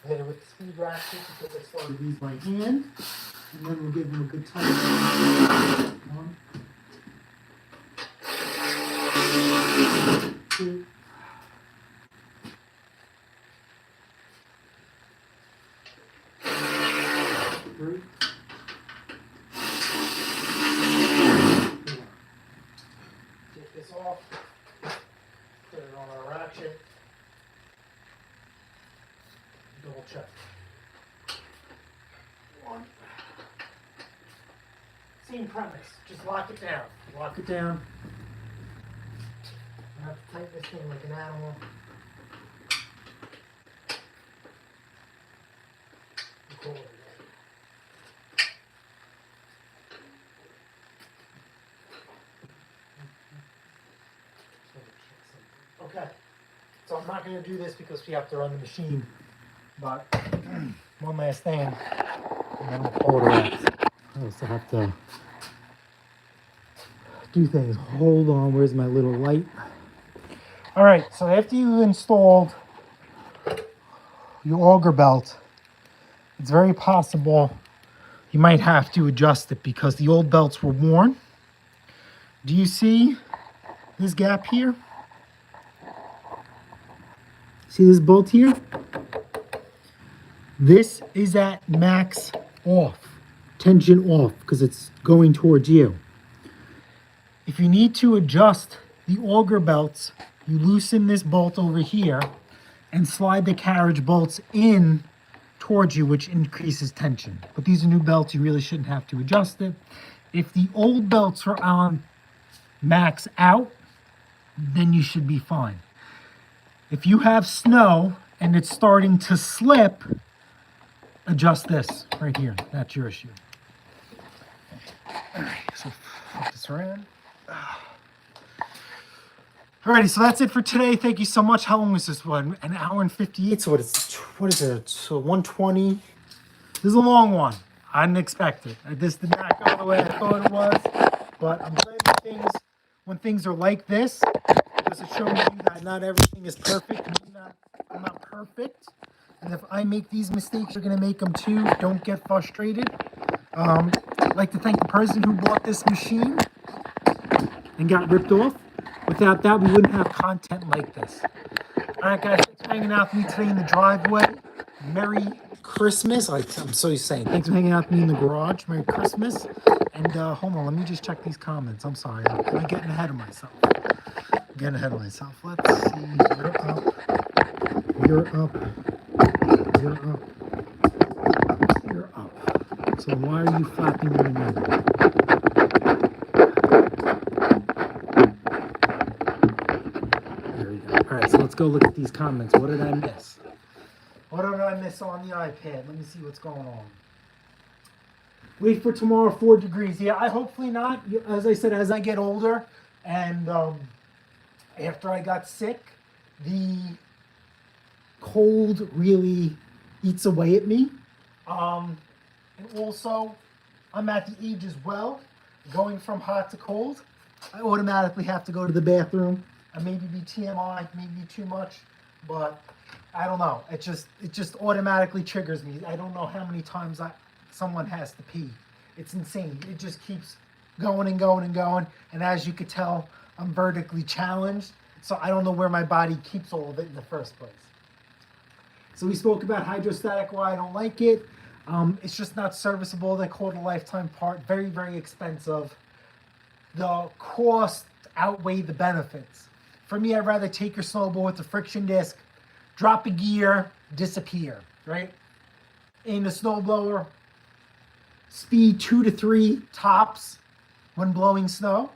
I hit it with the speed ratchet because I started these by hand. And then we'll give them a good time. 1, 2, 3, 4. Take this off. Put it on our ratchet. Double check. 1. Same premise. Just lock it down. Lock it down. I have to tighten this thing like an animal. Call it a day. Okay. So I'm not going to do this because we have to run the machine. But one last thing, and then we'll pull it around. I also have to do things. Hold on, where's my little light? All right, so after you installed your auger belt, it's very possible you might have to adjust it because the old belts were worn. Do you see this gap here? See this bolt here? This is at max off, tension off, because it's going towards you. If you need to adjust the auger belts, you loosen this bolt over here and slide the carriage bolts in towards you, which increases tension. But these are new belts, you really shouldn't have to adjust it. If the old belts were on max out, then you should be fine. If you have snow and it's starting to slip, adjust this right here. That's your issue. All right, so flip this around. Alrighty, so that's it for today. Thank you so much. How long was this one? An hour and 58. So what is it? So 120. This is a long one. I didn't expect it. This did not go the way I thought it was. But I'm glad when things are like this, because it shows you that not everything is perfect. I'm not perfect. And if I make these mistakes, you're going to make them too. Don't get frustrated. I'd like to thank the person who bought this machine and got ripped off. Without that, we wouldn't have content like this. All right, guys, thanks for hanging out with me today in the driveway. Merry Christmas. I'm so saying. Thanks for hanging out with me in the garage. Merry Christmas. And hold on, let me just check these comments. I'm sorry. I'm getting ahead of myself. Let's see. You're up. You're up. You're up. You're up. So why are you flapping your wings? All right, so let's go look at these comments. What did I miss? What did I miss on the iPad? Let me see what's going on. Wait for tomorrow, 4 degrees. Yeah, I hopefully not. As I said, as I get older and after I got sick, the cold really eats away at me. And also, I'm at the age as well, going from hot to cold. I automatically have to go to the bathroom. I maybe be TMI, maybe too much, but I don't know. It just automatically triggers me. I don't know how many times someone has to pee. It's insane. It just keeps going and going and going. And as you could tell, I'm vertically challenged, so I don't know where my body keeps all of it in the first place. So we spoke about hydrostatic, why I don't like it. It's just not serviceable. They call it a lifetime part. Very, very expensive. The cost outweigh the benefits. For me, I'd rather take your snowball with the friction disc, drop a gear, disappear, right? In the snowblower, speed 2 to 3 tops when blowing snow.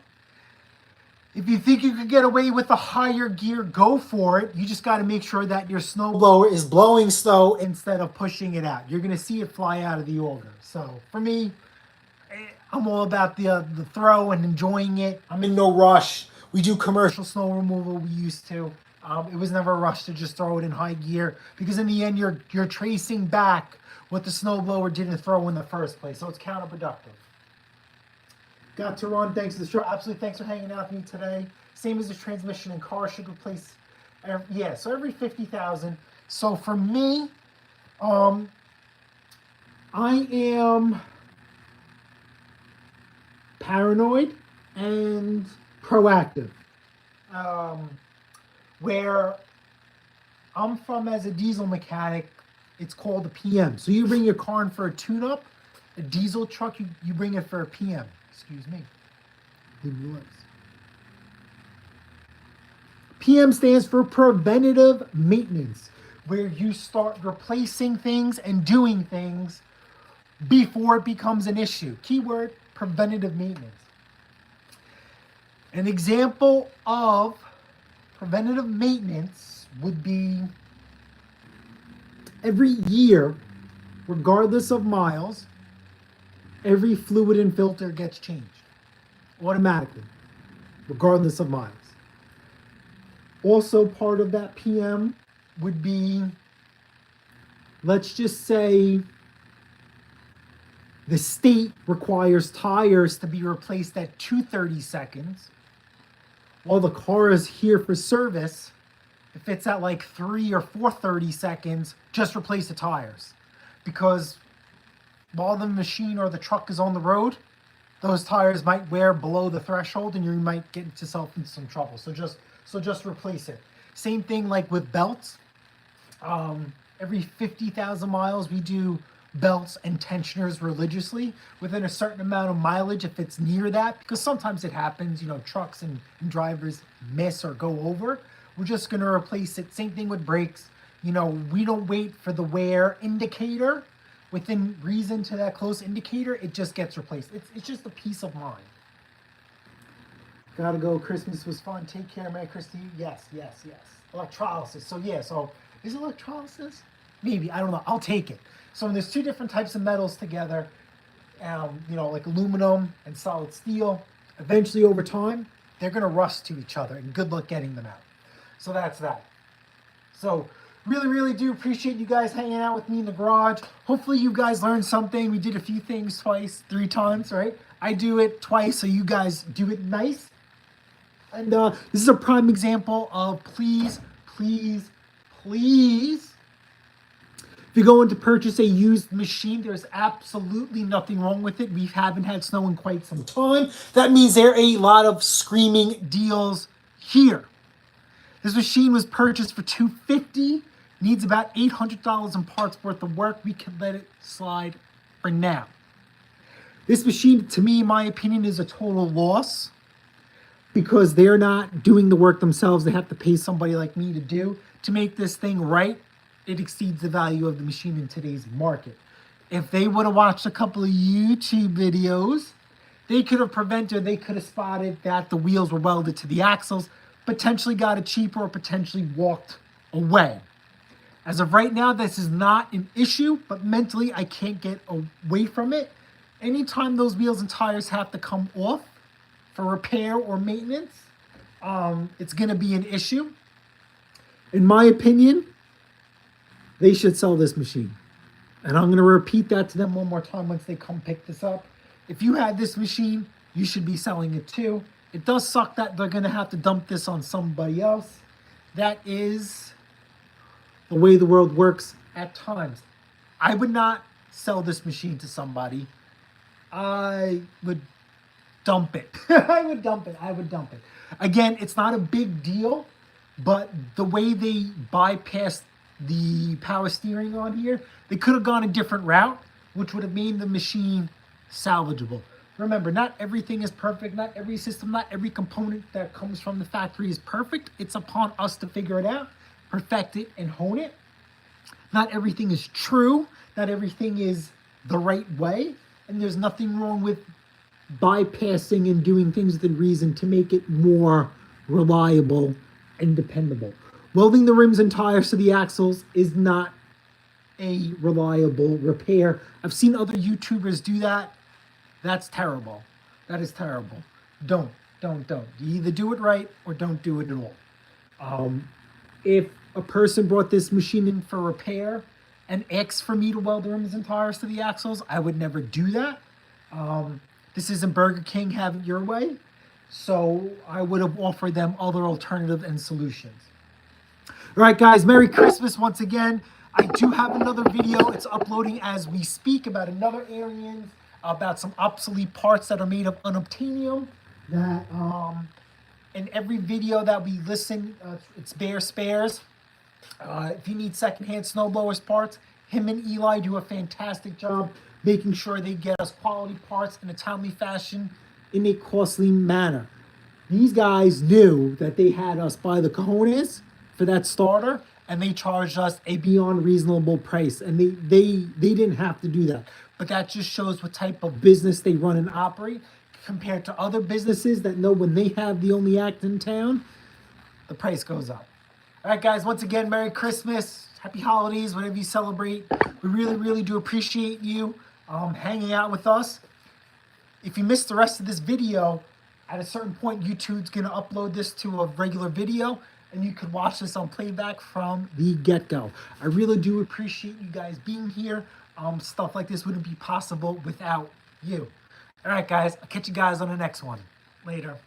If you think you could get away with a higher gear, go for it. You just got to make sure that your snowblower is blowing snow instead of pushing it out. You're going to see it fly out of the auger. So for me, I'm all about the throw and enjoying it. I'm in no rush. We do commercial snow removal. We used to. It was never a rush to just throw it in high gear because in the end you're tracing back what the snowblower didn't throw in the first place. So it's counterproductive. Got to run. Thanks to the show. Absolutely. Thanks for hanging out with me today. Same as the transmission in car should replace. So every 50,000. So for me, I am paranoid and proactive. Where I'm from as a diesel mechanic, it's called a PM. So you bring your car in for a tune-up, a diesel truck, you bring it for a PM. Excuse me. PM stands for preventative maintenance, where you start replacing things and doing things before it becomes an issue. Keyword, preventative maintenance. An example of preventative maintenance would be every year, regardless of miles, every fluid and filter gets changed automatically, regardless of miles. Also, part of that PM would be, let's just say, the state requires tires to be replaced at 230 seconds, while the car is here for service. If it's at like 3 or 430 seconds, just replace the tires. Because while the machine or the truck is on the road, those tires might wear below the threshold and you might get yourself into some trouble. So just replace it. Same thing like with belts. Every 50,000 miles, we do belts and tensioners religiously within a certain amount of mileage if it's near that, because sometimes it happens, trucks and drivers miss or go over. We're just going to replace it. Same thing with brakes. We don't wait for the wear indicator. Within reason to that close indicator, it just gets replaced. It's just a peace of mind. Gotta go. Christmas was fun. Take care. Merry Christmas to you. Yes. Electrolysis. So is it electrolysis? Maybe. I don't know. I'll take it. So when there's two different types of metals together, like aluminum and solid steel, eventually over time, they're going to rust to each other, and good luck getting them out. So that's that. So really, really do appreciate you guys hanging out with me in the garage. Hopefully you guys learned something. We did a few things twice, 3 times, right? I do it twice, so you guys do it nice. And this is a prime example of please, if you're going to purchase a used machine, there's absolutely nothing wrong with it. We haven't had snow in quite some time. That means there are a lot of screaming deals here. This machine was purchased for $250, needs about $800 in parts worth of work. We can let it slide for now. This machine, to me, in my opinion, is a total loss because they're not doing the work themselves. They have to pay somebody like me to make this thing right. It exceeds the value of the machine in today's market. If they would have watched a couple of YouTube videos, they could have spotted that the wheels were welded to the axles, potentially got it cheaper, or potentially walked away. As of right now, this is not an issue, but mentally I can't get away from it. Anytime those wheels and tires have to come off for repair or maintenance, it's going to be an issue. In my opinion, they should sell this machine. And I'm going to repeat that to them one more time once they come pick this up. If you had this machine, you should be selling it too. It does suck that they're going to have to dump this on somebody else. That is the way the world works at times. I would not sell this machine to somebody. I would dump it. I would dump it. Again, it's not a big deal, but the way they bypassed the power steering on here, they could have gone a different route, which would have made the machine salvageable. Remember, not everything is perfect. Not every system, not every component that comes from the factory is perfect. It's upon us to figure it out, perfect it, and hone it. Not everything is true. Not everything is the right way. And there's nothing wrong with bypassing and doing things within reason to make it more reliable and dependable. Welding the rims and tires to the axles is not a reliable repair. I've seen other YouTubers do that. That's terrible. That is terrible. Don't. You either do it right or don't do it at all. If a person brought this machine in for repair and asked for me to weld the rims and tires to the axles, I would never do that. This isn't Burger King, have it your way. So I would have offered them other alternatives and solutions. All right, guys, Merry Christmas once again. I do have another video. It's uploading as we speak about another Ariens, about some obsolete parts that are made of unobtainium. That in every video that we listen, it's Bear Spares. If you need secondhand snowblowers parts, him and Eli do a fantastic job making sure they get us quality parts in a timely fashion, in a costly manner. These guys knew that they had us by the cojones for that starter, and they charged us a beyond reasonable price, and they didn't have to do that. But that just shows what type of business they run and operate compared to other businesses that know when they have the only act in town, the price goes up. All right, guys, once again, Merry Christmas, Happy Holidays, whatever you celebrate. We really do appreciate you hanging out with us. If you missed the rest of this video, at a certain point, YouTube's going to upload this to a regular video, and you can watch this on playback from the get-go. I really do appreciate you guys being here. Stuff like this wouldn't be possible without you. All right, guys, I'll catch you guys on the next one. Later.